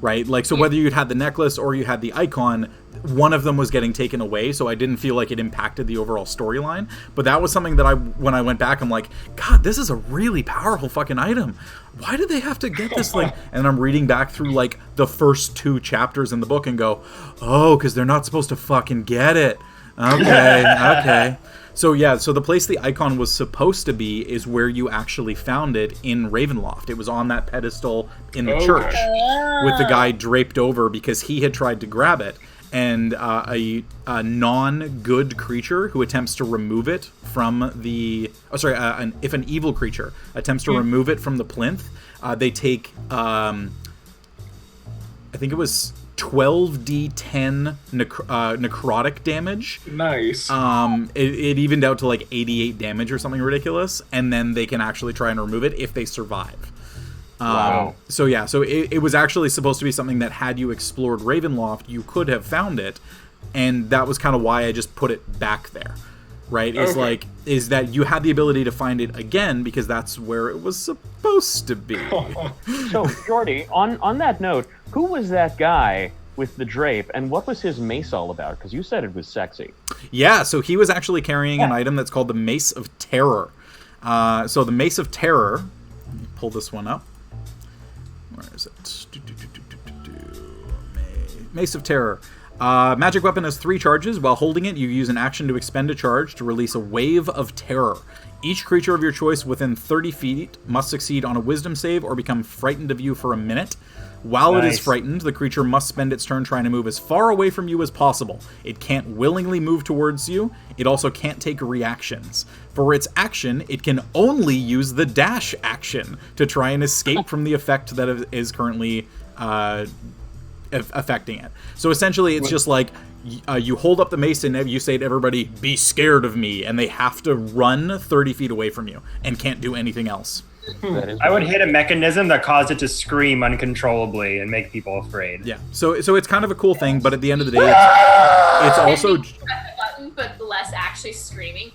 Right? Like, so whether you'd had the necklace or you had the icon, one of them was getting taken away, so I didn't feel like it impacted the overall storyline. But that was something that when I went back, I'm like, God, this is a really powerful fucking item. Why did they have to get this? Like, and I'm reading back through, like, the first 2 chapters in the book and go, oh, because they're not supposed to fucking get it. Okay. So yeah, so the place the icon was supposed to be is where you actually found it in Ravenloft. It was on that pedestal in the church with the guy draped over because he had tried to grab it. And a non-good creature who attempts to remove it from the... if an evil creature attempts to remove it from the plinth, they take... I think it was 12d10 necrotic damage. Nice. It evened out to like 88 damage or something ridiculous, and then they can actually try and remove it if they survive. Wow. So yeah, so it was actually supposed to be something that had you explored Ravenloft, you could have found it, and that was kind of why I just put it back there. right? Okay. Is that you had the ability to find it again because that's where it was supposed to be. So, Jordy, on that note, who was that guy with the drape, and what was his mace all about? Because you said it was sexy. Yeah, so he was actually carrying an item that's called the Mace of Terror. So the Mace of Terror, let me pull this one up. Where is it? Mace of Terror. Magic weapon has 3 charges. While holding it, you use an action to expend a charge to release a wave of terror. Each creature of your choice within 30 feet must succeed on a wisdom save or become frightened of you for a minute. While it is frightened, the creature must spend its turn trying to move as far away from you as possible. It can't willingly move towards you. It also can't take reactions. For its action, it can only use the dash action to try and escape from the effect that is currently affecting it. So essentially, it's just like you hold up the mace and you say to everybody, "Be scared of me," and they have to run 30 feet away from you and can't do anything else. I would hit a mechanism that caused it to scream uncontrollably and make people afraid. Yeah. So it's kind of a cool thing, but at the end of the day, it's also Press the button, but less actually screaming.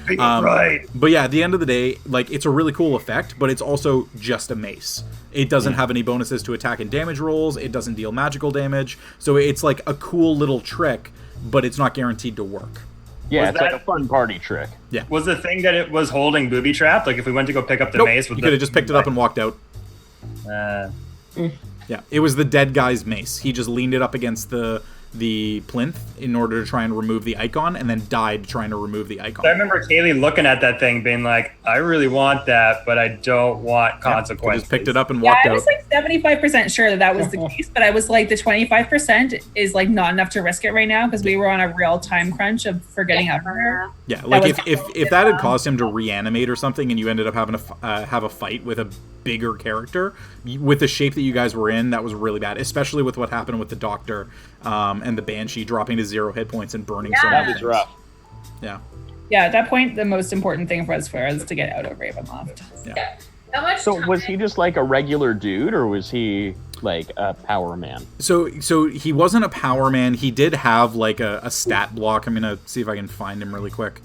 Right. But yeah, at the end of the day, like, it's a really cool effect, but it's also just a mace. It doesn't have any bonuses to attack and damage rolls. It doesn't deal magical damage. So it's like a cool little trick, but it's not guaranteed to work. Yeah, Was it's like that- a fun party trick. Was the thing that it was holding booby trapped? Like if we went to go pick up the Nope. mace, with You could have just picked it up and walked out. Yeah, it was the dead guy's mace. He just leaned it up against the plinth in order to try and remove the icon, and then died trying to remove the icon. I remember Kaylee looking at that thing, being like, "I really want that, but I don't want He consequences." just picked it up and Yeah, walked I out. was like 75% sure that was the case, but I was like, the 25% is like not enough to risk it right now because we were on a real time crunch of forgetting out her. Yeah, like was- if that had caused him to reanimate or something, and you ended up having to have a fight with a bigger character, with the shape that you guys were in, that was really bad. Especially with what happened with the Doctor and the Banshee dropping to 0 hit points and burning so That many was things. rough. Yeah, Yeah, at that point, the most important thing was for us to get out of Ravenloft. yeah. How much So time- was he just like a regular dude, or was he like a power man? So he wasn't a power man. He did have like a stat block. I'm gonna see if I can find him really quick.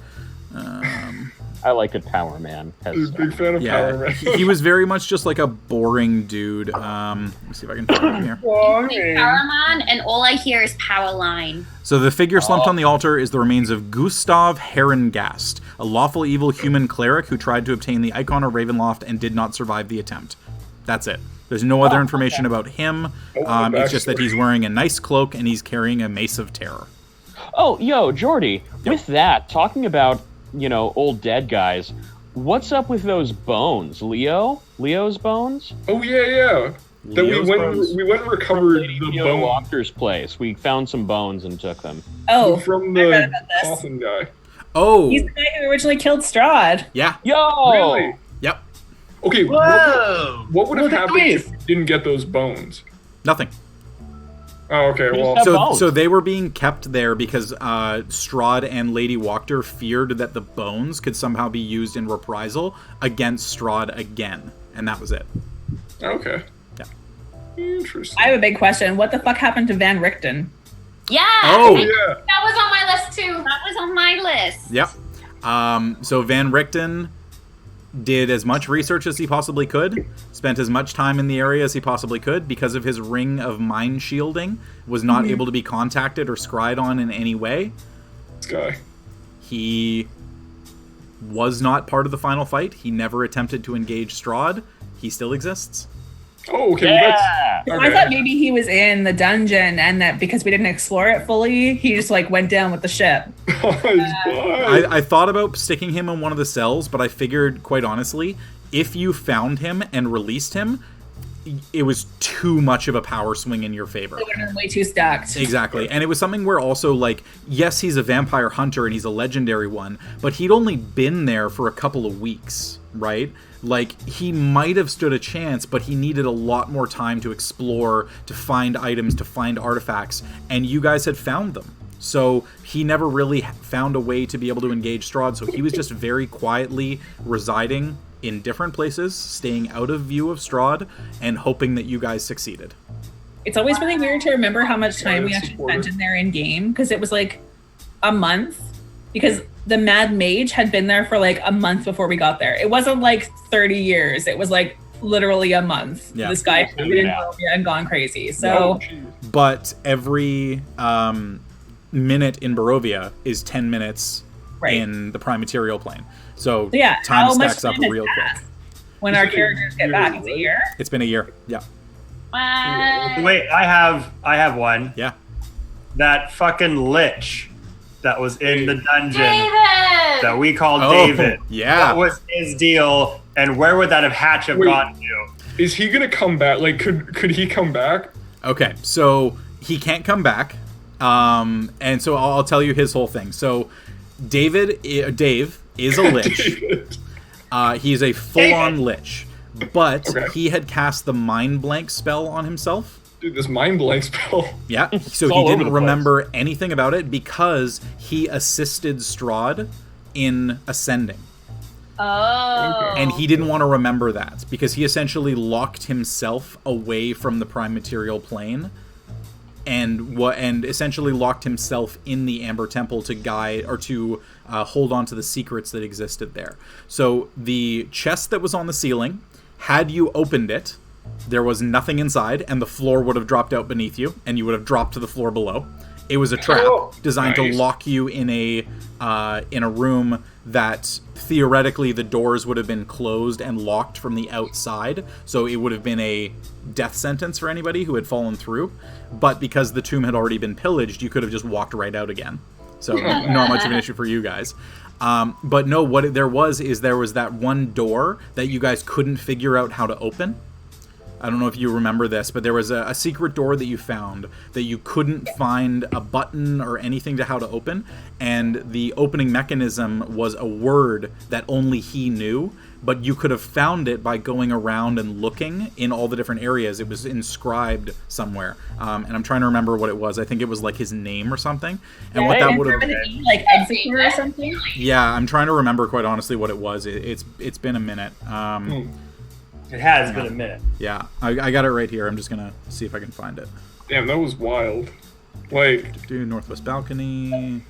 I like that power man I'm has a big fan of Yeah, Power Man. he was very much just like a boring dude. Let me see if I can find him here. Paramon, and all I hear is power line. So the figure slumped on the altar is the remains of Gustav Herengast, a lawful evil human cleric who tried to obtain the icon of Ravenloft and did not survive the attempt. That's it. There's no other information about him. It's just that he's wearing a nice cloak and he's carrying a mace of terror. Oh, yo, Jordy, with that, talking about, old dead guys, what's up with those bones? Leo's bones? Oh yeah. That we Leo's went bones? we went and recovered Lady the Leo bone Walker's place. We found some bones and took them. Oh, from I read the about this. coffin guy. Oh, He's the guy who originally killed Strahd. yeah. Yo! Really? Yep. Okay. Whoa! What would have Look at happened these. if you didn't get those bones? Nothing. Oh, okay. We Well, just have So, bones. so they were being kept there because Strahd and Lady Wachter feared that the bones could somehow be used in reprisal against Strahd again, and that was it. okay. Yeah. Interesting. Oh, I have a big question. What the fuck happened to Van Richten? Yeah. Oh. Yeah. That was on my list too. That was on my list. Yep. So Van Richten did as much research as he possibly could, spent as much time in the area as he possibly could because of his ring of mind shielding, was not able to be contacted or scryed on in any way. This guy. He was not part of the final fight. He never attempted to engage Strahd. He still exists. Oh, okay. Yeah! Well, I that's, thought okay. maybe he was in the dungeon and that because we didn't explore it fully, he just like went down with the ship. I thought about sticking him in one of the cells, but I figured, quite honestly, if you found him and released him, it was too much of a power swing in your favor. It would have been way too stacked. Exactly. And it was something where also, like, yes, he's a vampire hunter and he's a legendary one, but he'd only been there for a couple of weeks, right? Like, he might have stood a chance, but he needed a lot more time to explore, to find items, to find artifacts, and you guys had found them. So he never really found a way to be able to engage Strahd, so he was just very quietly residing in different places, staying out of view of Strahd, and hoping that you guys succeeded. It's always really weird to remember how much time we that's actually supportive. spent in there in game because it was like a month because the Mad Mage had been there for like a month before we got there. It wasn't like 30 years. It was like literally a month. Yeah. This guy had been in Barovia and gone crazy. So, but every minute in Barovia is 10 minutes in the prime material plane. So yeah, time stacks up real quick. When our characters get back, it's a year. It's been a year. Yeah. Wait, I have one. Yeah. That fucking lich that was in the dungeon David! that we called David. Yeah. What was his deal, and where would that hatch have gone to? Is he gonna come back? Like, could he come back? Okay, so he can't come back, and so I'll tell you his whole thing. So Dave is a lich. He's a full-on lich, but he had cast the Mind Blank spell on himself. Dude, this Mind Blank spell. Yeah, so he didn't remember anything about it because he assisted Strahd in ascending. Oh. And he didn't want to remember that because he essentially locked himself away from the prime material plane and essentially locked himself in the Amber Temple to guide or to hold on to the secrets that existed there. So the chest that was on the ceiling, had you opened it, there was nothing inside, and the floor would have dropped out beneath you, and you would have dropped to the floor below. It was a trap designed to lock you in a room that theoretically the doors would have been closed and locked from the outside, so it would have been a death sentence for anybody who had fallen through. But because the tomb had already been pillaged, you could have just walked right out again. So not much of an issue for you guys. But no, what there was that one door that you guys couldn't figure out how to open. I don't know if you remember this, but there was a secret door that you found that you couldn't find a button or anything to how to open, and the opening mechanism was a word that only he knew, but you could have found it by going around and looking in all the different areas. It was inscribed somewhere, and I'm trying to remember what it was. I think it was like his name or something, and what that would have been like executor or something. Yeah, I'm trying to remember quite honestly what it was. It's been a minute. It has been a minute. Yeah, I got it right here. I'm just gonna see if I can find it. Damn, that was wild. Like, do northwest balcony.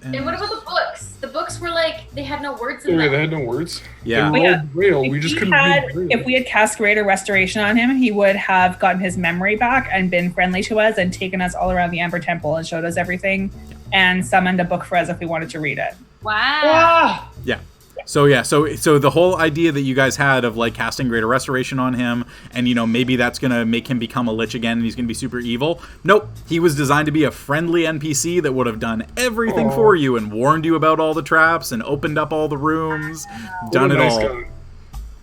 And what about the books? The books were like, they had no words in yeah, them. they had no words. Yeah. They were all Braille. We just couldn't read Braille. If we had cast Greater Restoration on him, he would have gotten his memory back and been friendly to us and taken us all around the Amber Temple and showed us everything and summoned a book for us if we wanted to read it. Wow. Yeah. So the whole idea that you guys had of like casting Greater Restoration on him, and maybe that's gonna make him become a lich again, and he's gonna be super evil. Nope, he was designed to be a friendly NPC that would have done everything for you and warned you about all the traps and opened up all the rooms, done it all. Guy.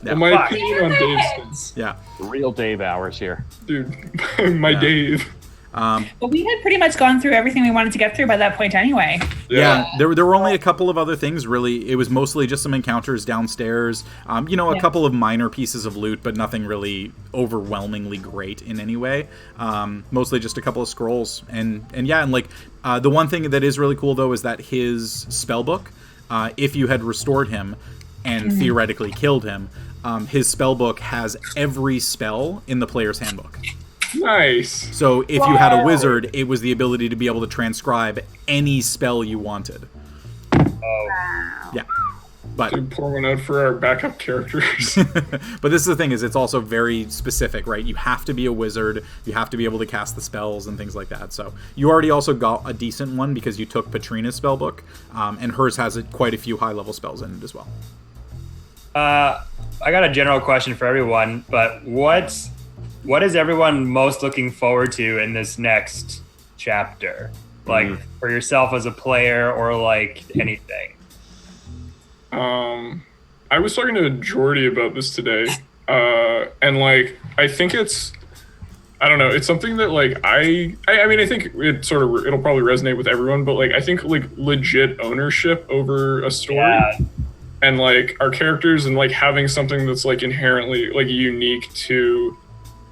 Yeah. Well, my opinion on Dave's yeah, real Dave hours here, dude. My Dave. But we had pretty much gone through everything we wanted to get through by that point anyway. Yeah, there were only a couple of other things, really. It was mostly just some encounters downstairs. A couple of minor pieces of loot, but nothing really overwhelmingly great in any way. Mostly just a couple of scrolls. And the one thing that is really cool, though, is that his spellbook, if you had restored him and theoretically killed him, his spellbook has every spell in the player's handbook. Nice. So if you had a wizard, it was the ability to be able to transcribe any spell you wanted. Wow. Yeah. But Dude, pour one out for our backup characters. but this is the thing, is it's also very specific, right? You have to be a wizard, you have to be able to cast the spells and things like that. So you already also got a decent one because you took Patrina's spellbook, and hers has quite a few high-level spells in it as well. I got a general question for everyone, but what is everyone most looking forward to in this next chapter? Like for yourself as a player or like anything? I was talking to Jordy about this today. And like, I think I don't know, it's something that like, I mean, I think it'll probably resonate with everyone, but like, I think like legit ownership over a story and like our characters and like having something that's like inherently like unique to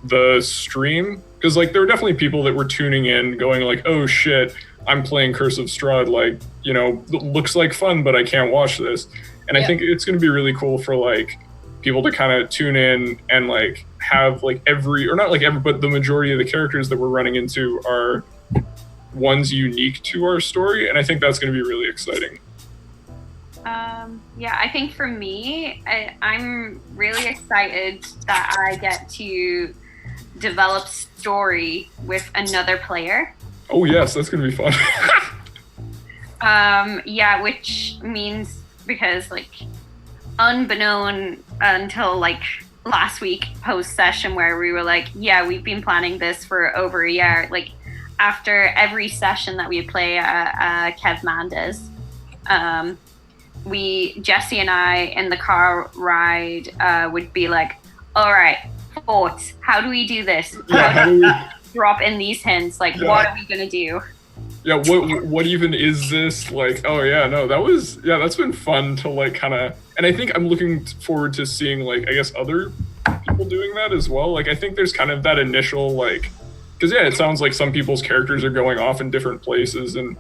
the stream, because like there were definitely people that were tuning in going like, oh shit, I'm playing Curse of Strahd, like, looks like fun, but I can't watch this. And I think it's going to be really cool for like people to kind of tune in and like have like but the majority of the characters that we're running into are ones unique to our story, and I think that's going to be really exciting. Yeah, I think for me, I'm really excited that I get to develop story with another player. Oh yes, that's gonna be fun. Yeah, which means because like unbeknown until like last week post session where we were like, yeah, we've been planning this for over a year. Like after every session that we play Kev Mandas, Jesse and I in the car ride would be like, all right, thoughts, how do we do this? How do we drop in these hints? Like, what are we gonna do? Yeah, what even is this? Like, oh yeah, no, that's been fun to like kind of, and I think I'm looking forward to seeing like, I guess other people doing that as well. Like, I think there's kind of that initial like, because yeah, it sounds like some people's characters are going off in different places, and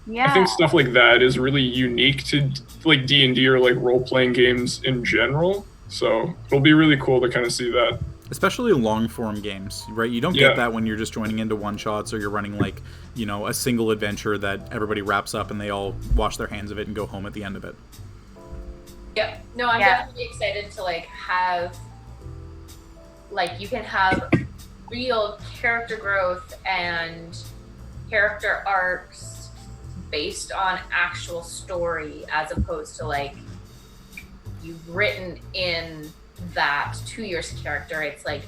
Yeah. I think stuff like that is really unique to like D&D or like role-playing games in general. So it'll be really cool to kind of see that. Especially long-form games, right? You don't get that when you're just joining into one-shots or you're running like, you know, a single adventure that everybody wraps up and they all wash their hands of it and go home at the end of it. Yep. No, I'm definitely excited to like have, like, you can have real character growth and character arcs based on actual story as opposed to like you've written in that to your character. It's like,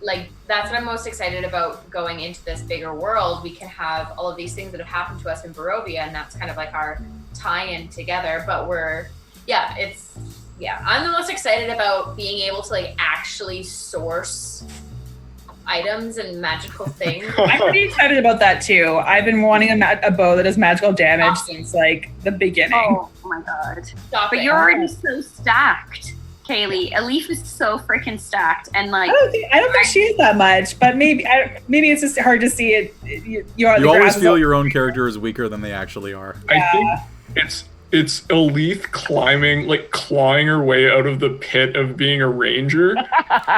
like that's what I'm most excited about going into this bigger world. We can have all of these things that have happened to us in Barovia, and that's kind of like our tie-in together. But I'm the most excited about being able to like actually source items and magical things. I'm pretty excited about that too. I've been wanting a bow that does magical damage since like the beginning. Oh my god! But you're already so stacked, Kaylee. Elif is so freaking stacked, and like I don't think she is that much. But maybe it's just hard to see it. You always feel your own character is weaker than they actually are. I think it's Elif clawing her way out of the pit of being a ranger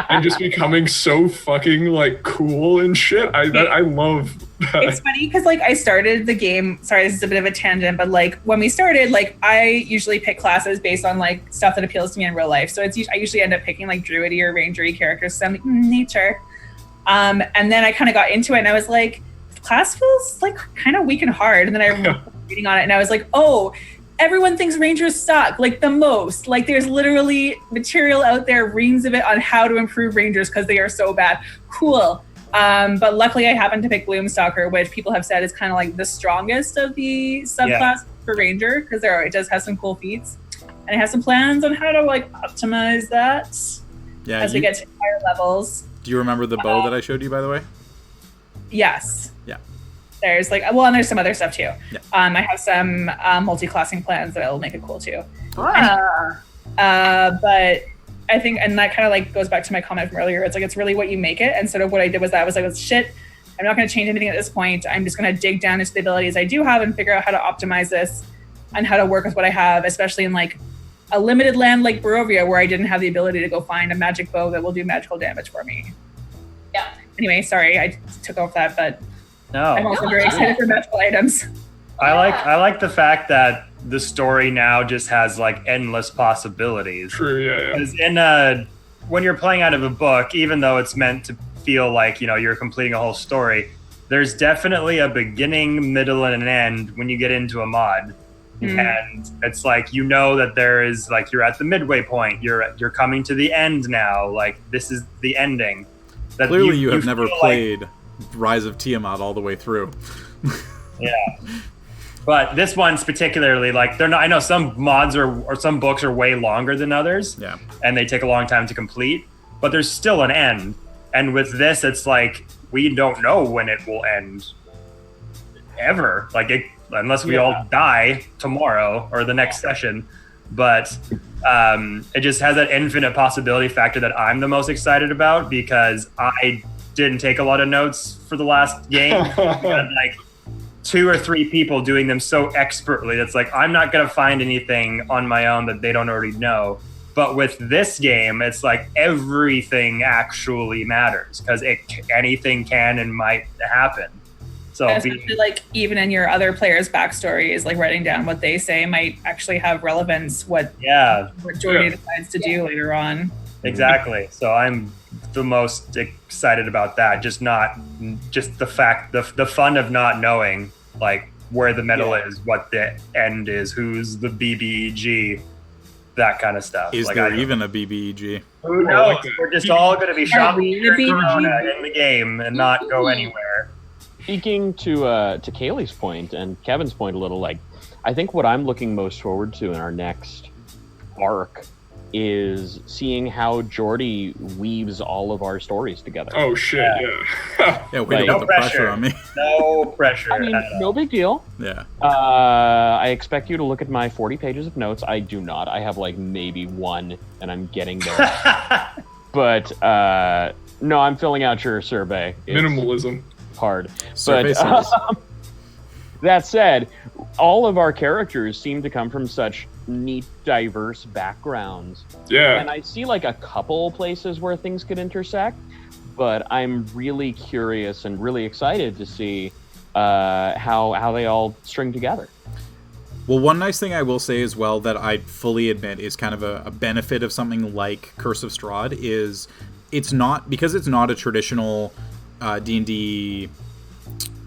and just becoming so fucking like cool and shit. I love that. It's funny because like I started the game. Sorry, this is a bit of a tangent, but like when we started, like I usually pick classes based on like stuff that appeals to me in real life. So I usually end up picking like druidy or rangery characters. So I'm like nature. And then I kind of got into it, and I was like, class feels like kind of weak and hard. And then I was reading on it, and I was like, oh. Everyone thinks Rangers suck, like the most. Like there's literally material out there, reams of it on how to improve Rangers because they are so bad. Cool. But luckily I happened to pick Gloomstalker, which people have said is kind of like the strongest of the subclass for Ranger because it does have some cool feats. And it has some plans on how to like optimize that as we get to higher levels. Do you remember the bow that I showed you, by the way? Yes. Yeah. There's like, well, and there's some other stuff too. Yeah. I have some multi-classing plans that'll make it cool too. Wow. But I think, and that kind of like goes back to my comment from earlier. It's like, it's really what you make it. And sort of what I did was I was like, shit, I'm not going to change anything at this point. I'm just going to dig down into the abilities I do have and figure out how to optimize this and how to work with what I have, especially in like a limited land like Barovia where I didn't have the ability to go find a magic bow that will do magical damage for me. Yeah. Anyway, sorry, I took off that, but No. I'm also very excited for magical items. I like the fact that the story now just has like endless possibilities. True, yeah. Because when you're playing out of a book, even though it's meant to feel like, you know, you're completing a whole story, there's definitely a beginning, middle, and an end when you get into a mod. And it's like, you know that there is like, you're at the midway point, you're coming to the end now, like this is the ending. That Clearly you have never feel played Rise of Tiamat all the way through. Yeah. But this one's particularly like, they're not, I know some mods or some books are way longer than others. Yeah. And they take a long time to complete, but there's still an end. And with this, it's like, we don't know when it will end ever. Like unless we all die tomorrow or the next session. But it just has that infinite possibility factor that I'm the most excited about because I didn't take a lot of notes for the last game. Had like 2 or 3 people doing them so expertly that's like, I'm not going to find anything on my own that they don't already know. But with this game, it's like everything actually matters because anything can and might happen. So especially like even in your other players' backstories, like writing down what they say might actually have relevance. What Jordy decides to do later on. Exactly. So I'm the most excited about that. Just the fact, the fun of not knowing like where the medal is, what the end is, who's the BBEG, that kind of stuff. Is like, there even a BBEG? Who knows? We're just all going to be shopping in the game and not go anywhere. Speaking to Kaylee's point and Kevin's point a little, like, I think what I'm looking most forward to in our next arc is seeing how Jordy weaves all of our stories together. Oh shit! Yeah. Way to put the pressure on me. No pressure. I mean, no big deal. Yeah. I expect you to look at my 40 pages of notes. I do not. I have like maybe one, and I'm getting there. But no, I'm filling out your survey. Minimalism. Hard. Survey but that said, all of our characters seem to come from such neat, diverse backgrounds. Yeah. And I see like a couple places where things could intersect, but I'm really curious and really excited to see how they all string together. Well, one nice thing I will say as well that I fully admit is kind of a benefit of something like Curse of Strahd is it's not a traditional D&D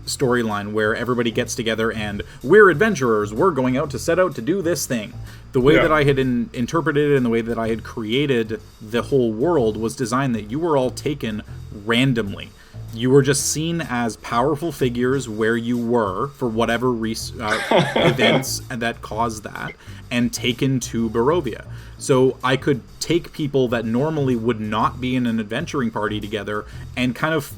storyline where everybody gets together and we're adventurers, we're going out to set out to do this thing. The way that I had interpreted it and the way that I had created the whole world was designed that you were all taken randomly. You were just seen as powerful figures where you were for whatever events that caused that, and taken to Barovia. So I could take people that normally would not be in an adventuring party together and kind of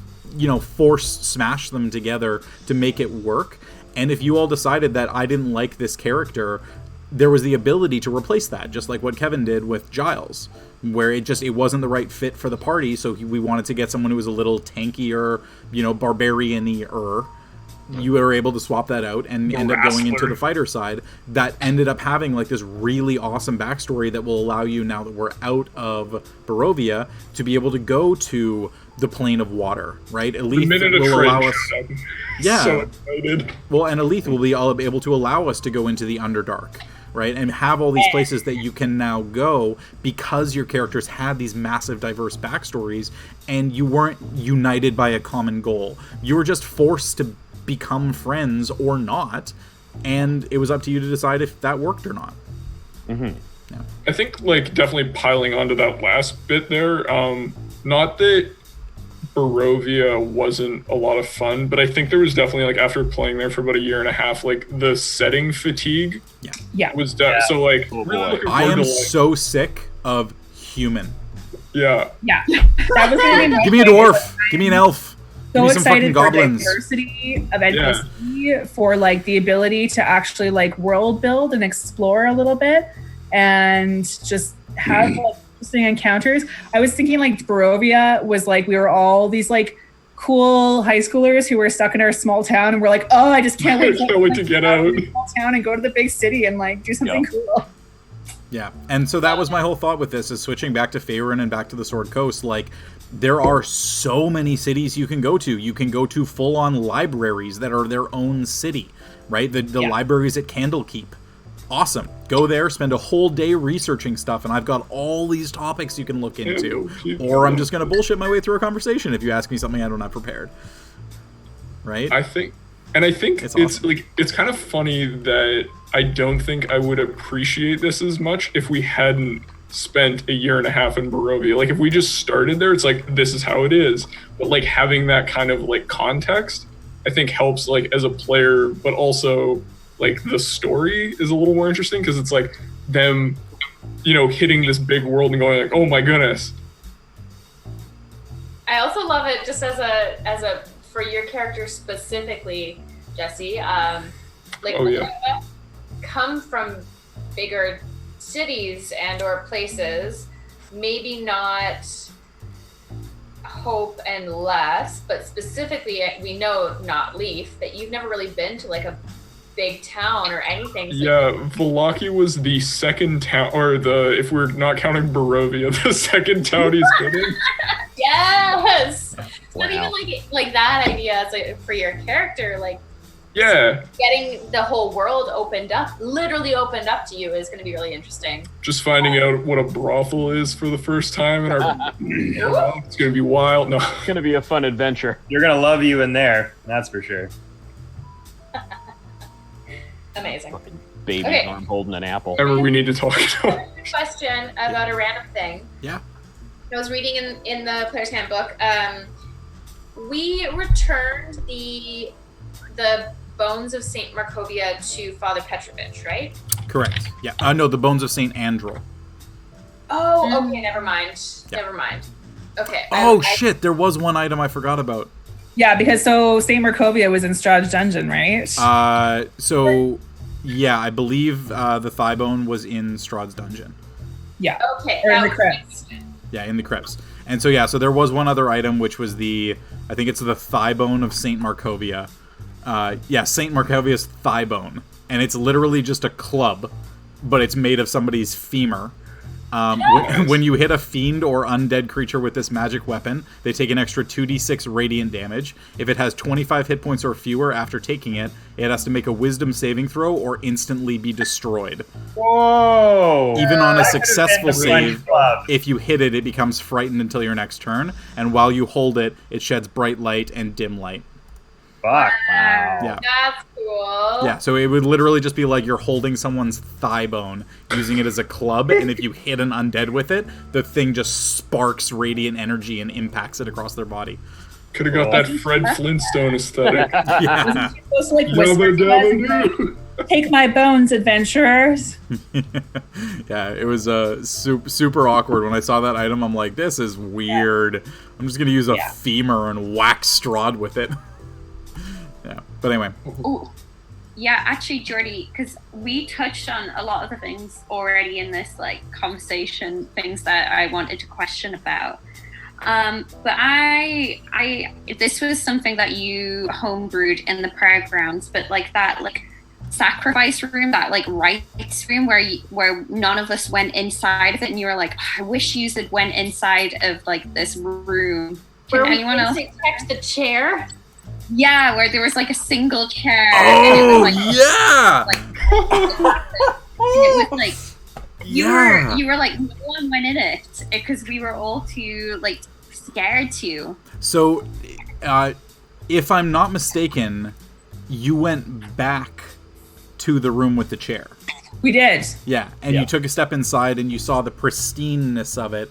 smash them together to make it work. And if you all decided that I didn't like this character, there was the ability to replace that, just like what Kevin did with Giles, where it wasn't the right fit for the party, so we wanted to get someone who was a little tankier, barbarian-y. You were able to swap that out and end up going into the fighter side. That ended up having like this really awesome backstory that will allow you, now that we're out of Barovia, to be able to go to the plane of water, right? Aleth will allow us. Yeah. So excited. Well, and Aleth will be able to allow us to go into the Underdark, right? And have all these places that you can now go because your characters had these massive, diverse backstories, and you weren't united by a common goal. You were just forced to become friends or not, and it was up to you to decide if that worked or not. Mm-hmm. Yeah. I think, like, definitely piling onto that last bit there, not that Barovia wasn't a lot of fun, but I think there was definitely, like, after playing there for about a year and a half, like, the setting fatigue was so, like, really looking I forward am to, like, so sick of human. Yeah. That was gonna be Give me a dwarf. Give me an elf. So Give me some fucking excited for goblins. diversity of NPC, for like the ability to actually like world build and explore a little bit, and just have like interesting encounters. I was thinking like Barovia was like we were all these like cool high schoolers who were stuck in our small town, and we're like, oh, I just can't wait to get out of the small town and go to the big city and like do something cool. Yeah, and so that was my whole thought with this, is switching back to Faerun and back to the Sword Coast. Like, there are so many cities you can go to. You can go to full-on libraries that are their own city, right? The libraries at Candlekeep. Awesome. Go there, spend a whole day researching stuff, and I've got all these topics you can look into. Or I'm just going to bullshit my way through a conversation if you ask me something I don't have prepared. Right? I think it's awesome. Like, it's kind of funny that I don't think I would appreciate this as much if we hadn't spent a year and a half in Barovia. Like, if we just started there, it's like, this is how it is. But like having that kind of like context, I think helps like as a player, but also like the story is a little more interesting because it's like them, hitting this big world and going like, oh my goodness. I also love it just as a for your character specifically, Jesse. Come from bigger cities and or places, maybe not Hope and less, but specifically we know not Leaf, that you've never really been to like a big town or anything. So Vallaki was the second town, or if we're not counting Barovia, the second town he's been in. Yes! It's not even even like that idea as for your character, like Yeah, getting the whole world literally opened up to you is going to be really interesting. just finding out what a brothel is for the first time in our it's gonna be wild. No, It's gonna be a fun adventure. You're gonna love you in there, that's for sure. Amazing. Baby's Okay. arm holding an apple. ever we need to talk about. Question about a random thing. Yeah. I was reading in the player's handbook. We returned the bones of Saint Markovia to Father Petrovich, right? Correct. Yeah. No, the bones of Saint Andrel. Oh, okay. Never mind. Yeah. Never mind. Okay. Oh shit! There was one item I forgot about. Yeah, because so Saint Markovia was in Strahd's dungeon, right? So yeah, I believe the thigh bone was in Strahd's dungeon. Yeah. Okay. Or in that the was crypts. Yeah, in the crypts. And so so there was one other item, which was I think it's the thigh bone of Saint Markovia. Saint Markovia's thigh bone, and it's literally just a club, but it's made of somebody's femur. When you hit a fiend or undead creature with this magic weapon, they take an extra 2d6 radiant damage. If it has 25 hit points or fewer after taking it, it has to make a wisdom saving throw or instantly be destroyed. Whoa! Even on a That could've successful been the French save, Club. if you hit it, it becomes frightened until your next turn, and while you hold it, it sheds bright light and dim light. Fuck. Yeah. That's cool. Yeah, so it would literally just be like you're holding someone's thigh bone, using it as a club, and if you hit an undead with it, the thing just sparks radiant energy and impacts it across their body. Could have got that Fred Flintstone aesthetic. Yeah. Supposed to, like, whisper to us, take my bones, adventurers. Yeah, it was super awkward. When I saw that item, I'm like, this is weird. I'm just going to use a femur and whack Strahd with it. Yeah, but anyway. Ooh. Yeah, actually, Jordy, because we touched on a lot of the things already in this like conversation, things that I wanted to question about. But I this was something that you homebrewed in the prayer grounds, but like that like sacrifice room, that like rites room where none of us went inside of it, and you were like, oh, I wish you had went inside of like this room. Can anyone else? Protect the chair. Yeah, where there was like a single chair. Oh, and it was, like, yeah! Like, it was like Yeah! you were like, no one went in it because we were all too like scared to. So, if I'm not mistaken, you went back to the room with the chair. We did. Yeah, and you took a step inside and you saw the pristineness of it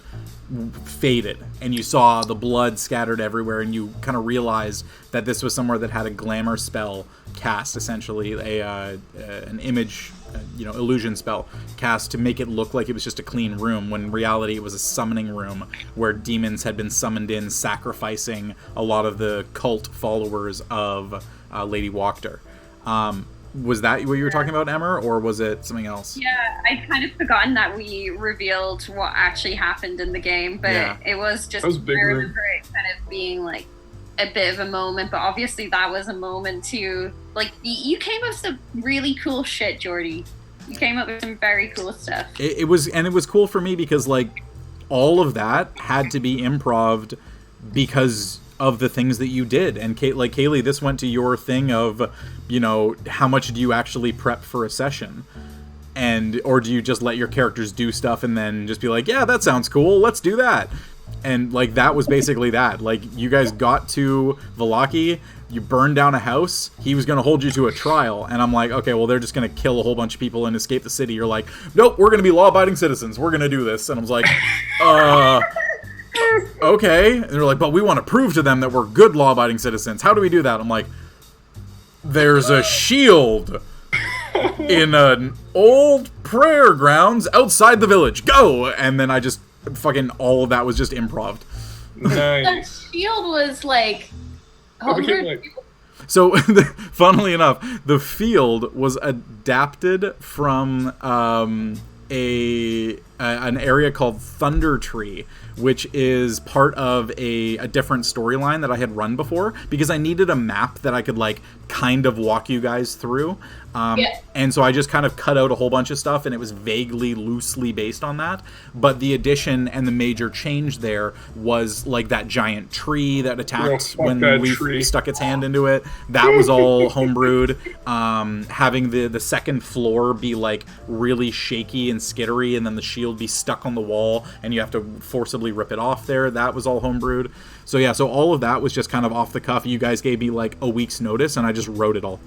faded, and you saw the blood scattered everywhere, and you kind of realized that this was somewhere that had a glamour spell cast, essentially an image, illusion spell cast to make it look like it was just a clean room, when in reality it was a summoning room where demons had been summoned in, sacrificing a lot of the cult followers of Lady Wachter. Was that what you were talking about, Emmer, or was it something else? Yeah, I'd kind of forgotten that we revealed what actually happened in the game, but it was just, I remember it kind of being like a bit of a moment, but obviously that was a moment too. Like, you came up with some really cool shit, Jordy. You came up with some very cool stuff. It was cool for me because, like, all of that had to be improv'd because of the things that you did. And Kaylee, this went to your thing of, how much do you actually prep for a session? Or do you just let your characters do stuff and then just be like, yeah, that sounds cool, let's do that. And like, that was basically that. Like, you guys got to Vallaki, you burned down a house, he was going to hold you to a trial, and I'm like, okay, well, they're just going to kill a whole bunch of people and escape the city. You're like, nope, we're going to be law-abiding citizens, we're going to do this. And I was like, okay. And they're like, but we want to prove to them that we're good law-abiding citizens. How do we do that? I'm like, there's a shield in an old prayer grounds outside the village. Go! And then I just fucking, all of that was just improv. Nice. The shield was like So, funnily enough, the field was adapted from a an area called Thunder Tree, which is part of a different storyline that I had run before, because I needed a map that I could like kind of walk you guys through. And so I just kind of cut out a whole bunch of stuff, and it was vaguely, loosely based on that. But the addition and the major change there was like that giant tree that attacked when Leaf stuck its hand into it. That was all homebrewed. Having the second floor be like really shaky and skittery, and then the shield be stuck on the wall, and you have to forcibly rip it off there. That was all homebrewed. So yeah, so all of that was just kind of off the cuff. You guys gave me like a week's notice, and I just wrote it all.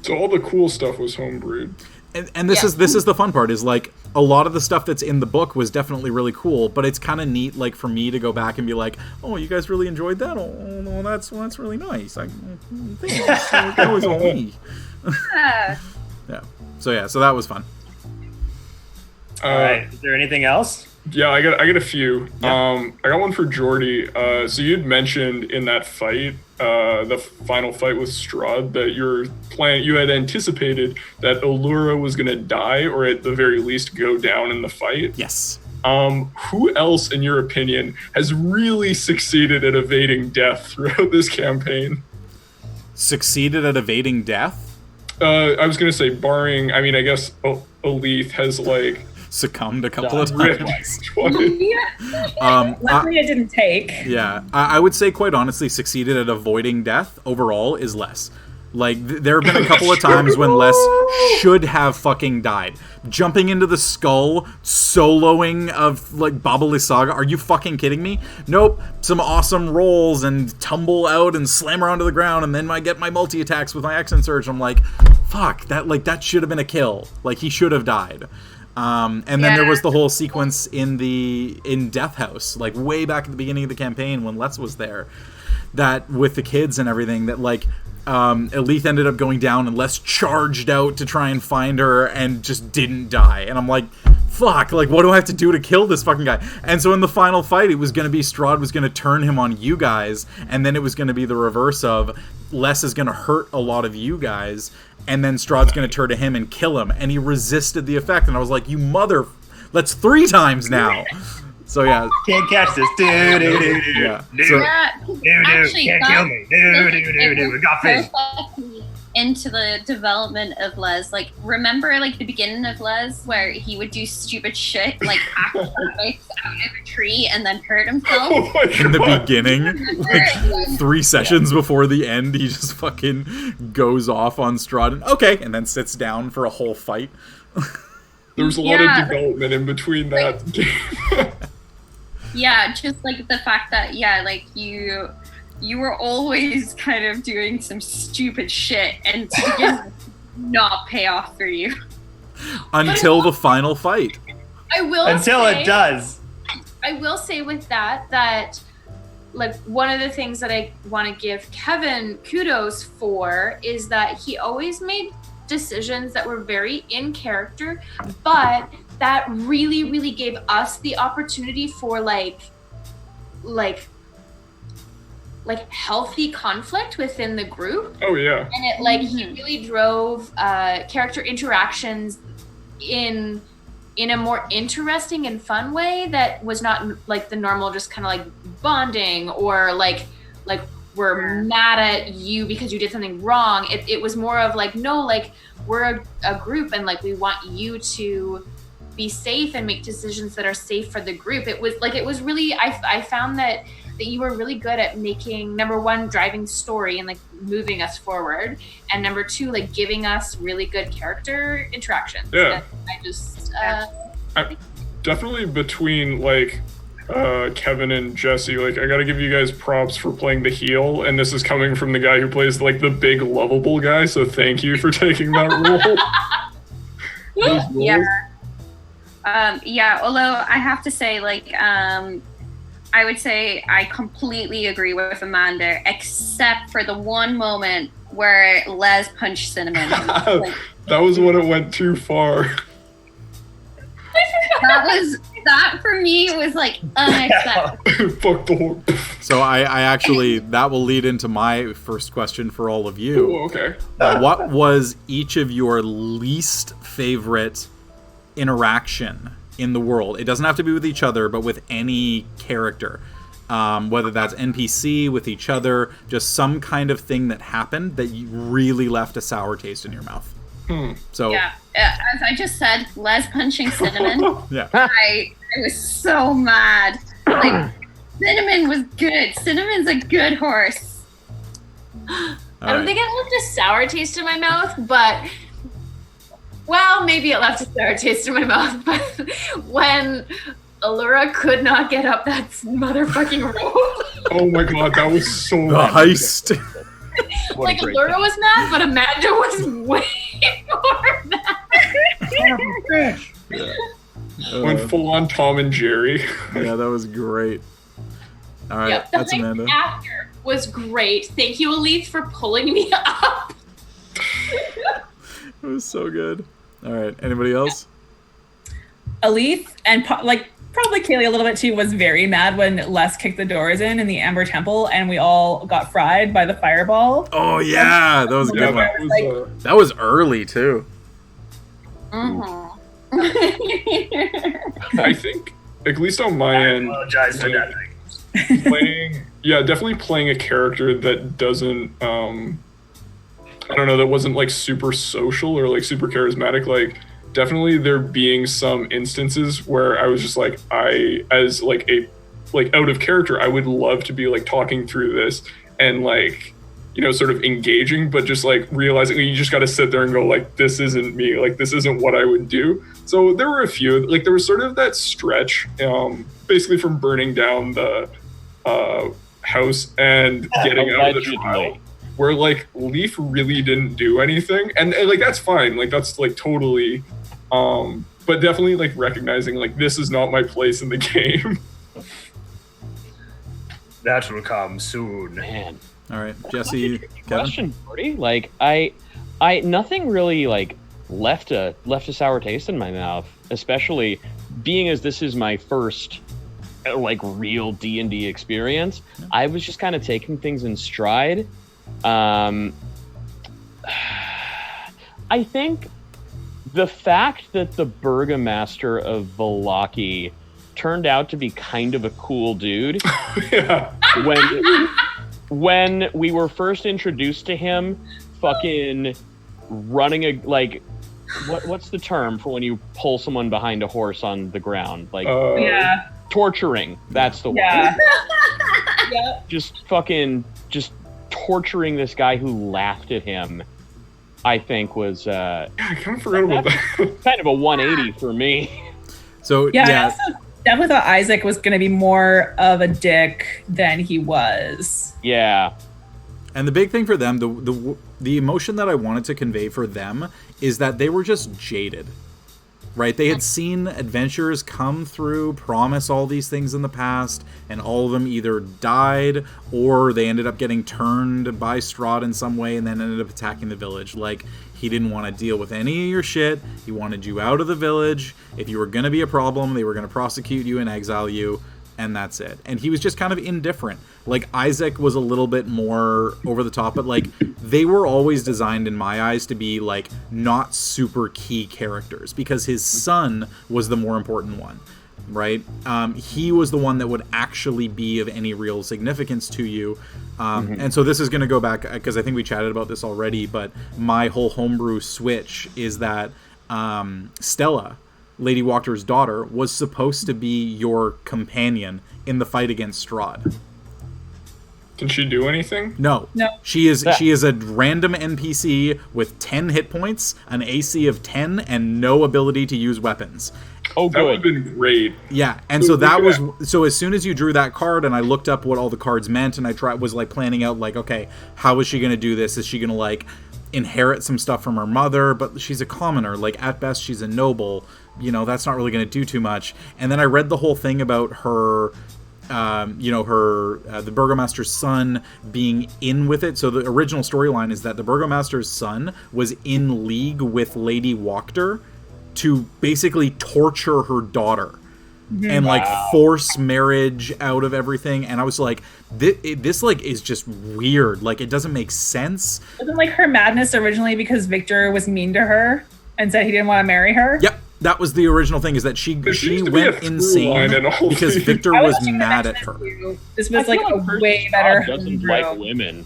So all the cool stuff was homebrewed. And this is the fun part, is like a lot of the stuff that's in the book was definitely really cool, but it's kind of neat like for me to go back and be like, oh, you guys really enjoyed that? Oh, that's really nice. Thanks. That was all me. Yeah. So that was fun. All right. Is there anything else? Yeah, I got a few. Yeah. I got one for Jordy. So you'd mentioned in that fight, the final fight with Strahd, that you had anticipated that Allura was going to die, or at the very least go down in the fight. Yes. Who else, in your opinion, has really succeeded at evading death throughout this campaign? Succeeded at evading death? I was going to say, barring, I mean, I guess Alith has, like, succumbed a couple of times. Luckily it didn't take. Yeah, I would say, quite honestly, succeeded at avoiding death overall is Les. Like, there have been a couple of times when Les should have fucking died. Jumping into the skull, soloing of, like, Baba Lysaga. Are you fucking kidding me? Nope. Some awesome rolls and tumble out and slam her onto the ground, and then I get my multi-attacks with my X-Surge. I'm like, fuck, that should have been a kill. Like, he should have died. And then there was the whole sequence in Death House, like way back at the beginning of the campaign when Les was there, that with the kids and everything, that like Alith ended up going down and Les charged out to try and find her and just didn't die. And I'm like, fuck, like what do I have to do to kill this fucking guy? And so in the final fight, it was going to be Strahd was going to turn him on you guys, and then it was going to be the reverse of Les is going to hurt a lot of you guys, and then Strahd's going to turn to him and kill him. And he resisted the effect. And I was like, you mother... That's 3 times now. So, yeah. Can't catch this. Yeah. So, Actually, can't kill me. We got fish. Into the development of Les, like remember like the beginning of Les where he would do stupid shit like acrobatics out of a tree and then hurt himself. In the beginning, like 3 sessions before the end, he just fucking goes off on Strahd and then sits down for a whole fight. There was a lot of development in between that game. Yeah, just like the fact that like you were always kind of doing some stupid shit, and to begin with, not pay off for you. Until the final fight. Until it does. I will say with that like one of the things that I want to give Kevin kudos for is that he always made decisions that were very in character, but that really, really gave us the opportunity for like healthy conflict within the group. Oh yeah. And it like he really drove character interactions in a more interesting and fun way that was not like the normal just kind of like bonding or like we're mad at you because you did something wrong. It was more of like, no, like we're a group and like we want you to be safe and make decisions that are safe for the group. It was really I found that you were really good at making, number one, driving story and like moving us forward, and number 2, like giving us really good character interactions. Yeah. And I just definitely between like Kevin and Jesse, like I gotta give you guys props for playing the heel, and this is coming from the guy who plays like the big lovable guy, so thank you for taking that role. Yeah, although I have to say, like, I would say I completely agree with Amanda, except for the one moment where Les punched Cinnamon. That was when it went too far. That for me was like unacceptable. Fuck the whole. So I actually, that will lead into my first question for all of you. Ooh, okay. What was each of your least favorite interaction in the world. It doesn't have to be with each other, but with any character. Whether that's NPC, with each other, just some kind of thing that happened that really left a sour taste in your mouth. So Yeah, as I just said, Les punching Cinnamon. yeah. I was so mad. Like, Cinnamon was good. Cinnamon's a good horse. I don't think it left a sour taste in my mouth, but well, maybe it left a sour taste in my mouth. But when Allura could not get up that motherfucking rope, Oh my god, that was so The heist. like Allura was mad, but Amanda was way more mad. Went full on Tom and Jerry. Yeah, that was great. All right, Yep, the that's heist Amanda. after was great. Thank you, Elise, for pulling me up. It was so good. All right, anybody else? Alith and probably Kaylee a little bit too was very mad when Les kicked the doors in the Amber Temple and we all got fried by the fireball. Oh yeah, that was a Yeah, good one. that was, Like- That was early too. I think, at least on my end, Apologize for nothing. definitely playing a character that doesn't, I don't know, that wasn't like super social or like super charismatic. Like, definitely there being some instances where I was just like, as like a, like out of character, I would love to be like talking through this and like, you know, sort of engaging, but just like realizing you just got to sit there and go like, this isn't me, like this isn't what I would do. So there were a few, like there was sort of that stretch, basically from burning down the house and getting out of the trial, where like Leaf really didn't do anything, and like that's fine, like that's like totally, but definitely like recognizing like this is not my place in the game. That will come soon. Man. All right, Jesse, Kevin. Question, Brody. Like I nothing really like left a sour taste in my mouth, especially being as this is my first like real D&D experience. I was just kind of taking things in stride. I think the fact that the Burgomaster of Vallaki turned out to be kind of a cool dude Yeah. when we were first introduced to him, fucking running a like what's the term for when you pull someone behind a horse on the ground? Like Yeah. torturing. That's the Yeah. one. Just torturing this guy who laughed at him, I think was I kind of forgot about that. kind of a 180 for me. So Yeah, I yeah, also definitely thought Isaac was going to be more of a dick than he was. Yeah. and the big thing for them, the emotion that I wanted to convey for them is that they were just jaded. Right, they had seen adventurers come through, promise all these things in the past, and all of them either died or they ended up getting turned by Strahd in some way and then ended up attacking the village. Like, he didn't want to deal with any of your shit. He wanted you out of the village. If you were going to be a problem, they were going to prosecute you and exile you, and that's it. And he was just kind of indifferent. Like, Isaac was a little bit more over the top, but, like, they were always designed, in my eyes, to be, like, not super key characters, because his son was the more important one, right? He was the one that would actually be of any real significance to you. And so this is going to go back, because I think we chatted about this already, but my whole homebrew switch is that Stella, Lady Walker's daughter, was supposed to be your companion in the fight against Strahd. Can she do anything? No. No. She is a random NPC with 10 hit points, an AC of 10, and no ability to use weapons. Oh, That would have good. been great. Yeah, and so that was so as soon as you drew that card and I looked up what all the cards meant and I was like planning out like, okay, how is she going to do this? Is she going to like inherit some stuff from her mother? But she's a commoner, like at best she's a noble. You know, that's not really going to do too much. And then I read the whole thing about her the Burgomaster's son being in with it. So the original storyline is that the Burgomaster's son was in league with Lady Wachter to basically torture her daughter and like force marriage out of everything. And I was like, this like is just weird. Like, it doesn't make sense. Wasn't like her madness originally because Victor was mean to her and said he didn't want to marry her? Yep. That was the original thing, is that she went insane because Victor was mad at her. This was like a way better. Doesn't like women.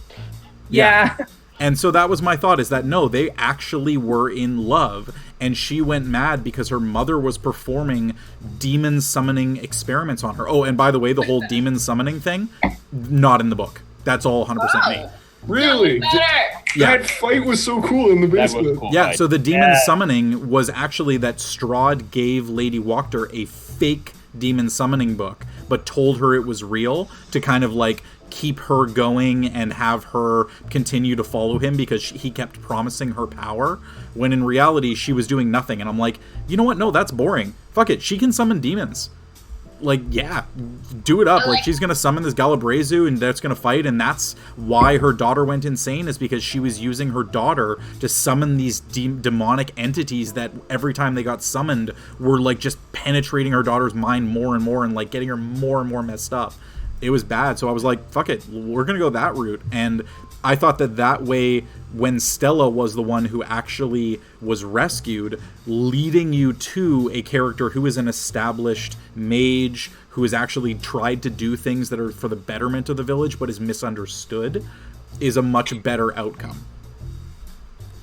Yeah. And so that was my thought, is that no, they actually were in love, and she went mad because her mother was performing demon summoning experiments on her. Oh, and by the way, the whole demon summoning thing, not in the book. That's all 100% me. Really? That fight was so cool in the basement. Cool Yeah, fight. so the demon summoning was actually that Strahd gave Lady Wachter a fake demon summoning book, but told her it was real to kind of like keep her going and have her continue to follow him, because he kept promising her power, when in reality she was doing nothing. And I'm like, you know what? No, that's boring. Fuck it. She can summon demons. Like, yeah, do it up. Like, she's gonna summon this Galabrezu, and that's gonna fight, and that's why her daughter went insane, is because she was using her daughter to summon these demonic entities that every time they got summoned were like just penetrating her daughter's mind more and more, and like getting her more and more messed up. It was bad. So I was like, fuck it, we're gonna go that route. And I thought that way, when Stella was the one who actually was rescued, leading you to a character who is an established mage, who has actually tried to do things that are for the betterment of the village but is misunderstood, is a much better outcome.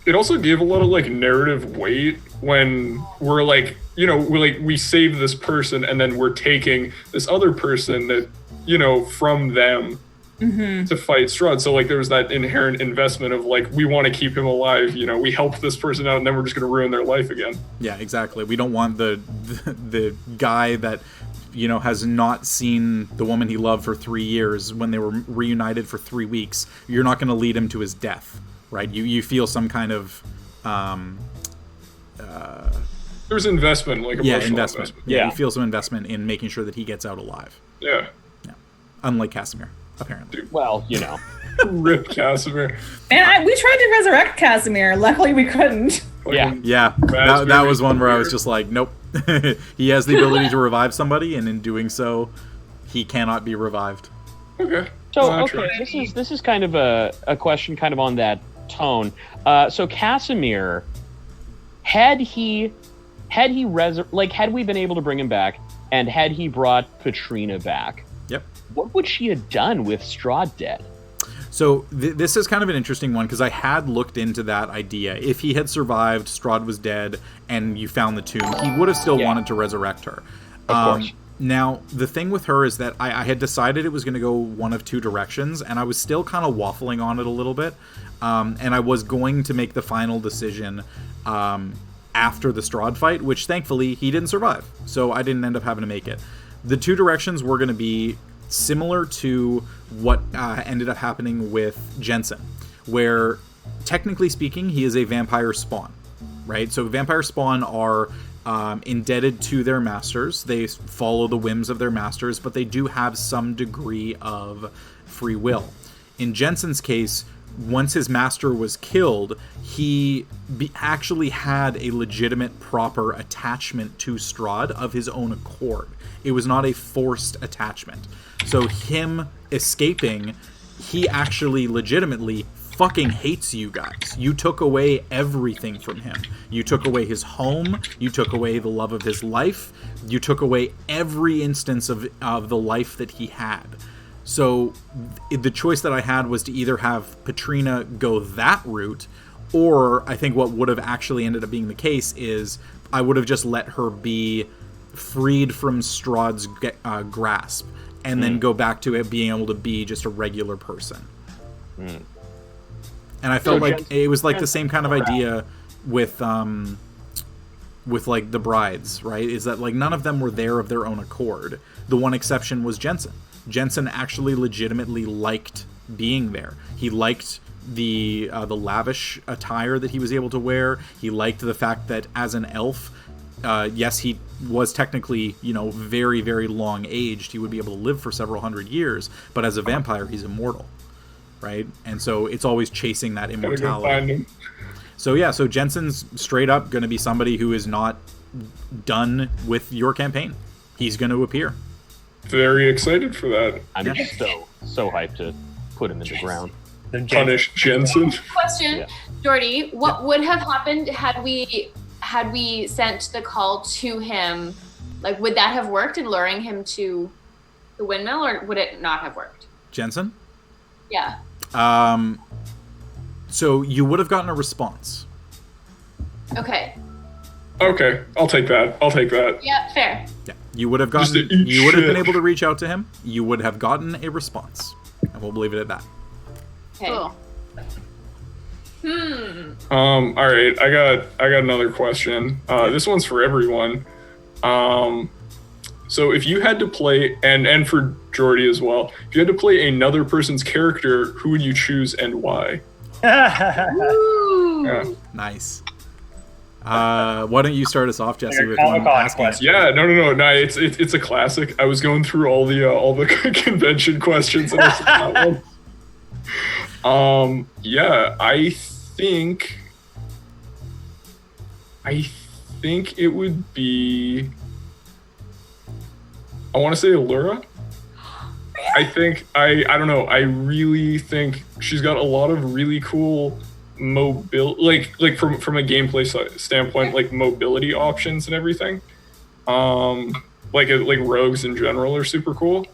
It also gave a lot of like narrative weight when we're like, you know, we save this person and then we're taking this other person that, you know, from them to fight Strahd. So like there was that inherent investment of like, we want to keep him alive, you know, we helped this person out and then we're just going to ruin their life again. Yeah, exactly. We don't want the guy that, you know, has not seen the woman he loved for 3 years when they were reunited for 3 weeks. You're not going to lead him to his death, right? You feel some kind of there's investment, like emotional investment. Yeah, you feel some investment in making sure that he gets out alive. Yeah. Unlike Casimir, apparently. Well, you know. Rip Casimir. Man, we tried to resurrect Casimir. Luckily, we couldn't. Yeah, that was one where I was just like, nope. He has the ability to revive somebody, and in doing so, he cannot be revived. Okay. So, this is kind of a question kind of on that tone. So Casimir, had we been able to bring him back, and had he brought Patrina back, yep, what would she have done with Strahd dead? So this is kind of an interesting one, because I had looked into that idea. If he had survived, Strahd was dead, and you found the tomb, he would have still wanted to resurrect her. Of course. Now, the thing with her is that I had decided it was going to go one of two directions, and I was still kind of waffling on it a little bit. And I was going to make the final decision after the Strahd fight, which thankfully he didn't survive, so I didn't end up having to make it. The two directions were going to be similar to what ended up happening with Jensen, where technically speaking, he is a vampire spawn, right? So vampire spawn are indebted to their masters. They follow the whims of their masters, but they do have some degree of free will. In Jensen's case, once his master was killed, he actually had a legitimate, proper attachment to Strahd of his own accord. It was not a forced attachment. So him escaping, he actually legitimately fucking hates you guys. You took away everything from him. You took away his home. You took away the love of his life. You took away every instance of the life that he had. So the choice that I had was to either have Patrina go that route, or I think what would have actually ended up being the case is I would have just let her be freed from Strahd's grasp, and then go back to it being able to be just a regular person. And I felt like it was like the same kind of idea with like the brides, right? Is that like none of them were there of their own accord. The one exception was Jensen. Jensen actually legitimately liked being there. He liked the lavish attire that he was able to wear. He liked the fact that as an elf, yes, he was technically, you know, very, very long aged. He would be able to live for several hundred years, but as a vampire, he's immortal, right? And so it's always chasing that immortality. So yeah, so Jensen's straight up going to be somebody who is not done with your campaign. He's going to appear. Very excited for that. I'm so hyped to put him in the ground. Punish Jensen. Question, Jordy, what would have happened had had we sent the call to him, like, would that have worked in luring him to the windmill, or would it not have worked? Jensen? Yeah. So you would have gotten a response. Okay. Okay, I'll take that. Yeah, fair. Yeah, you would have Just gotten. to eat You would have been shit. able to reach out to him. You would have gotten a response, and we'll leave it at that. Okay. Cool. All right, I got another question. This one's for everyone. So if you had to play, and for Jordy as well, if you had to play another person's character, who would you choose and why? Ooh. Yeah. Nice. Why don't you start us off, Jesse, Like a with one Comic-Con asking? question. Yeah, no. It's a classic. I was going through all the convention questions and I saw that one. Yeah, I think it would be. I want to say Allura. I think I don't know. I really think she's got a lot of really cool like from a gameplay standpoint, like mobility options and everything. Like rogues in general are super cool.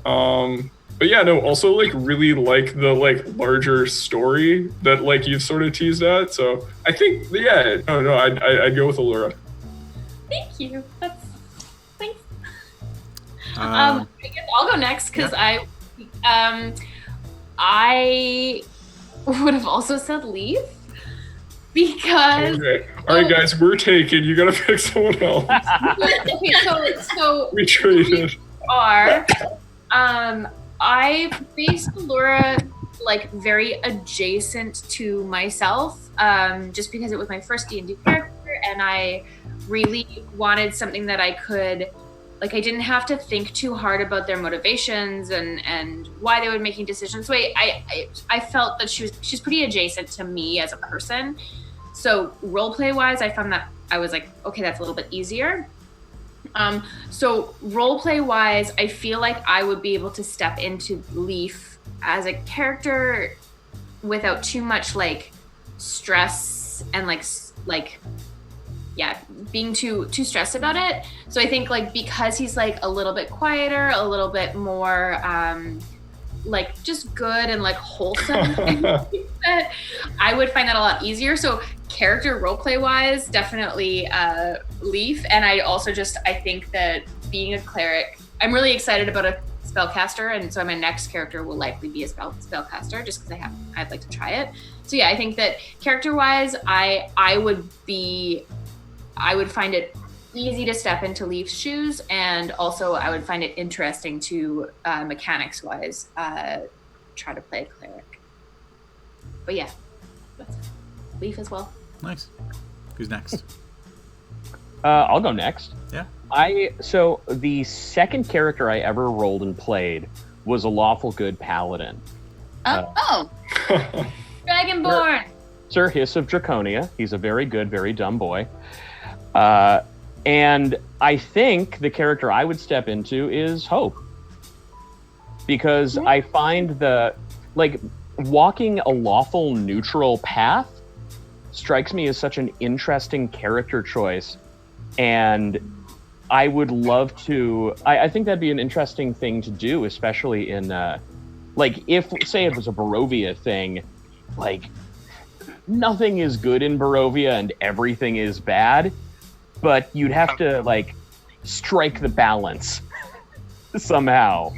But yeah, no, also like really like the like larger story that like you've sort of teased at. So I think I'd go with Allura. Thank you. Thanks. Um, I guess I'll go next because I would have also said Leaf because Okay. All right, guys, we're taken. You gotta pick someone else. okay, so We traded. I based Allura like very adjacent to myself, just because it was my first D&D character, and I really wanted something that I could, like, I didn't have to think too hard about their motivations and why they were making decisions. So I felt that she's pretty adjacent to me as a person. So roleplay wise, I found that I was like, okay, that's a little bit easier. So roleplay wise, I feel like I would be able to step into Leaf as a character without too much like stress and being too stressed about it. So I think like because he's like a little bit quieter, a little bit more like just good and like wholesome, I would find that a lot easier. So character roleplay wise, definitely Leaf. And I think that being a cleric, I'm really excited about a spellcaster, and so my next character will likely be a spellcaster just because I'd like to try it. So yeah, I think that character wise, I would find it easy to step into Leaf's shoes, and also I would find it interesting to mechanics wise try to play a cleric. But yeah, that's Leaf as well. nice. Who's next? I'll go next. Yeah. So the second character I ever rolled and played was a lawful good paladin. Dragonborn. Sir Hiss of Draconia. He's a very good, very dumb boy. And I think the character I would step into is Hope. Because I find walking a lawful neutral path strikes me as such an interesting character choice. And I would love to, I think that'd be an interesting thing to do, especially in, if, say it was a Barovia thing, like, nothing is good in Barovia and everything is bad, but you'd have to, strike the balance somehow.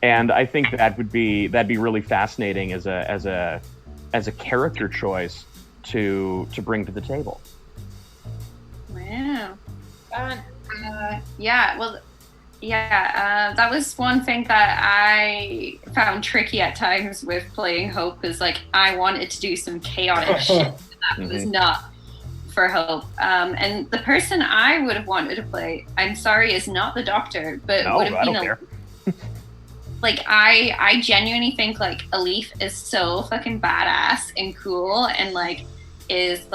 And I think that'd be really fascinating as a character choice to bring to the table. Wow. That was one thing that I found tricky at times with playing Hope, is I wanted to do some chaotic shit that was not for Hope. And the person I would have wanted to play, I'm sorry, is not the Doctor, but would have been care. I genuinely think a Leaf is so fucking badass and cool, and is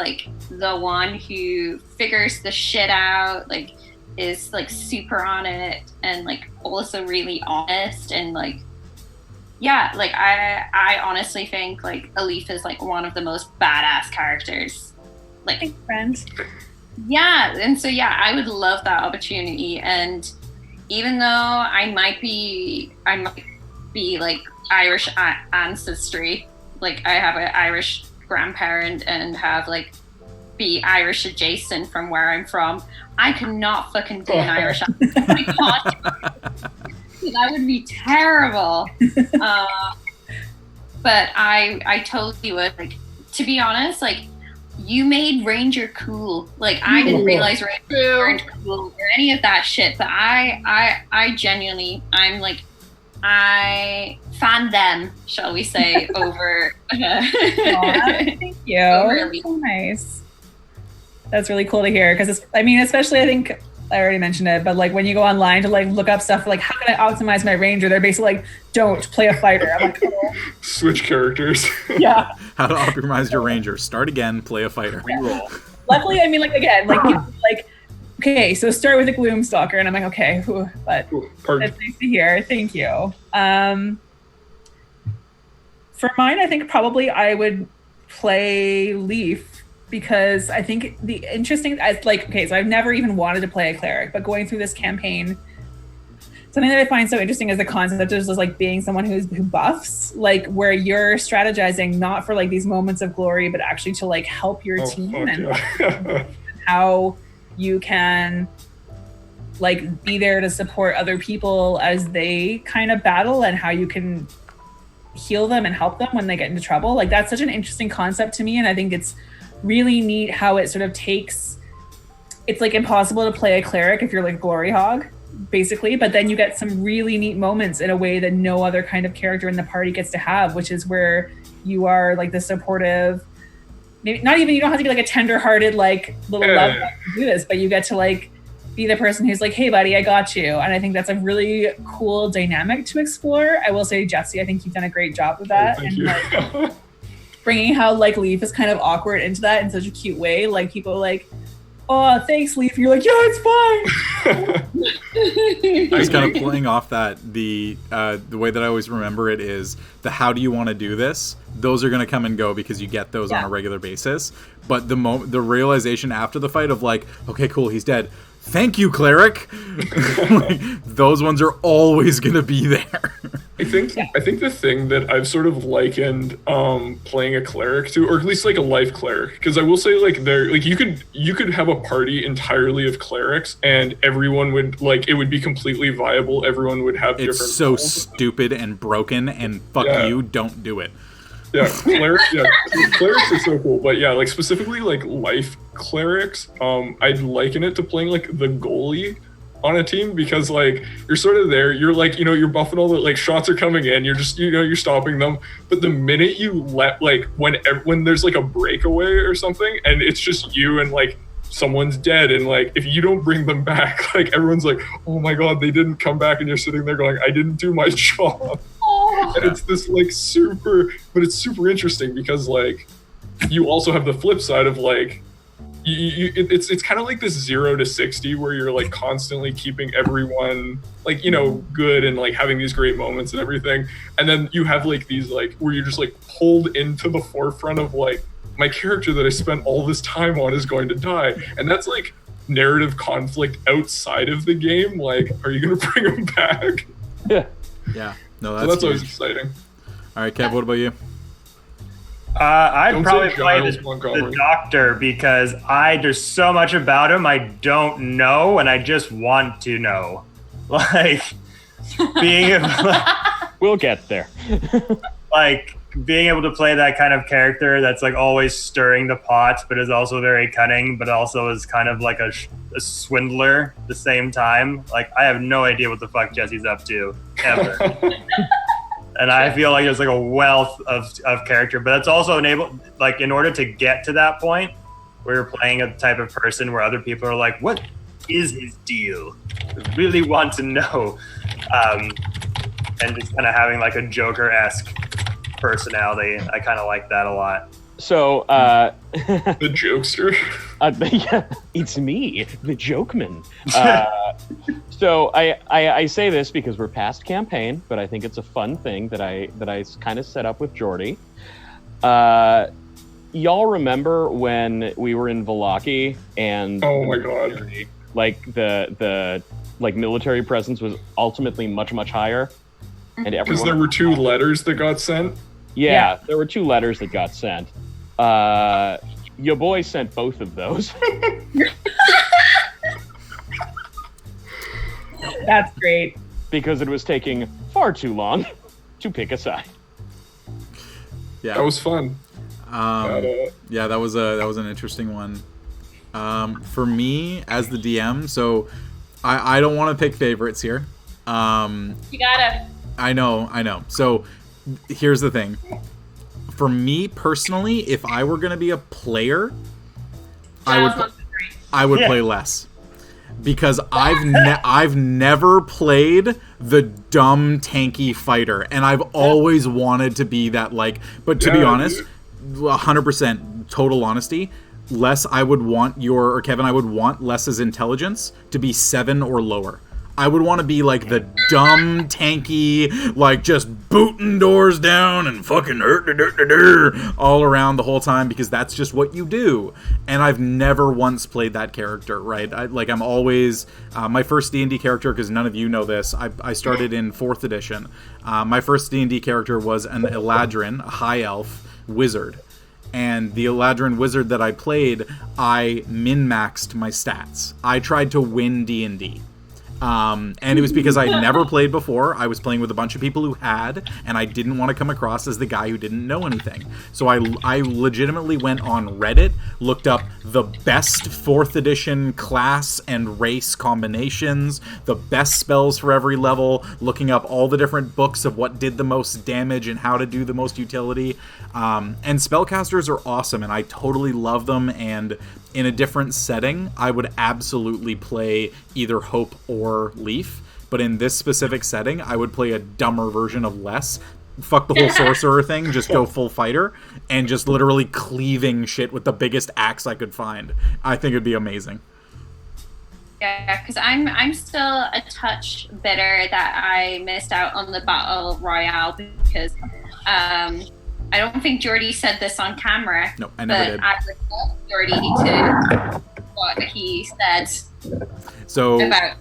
the one who figures the shit out, is super on it, and also really honest, and I honestly think a Leaf is one of the most badass characters. Thanks, friends. Yeah, and so I would love that opportunity. And even though I might be like Irish ancestry, like I have an Irish grandparent and have like be Irish adjacent from where I'm from, I could not fucking do an Irish accent. I can't. That would be terrible. But I totally would. Like, to be honest, like, you made Ranger cool. Like, I didn't realize Ranger weren't cool or any of that shit. But I genuinely, I'm like, I fan them, shall we say, over. Thank you. That's so nice. That's really cool to hear, because I mean, especially I think I already mentioned it, but like when you go online to like look up stuff like how can I optimize my Ranger, they're basically like, don't play a fighter. I'm like, oh. Switch characters. Yeah. How to optimize your Ranger? Start again, play a fighter. Reroll. Luckily, I mean, like again, like like okay, so start with a Gloomstalker, and I'm like, okay, but that's nice to hear. Thank you. For mine, I think probably I would play Leaf. Because I think the interesting, so I've never even wanted to play a cleric, but going through this campaign, something that I find so interesting is the concept of just like being someone who buffs, like where you're strategizing not for like these moments of glory, but actually to like help your team and how you can like be there to support other people as they kind of battle, and how you can heal them and help them when they get into trouble. Like that's such an interesting concept to me, and I think it's really neat how it sort of takes, it's like impossible to play a cleric if you're like a glory hog basically, but then you get some really neat moments in a way that no other kind of character in the party gets to have, which is where you are like the supportive, maybe not even, you don't have to be like a tender-hearted like little love to do this, but you get to like be the person who's like, hey buddy, I got you. And I think that's a really cool dynamic to explore. I will say, Jesse, I think you've done a great job with that. Thank you. Like, bringing how like Leaf is kind of awkward into that in such a cute way. Like people are like, oh, thanks Leaf. You're like, yeah, it's fine. Just kind of playing off that, the way that I always remember it is the how do you want to do this? Those are going to come and go because you get those on a regular basis. But the realization after the fight of like, okay, cool, he's dead. Thank you, cleric. Like, those ones are always going to be there. I think the thing that I've sort of likened playing a cleric to, or at least like a life cleric, because I will say like you could have a party entirely of clerics and everyone would like, it would be completely viable. Everyone would have different. It's so stupid and broken, and fuck you, don't do it. Yeah, clerics are so cool, but yeah, like specifically like life clerics, I'd liken it to playing like the goalie on a team, because like you're sort of there, you're like, you're buffing all the like shots are coming in, you're just you're stopping them, but the minute you let like when there's like a breakaway or something and it's just you and like someone's dead, and like if you don't bring them back, like everyone's like, oh my god, they didn't come back, and you're sitting there going, I didn't do my job. And it's this like it's super interesting because like you also have the flip side of like it's kind of like this 0 to 60 where you're like constantly keeping everyone like good and like having these great moments and everything, and then you have like these like where you're just like pulled into the forefront of like, my character that I spent all this time on is going to die, and that's like narrative conflict outside of the game. Like, are you going to bring him back? Yeah. No, that's always exciting. All right, Kev, what about you? I'd probably play the doctor, because there's so much about him I don't know, and I just want to know. Like, being we'll get there. Like, being able to play that kind of character that's like always stirring the pot, but is also very cunning, but also is kind of like a swindler at the same time. Like, I have no idea what the fuck Jesse's up to, ever. And I feel like there's like a wealth of character, but it's also like in order to get to that point where you're playing a type of person where other people are like, what is his deal? I really want to know. And just kind of having like a Joker-esque personality. I kind of like that a lot. So, the jokester. Yeah, it's me, the jokeman. So I say this because we're past campaign, but I think it's a fun thing that I kind of set up with Jordy. y'all remember when we were in Valaki and Oh my god. like the like military presence was ultimately much higher, and Because everyone there were 2 letters that got sent. yeah, there were 2 letters that got sent. Your boy sent both of those. That's great. Because it was taking far too long to pick a side. Yeah. That was fun. Yeah, that was an interesting one. For me as the DM, so I don't want to pick favorites here. You gotta. I know. So here's the thing. For me personally, if I were gonna be a player, I would play less. Because I've never played the dumb tanky fighter, and I've always wanted to be that, like. But to be honest, 100% total honesty, I would want Kevin, I would want Les's intelligence to be 7 or lower. I would want to be like the dumb tanky, like just booting doors down and fucking all around the whole time, because that's just what you do. And I've never once played that character, right? I'm always my first D&D character, because none of you know this. I started in 4th edition. My first D&D character was an Eladrin, a high elf wizard. And the Eladrin wizard that I played, I min-maxed my stats. I tried to win D&D. And it was because I'd never played before. I was playing with a bunch of people who had, and I didn't want to come across as the guy who didn't know anything. So I legitimately went on Reddit, looked up the best 4th edition class and race combinations, the best spells for every level, looking up all the different books of what did the most damage and how to do the most utility. And spellcasters are awesome, and I totally love them, and in a different setting, I would absolutely play either Hope or Leaf. But in this specific setting, I would play a dumber version of Les. Fuck the whole sorcerer thing, just go full fighter, and just literally cleaving shit with the biggest axe I could find. I think it'd be amazing. Yeah, because I'm still a touch bitter that I missed out on the Battle Royale, because I don't think Jordy said this on camera. No, I never did. I would love Jordy to what he said So, about.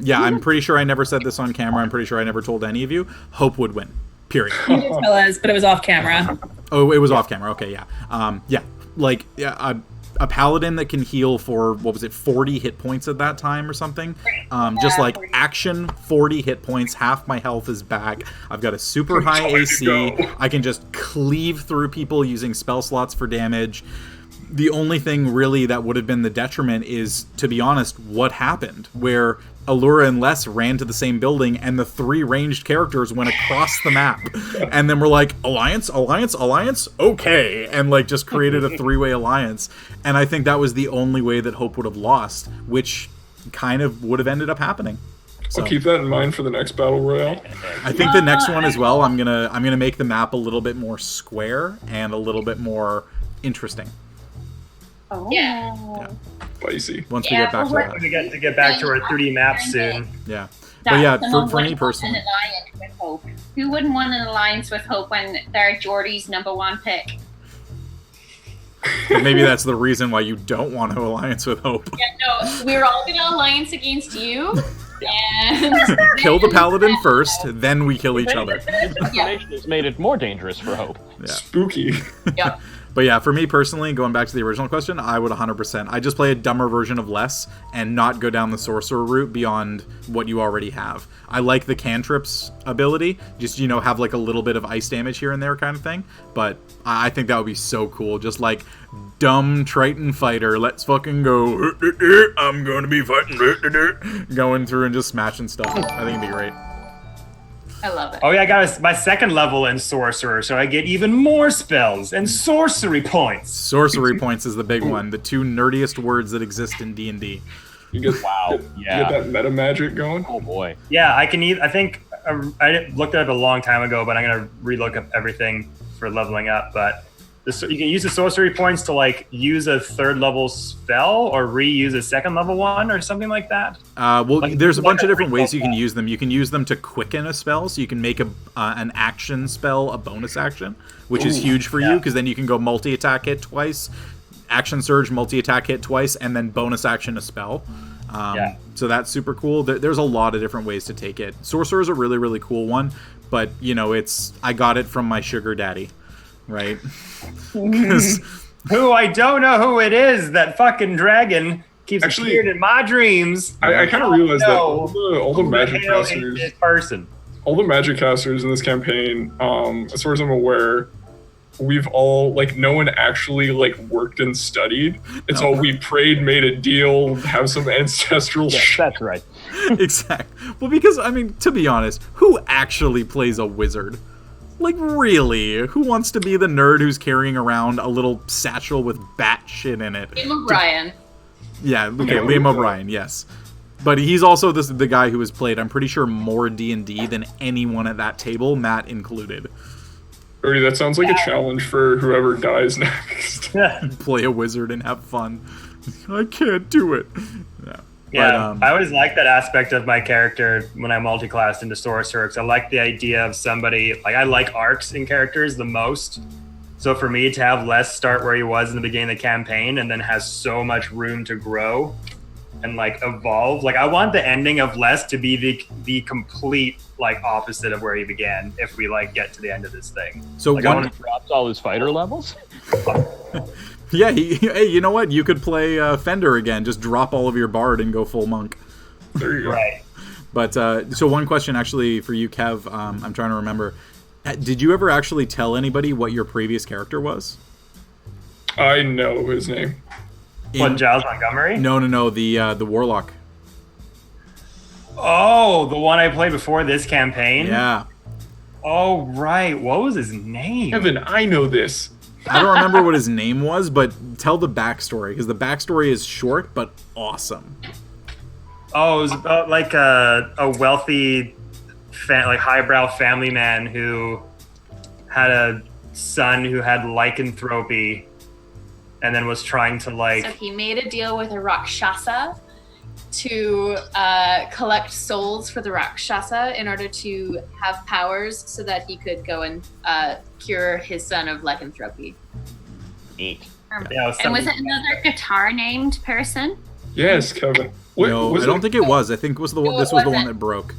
yeah, I'm pretty sure I never said this on camera. I'm pretty sure I never told any of you. Hope would win. Period. You did tell us, but it was off camera. Oh, it was off camera. Okay, yeah. A paladin that can heal for, 40 hit points at that time or something. Just like action, 40 hit points, half my health is back. I've got a super high AC. I can just cleave through people using spell slots for damage. The only thing really that would have been the detriment is, to be honest, what happened, where Allura and Les ran to the same building and the 3 ranged characters went across the map. And then we're like, alliance, okay. And like just created a 3-way alliance. And I think that was the only way that Hope would have lost, which kind of would have ended up happening. So I'll keep that in mind for the next Battle Royale. I think the next one as well, I'm gonna make the map a little bit more square and a little bit more interesting. Oh. Yeah. Spicy. Once we get back to that. We get to get back to our 3D map soon. Yeah. But yeah, for me An personally. alliance with Hope. Who wouldn't want an alliance with Hope when they're Jordy's #1 pick? But maybe that's the reason why you don't want to alliance with Hope. Yeah, no, we're all gonna alliance against you. And Kill the paladin first, then we kill each other. Information has made it more dangerous for Hope. Yeah. Spooky. yeah. But yeah, for me personally, going back to the original question, I would 100%. I just play a dumber version of Les and not go down the sorcerer route beyond what you already have. I like the cantrips ability, just, have like a little bit of ice damage here and there kind of thing. But I think that would be so cool. Just like dumb Triton fighter, let's fucking go. I'm going to be fighting. Going through and just smashing stuff. I think it'd be great. I love it. Oh yeah, I got my 2nd level in sorcerer, so I get even more spells and sorcery points. Sorcery points is the big one. The 2 nerdiest words that exist in D&D. You get, Wow. you Yeah. get that meta magic going. Oh boy. Yeah, I can I think I looked it up a long time ago, but I'm gonna relook up everything for leveling up. But You can use the sorcery points to like use a 3rd level spell or reuse a 2nd level one or something like that. Well, Like, there's a like bunch of a different ways you can spell. use them. You can use them to quicken a spell, so you can make an action spell a bonus action, which is huge for you, because then you can go multi-attack hit twice, action surge, multi-attack hit twice, and then bonus action a spell. So that's super cool. There's a lot of different ways to take it. Sorcerer is a really, really cool one, but, you know, I got it from my sugar daddy, right? 'Cause Who I don't know who it is. That fucking dragon keeps Actually, appearing in my dreams. I kind of realized that all the Who magic hell is casters, this person? all the magic casters in this campaign, as far as I'm aware, we've all, like, no one actually, like, worked and studied. It's all we prayed, made a deal, have some ancestral Yes, shit. that's right. Exactly. Well, because, I mean, to be honest, who actually plays a wizard? Like, really? Who wants to be the nerd who's carrying around a little satchel with bat shit in it? Liam O'Brien. Yeah, okay, Liam O'Brien, yes. But he's also the guy who has played, I'm pretty sure, more D&D than anyone at that table, Matt included. Brody, that sounds like a challenge for whoever dies next. Play a wizard and have fun. I can't do it. Yeah. Yeah, I always like that aspect of my character when I multi-classed into Sorcerer, because I like the idea of somebody, like, I like arcs in characters the most. So for me to have Les start where he was in the beginning of the campaign and then has so much room to grow and, like, evolve. Like, I want the ending of Les to be the complete, like, opposite of where he began if we, like, get to the end of this thing. So Like, I one, wanna- Drops all his fighter levels. yeah, hey, you know what? You could play Fender again. Just drop all of your bard and go full monk. There you go. Right. But so one question actually for you, Kev. I'm trying to remember. Did you ever actually tell anybody what your previous character was? I know his name. What, Giles Montgomery? No. The warlock. Oh, the one I played before this campaign? Yeah. Oh, right. What was his name? Kevin, I know this. I don't remember what his name was, but tell the backstory, because the backstory is short but awesome. Oh, it was about like a wealthy, like highbrow family man who had a son who had lycanthropy, and then was trying to like. So he made a deal with a Rakshasa to collect souls for the Rakshasa in order to have powers so that he could go and cure his son of lycanthropy. Neat. Yeah, And was it another guitar named person? Yes, Kevin. What, No, was I don't it? think it was. I think this was the one wasn't. that broke.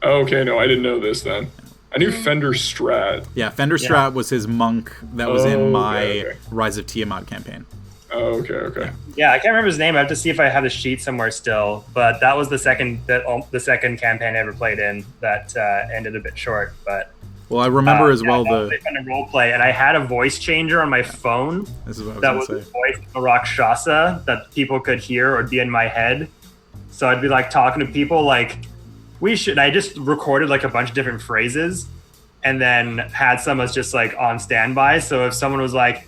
Oh, okay, no, I didn't know this then. I knew Fender Strat. Yeah, Fender Strat was his monk that was in Oh, my okay. Rise of Tiamat campaign. Oh, okay. Yeah, I can't remember his name. I have to see if I have the sheet somewhere still. But that was the second campaign I ever played in that ended a bit short. But Well, I remember as yeah, well that was the. kind of role play, and I had a voice changer on my phone This is what I that was was going the to say. voice of a Rakshasa that people could hear or be in my head. So I'd be like talking to people like, we should. And I just recorded like a bunch of different phrases, and then had some as just like on standby. So if someone was like,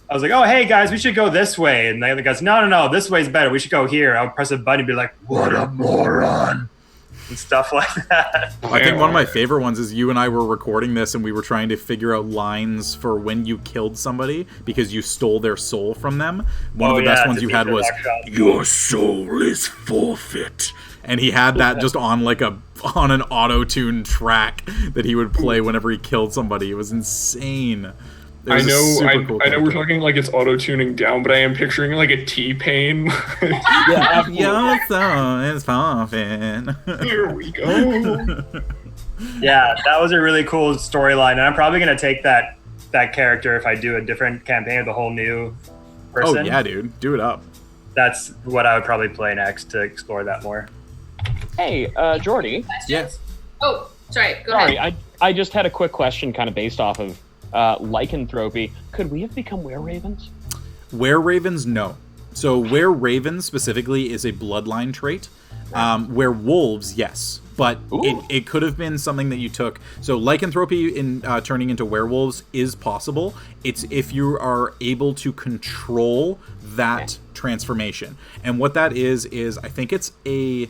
I was like, oh, hey guys, we should go this way. And the other guy's, no, this way's better. We should go here. I would press a button and be like, what a moron. And stuff like that. I think one of my favorite ones is you and I were recording this and we were trying to figure out lines for when you killed somebody because you stole their soul from them. One of the best ones you had was, your soul is forfeit. And he had that just on on an auto-tune track that he would play whenever he killed somebody. It was insane. It I was a know, super cool I know we're character. talking like it's auto-tuning down, but I am picturing like a T-Pain. Yeah, Your soul is forfeit. Here we go. Yeah, that was a really cool storyline. And I'm probably going to take that character if I do a different campaign with a whole new person. Oh yeah, dude, do it up. That's what I would probably play next to explore that more. Hey, Jordy. Yeah. Oh, sorry. Go Sorry, ahead. I just had a quick question kind of based off of lycanthropy. Could we have become were-ravens? Were-ravens, no. So were-ravens specifically is a bloodline trait. Werewolves, yes. But it could have been something that you took. So lycanthropy in turning into werewolves is possible. It's if you are able to control that transformation. And what that is I think it's a...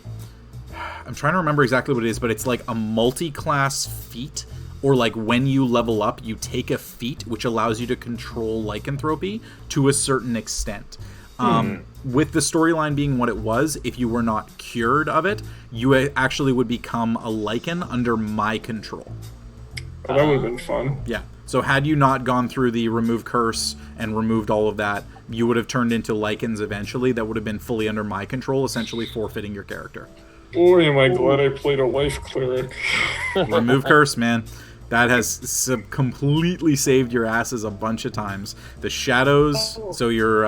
I'm trying to remember exactly what it is, but it's like a multi-class feat or like when you level up, you take a feat which allows you to control lycanthropy to a certain extent. With the storyline being what it was, if you were not cured of it, you actually would become a lichen under my control. Oh, that would have been fun. Yeah. So had you not gone through the remove curse and removed all of that, you would have turned into lichens eventually. That would have been fully under my control, essentially forfeiting your character. Boy, am I glad I played a life cleric. Remove curse, man. That has completely saved your asses a bunch of times. The shadows, so your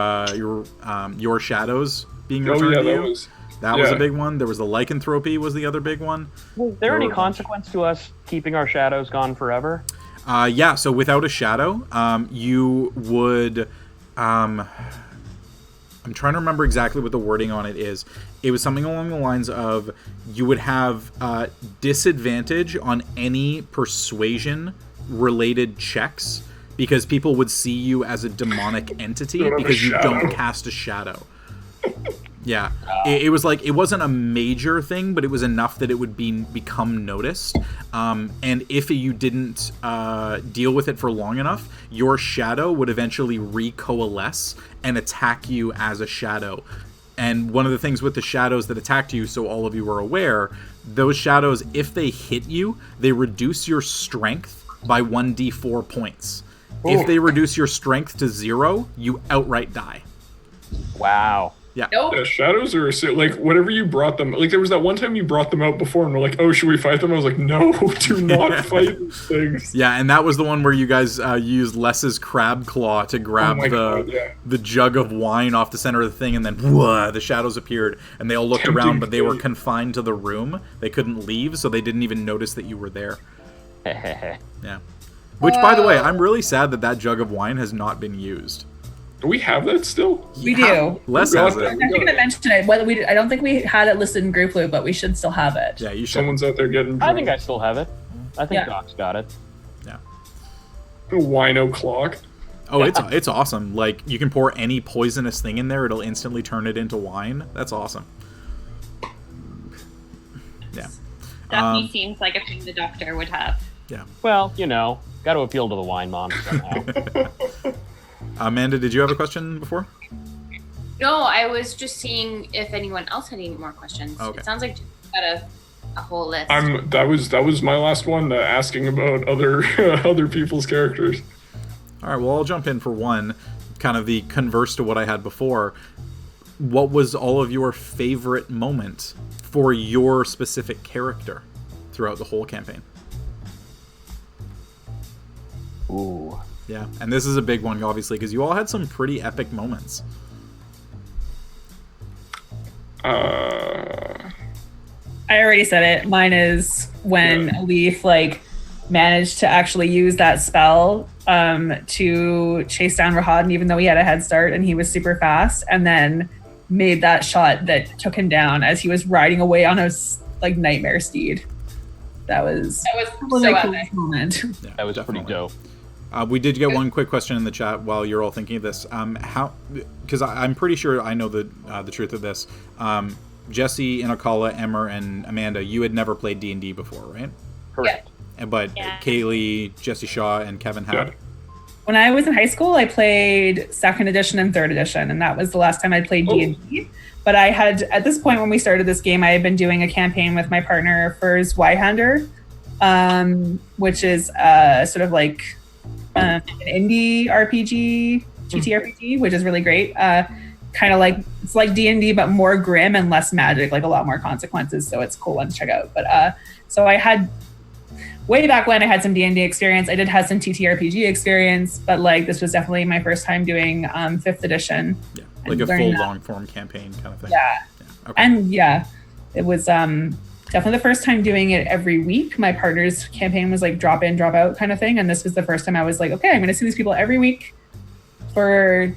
shadows being returned to you. That was a big one. There was the lycanthropy was the other big one. Was there any consequence to us keeping our shadows gone forever? Yeah, so without a shadow, you would... I'm trying to remember exactly what the wording on it is. It was something along the lines of you would have disadvantage on any persuasion-related checks because people would see you as a demonic entity because you don't cast a shadow. Yeah, it was like, it wasn't a major thing, but it was enough that it would become noticed. And if you didn't deal with it for long enough, your shadow would eventually recoalesce and attack you as a shadow. And one of the things with the shadows that attacked you, so all of you are aware, those shadows, if they hit you, they reduce your strength by 1d4 points. Ooh. If they reduce your strength to 0, you outright die. Wow. Yeah. Nope. Yeah, shadows are like whenever you brought them. Like there was that one time you brought them out before, and we're like, "Oh, should we fight them?" I was like, "No, do not fight these things." Yeah, and that was the one where you guys used Les's crab claw to grab the jug of wine off the center of the thing, and then whoa, the shadows appeared, and they all looked around, but they were confined to the room. They couldn't leave, so they didn't even notice that you were there. Yeah. Which, by the way, I'm really sad that jug of wine has not been used. Do we have that still? We do. Les has it. I'm going to mention it. I don't think we had it listed in group loot, but we should still have it. Yeah, you should. Someone's out there getting drunk. I think I still have it. I think Doc's got it. Yeah. A wino clock. Oh, it's awesome. Like, you can pour any poisonous thing in there. It'll instantly turn it into wine. That's awesome. Yeah. Definitely seems like a thing the doctor would have. Yeah. Well, got to appeal to the wine mom somehow. Amanda, did you have a question before? No, I was just seeing if anyone else had any more questions. Okay. It sounds like you got a whole list. That was my last one, asking about other other people's characters. All right, well, I'll jump in for one, kind of the converse to what I had before. What was all of your favorite moment for your specific character throughout the whole campaign? Ooh. Yeah, and this is a big one, obviously, because you all had some pretty epic moments. I already said it. Mine is when Leaf managed to actually use that spell to chase down Rahad, even though he had a head start and he was super fast, and then made that shot that took him down as he was riding away on a nightmare steed. That was so epic. Moment. Yeah, That was definitely. pretty dope. We did get one quick question in the chat while you're all thinking of this. Because I'm pretty sure I know the truth of this. Jesse, Inakala, Emmer, and Amanda, you had never played D&D before, right? Correct. But Kaylee, Jesse Shaw, and Kevin had. When I was in high school, I played 2nd edition and 3rd edition, and that was the last time I played D&D. But I had, at this point when we started this game, I had been doing a campaign with my partner for Zweihander, which is sort of like an indie RPG, TTRPG, which is really great. Kind of like, it's like D&D, but more grim and less magic, like a lot more consequences. So it's a cool one to check out. But so I had, way back when I had some D&D experience. I did have some TTRPG experience, but this was definitely my first time doing 5th edition. Yeah, like a full long form campaign kind of thing. Yeah. Okay. And it was definitely the first time doing it every week. My partner's campaign was drop in, drop out kind of thing. And this was the first time I was like, okay, I'm going to see these people every week for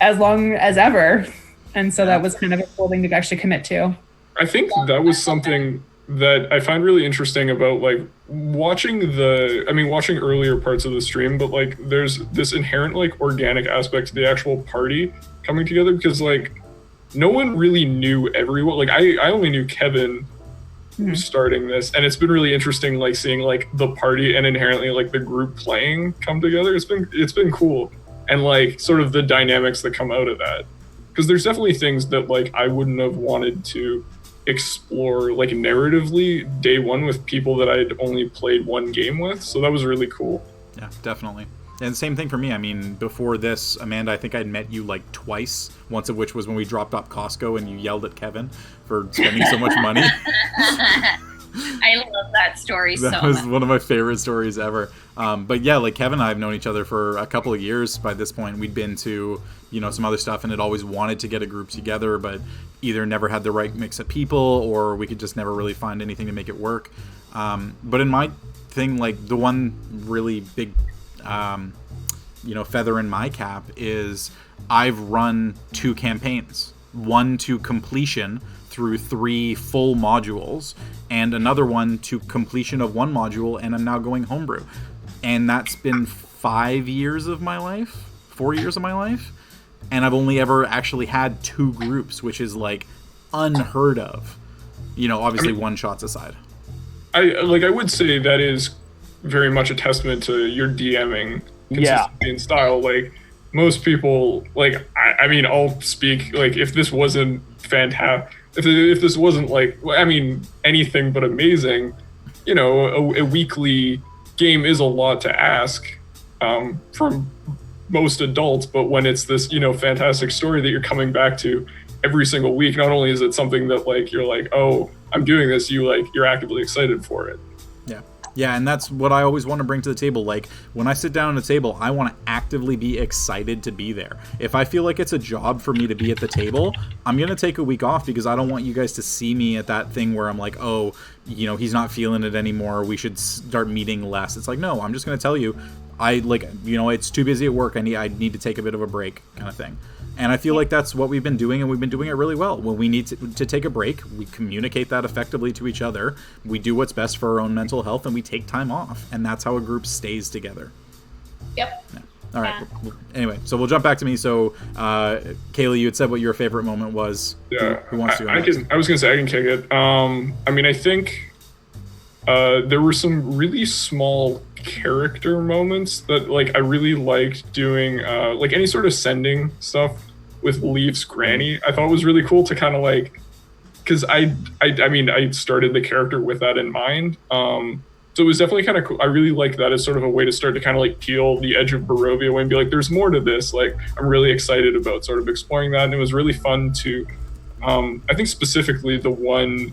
as long as ever. And so that was kind of a cool thing to actually commit to. I think that was something that I find really interesting about watching earlier parts of the stream, but there's this inherent organic aspect to the actual party coming together, because no one really knew everyone. I only knew Kevin starting this, and it's been really interesting, like seeing like the party and inherently like the group playing come together. It's been cool, and like sort of the dynamics that come out of that, because there's definitely things that like I wouldn't have wanted to explore like narratively day one with people that I'd only played one game with, so that was really cool. Yeah, definitely. And same thing for me. I mean, before this, Amanda, I think I'd met you like twice, once of which was when we dropped off Costco and you yelled at Kevin for spending so much money. I love that story so much. That was one of my favorite stories ever. But yeah, like Kevin and I have known each other for a couple of years by this point. We'd been to, some other stuff and had always wanted to get a group together, but either never had the right mix of people or we could just never really find anything to make it work. But in my thing, like the one really big, feather in my cap is I've run 2 campaigns, one to completion through 3 full modules, and another one to completion of 1 module, and I'm now going homebrew. And that's been 5 years of my life, 4 years of my life, and I've only ever actually had 2 groups, which is like unheard of. Obviously one-shots aside. I would say that is very much a testament to your DMing consistency and style. Like most people, like I mean, I'll speak like if this wasn't fantastic. If this wasn't like, anything but amazing, a weekly game is a lot to ask from most adults. But when it's this, fantastic story that you're coming back to every single week, not only is it something that like you're like, oh, I'm doing this, you're actively excited for it. Yeah, and that's what I always want to bring to the table. Like, when I sit down at a table, I want to actively be excited to be there. If I feel like it's a job for me to be at the table, I'm going to take a week off because I don't want you guys to see me at that thing where I'm like, oh, he's not feeling it anymore. We should start meeting less. It's like, no, I'm just going to tell you, it's too busy at work. I need to take a bit of a break kind of thing. And I feel like that's what we've been doing, and we've been doing it really well. When we need to take a break, we communicate that effectively to each other. We do what's best for our own mental health, and we take time off. And that's how a group stays together. Yep. Yeah. All right. Yeah. Anyway, so we'll jump back to me. So, Kaylee, you had said what your favorite moment was. Yeah. Who wants to? I was going to say I can kick it. I think there were some really small character moments that like I really liked doing, like any sort of sending stuff with Leaf's granny. I thought it was really cool to kind of like, because I started the character with that in mind. So it was definitely kind of cool. I really like that as sort of a way to start to kind of like peel the edge of Barovia away and be like, there's more to this. Like, I'm really excited about sort of exploring that. And it was really fun to, I think specifically the one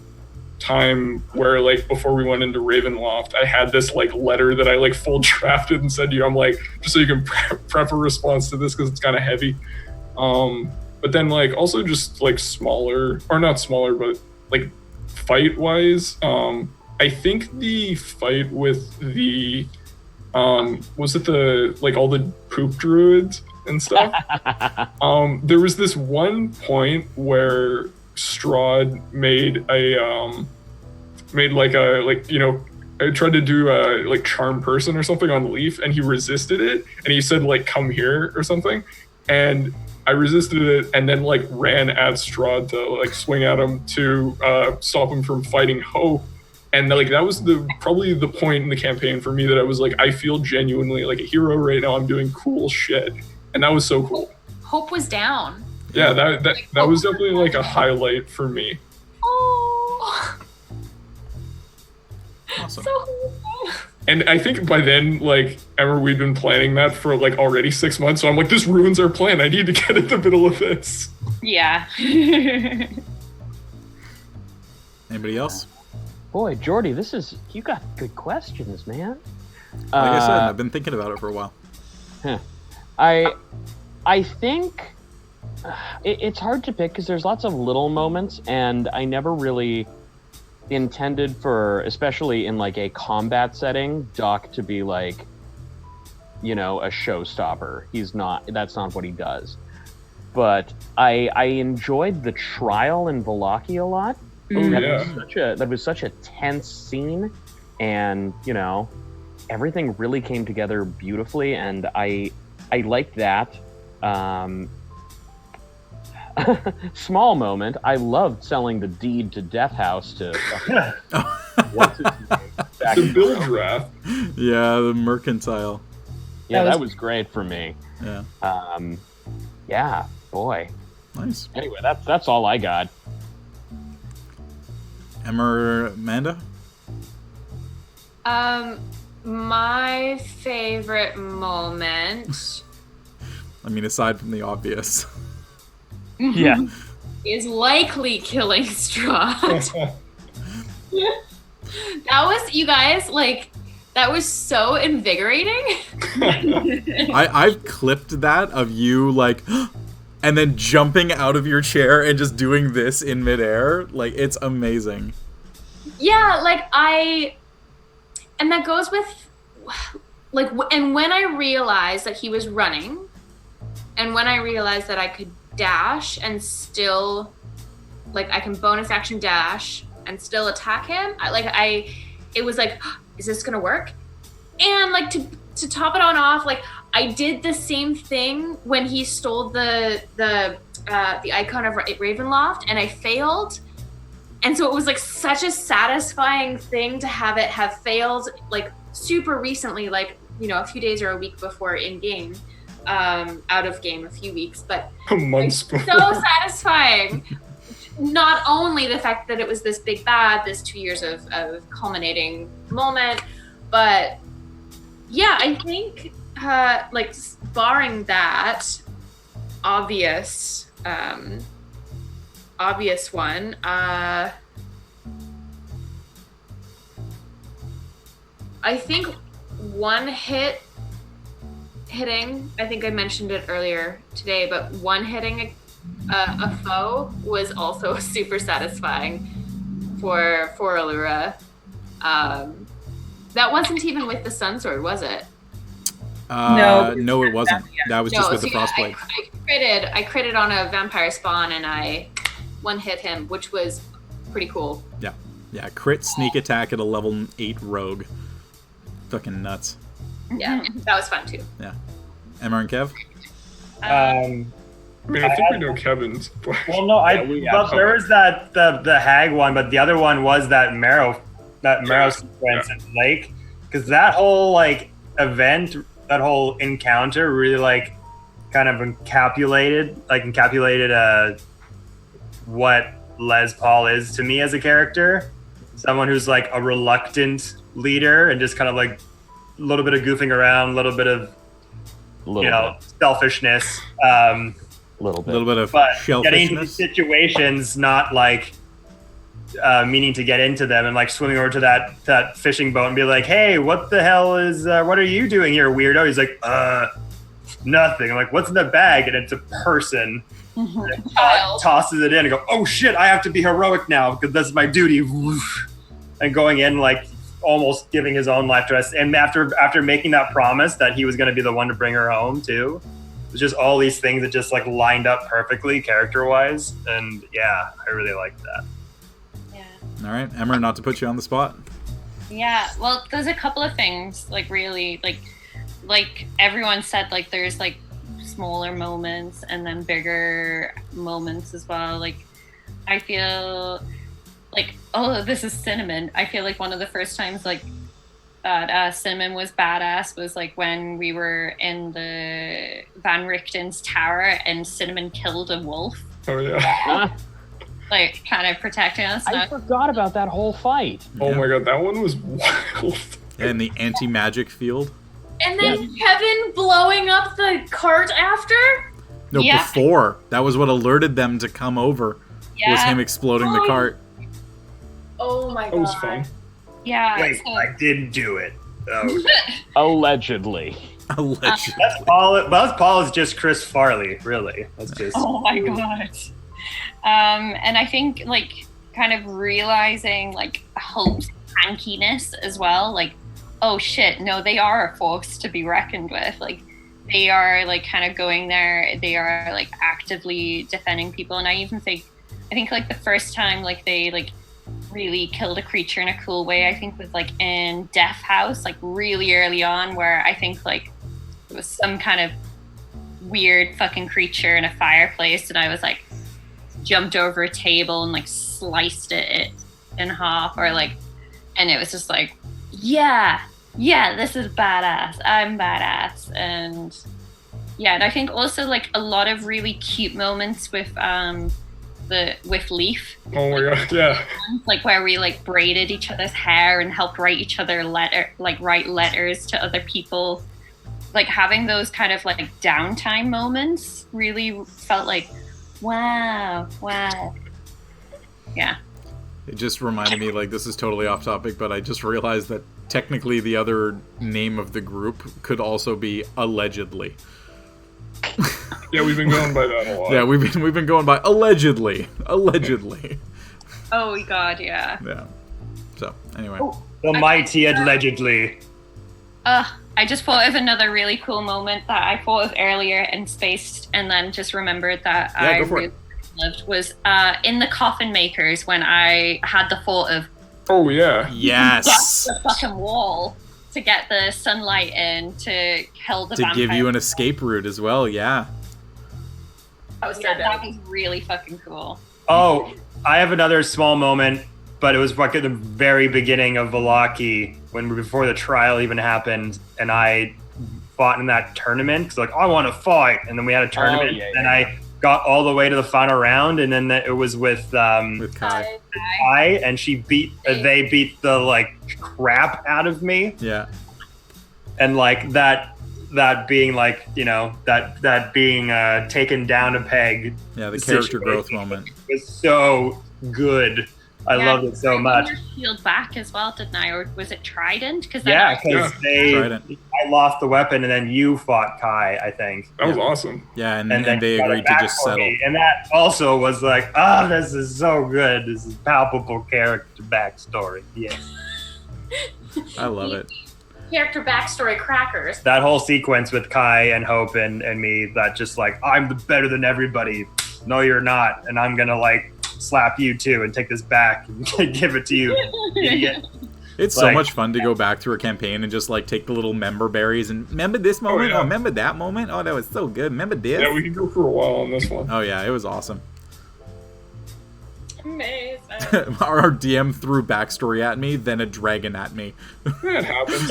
time where like before we went into Ravenloft, I had this like letter that I like full drafted and said to you, I'm like, just so you can prep a response to this because it's kind of heavy. But then like also just like smaller, or not smaller, but like fight wise, I think the fight with the was it the like all the poop druids and stuff? There was this one point where Strahd made I tried to do a like charm person or something on Leaf, and he resisted it, and he said like come here or something, and I resisted it and then like ran at Strahd to like swing at him to stop him from fighting Hope. And like that was probably the point in the campaign for me that I was like, I feel genuinely like a hero right now. I'm doing cool shit, and that was so cool. Hope was down. Yeah, that was definitely like a highlight for me. Oh, Awesome. And I think by then, like, Emma, we'd been planning that for like already 6 months. So I'm like, this ruins our plan. I need to get in the middle of this. Yeah. Anybody else? Boy, Jordy, you got good questions, man. Like I said, I've been thinking about it for a while. I think it's hard to pick because there's lots of little moments, and I never really intended for, especially in like a combat setting, Doc to be like, a showstopper. That's not what he does. But I enjoyed the trial in Vallaki a lot. That was such a tense scene, and everything really came together beautifully, and I liked that. Small moment. I loved selling the deed to Death House to what's his name? Back The in bill the- draft. Yeah, the mercantile. Yeah, That that was- was great for me. Yeah, Yeah, boy. nice. Anyway, that's all I got. Emma or Amanda? My favorite moment I mean, aside from the obvious. Yeah. is likely killing Strahd. That was, you guys, like, that was so invigorating. I've clipped that of you, like, and then jumping out of your chair and just doing this in midair. Like, it's amazing. Yeah, like, and that goes with, like, and when I realized that he was running, and when I realized that I could dash and still, like, I can bonus action dash and still attack him, it was like, is this gonna work? And, like, to top it on off, like, I did the same thing when he stole the icon of Ravenloft, and I failed. And so it was, like, such a satisfying thing to have it have failed, like, super recently, like, you know, a few days or a week before in game, out of game a few weeks, but Months so before. satisfying. Not only the fact that it was this big bad, this 2 years of culminating moment, but yeah, I think, like, barring that obvious one, I think one hitting, I think I mentioned it earlier today, but one hitting a foe was also super satisfying for Allura. That wasn't even with the Sun Sword, was it? No, it wasn't. That was just with the so yeah, Frostblade. I critted on a vampire spawn and I one hit him, which was pretty cool. Yeah, crit sneak attack at a level 8 rogue. Fucking nuts. Yeah, that was fun too. Emma and Kev? Um, I mean, I think we know Kevin's. But well, no, there was that the hag one, but the other one was that marrow sequence in the lake, because that whole, like, event, that whole encounter really, like, kind of encapsulated what Les Paul is to me as a character. Someone who's, like, a reluctant leader and just kind of, like, a little bit of goofing around, a little bit of selfishness. A little bit. A little bit of But getting into these shellfishness. situations, not like meaning to get into them, and like swimming over to that fishing boat and be like, "Hey, what the hell is? What are you doing here, weirdo?" He's like, nothing." I'm like, "What's in the bag?" And it's a person. And tosses it in and go, "Oh shit! I have to be heroic now because that's my duty." And going in, like, almost giving his own life to us. And after making that promise that he was going to be the one to bring her home too. It's just all these things that just, like, lined up perfectly character-wise, and yeah, I really liked that. Yeah. All right, Emma, not to put you on the spot. Yeah, well, there's a couple of things, like, really, like everyone said, like, there's, like, smaller moments and then bigger moments as well. Like, I feel like, oh, this is Cinnamon. I feel like one of the first times, like, that Cinnamon was badass was, like, when we were in the Van Richten's tower and Cinnamon killed a wolf, oh yeah. like, kind of protecting us. I forgot about that whole fight. Oh Yeah. my god, that one was wild. And the anti-magic field. And then Kevin blowing up the cart after? No, Yeah. before. That was what alerted them to come over. Was him exploding the Oh. cart. Oh my god. That was fun. Yeah. Wait, so- I did do it. Oh, Allegedly. Allegedly. that's Paul is just Chris Farley, really. That's just. Oh my god. And I think, like, kind of realizing, like, Hope's tankiness as well. Like, oh shit, no, they are a force to be reckoned with. Like, they are, like, kind of going there. They are, like, actively defending people. And I think, like, the first time, like, they, like, really killed a creature in a cool way, I think, was, like, in Death House, like, really early on, where I think, like, it was some kind of weird fucking creature in a fireplace, and I was like, jumped over a table and like sliced it in half, or like, and it was just like, yeah, this is badass. I'm badass. And yeah, and I think also like a lot of really cute moments with Leaf. Oh my god, yeah. Like where we like braided each other's hair and helped write each other write letters to other people. Like having those kind of like downtime moments really felt like, wow. Yeah. It just reminded me, like, this is totally off topic, but I just realized that technically the other name of the group could also be Allegedly. Yeah, we've been going by that a lot. Yeah, we've been going by Allegedly. Oh god, yeah. Yeah. So, anyway. The mighty allegedly. I just thought of another really cool moment that I thought of earlier and spaced, and then just remembered that I really loved was in the Coffin Makers when I had the thought of, oh yeah, yes, the fucking wall to get the sunlight in to kill the vampire. To give you an escape route as well. Yeah. That was really fucking cool. Oh, I have another small moment, but it was like at the very beginning of Valaki, before the trial even happened, and I fought in that tournament because like I want to fight, and then we had a tournament, and I got all the way to the final round, and then it was with Kai, and they beat the like crap out of me. Yeah, and like that being like, you know, that being taken down a peg. Yeah, the character growth moment was so good. I loved it so much. Your shield back as well, didn't I? Or was it Trident? Because I lost the weapon, and then you fought Kai, I think. That was awesome. Yeah, and they agreed to just settle. And that also was like, oh, this is so good. This is palpable character backstory. Yes. I love it. Character backstory crackers. That whole sequence with Kai and Hope and me, that just like, I'm better than everybody. No, you're not. And I'm going to like slap you too and take this back and give it to you. Idiot. It's so much fun to go back through a campaign and just like take the little member berries and remember this moment. Oh, remember that moment. Oh, that was so good. Remember this. Yeah, we could go for a while on this one. Oh yeah, it was awesome. Amazing. Our DM threw backstory at me, then a dragon at me. That happens.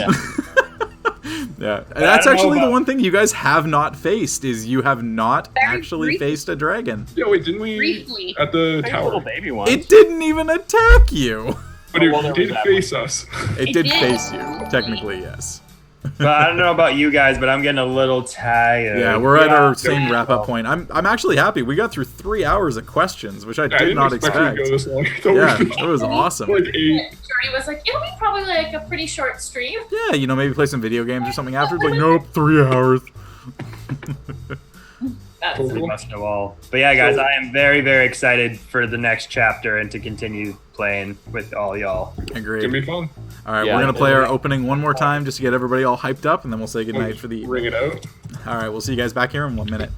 Yeah, that's actually the one thing you guys have not faced is you have not actually faced a dragon. Yeah, wait, didn't we? Briefly. At the tower. Little baby one. It didn't even attack you. But it did face us. It did face you, technically, yes. But I don't know about you guys, but I'm getting a little tired. Yeah, we're at our same wrap-up point. I'm actually happy. We got through 3 hours of questions, which I did not expect. Go this long. Yeah, it was awesome. Like 8. Jordy was like, it'll be probably like a pretty short stream. Yeah, you know, maybe play some video games or something afterwards. Like, nope, 3 hours. That's We must know all. But yeah, guys, I am very, very excited for the next chapter and to continue playing with all y'all. Agreed. It's gonna be fun. All right, we're going to play our opening one more time just to get everybody all hyped up, and then we'll say goodnight for the... Ring it out. All right, we'll see you guys back here in 1 minute.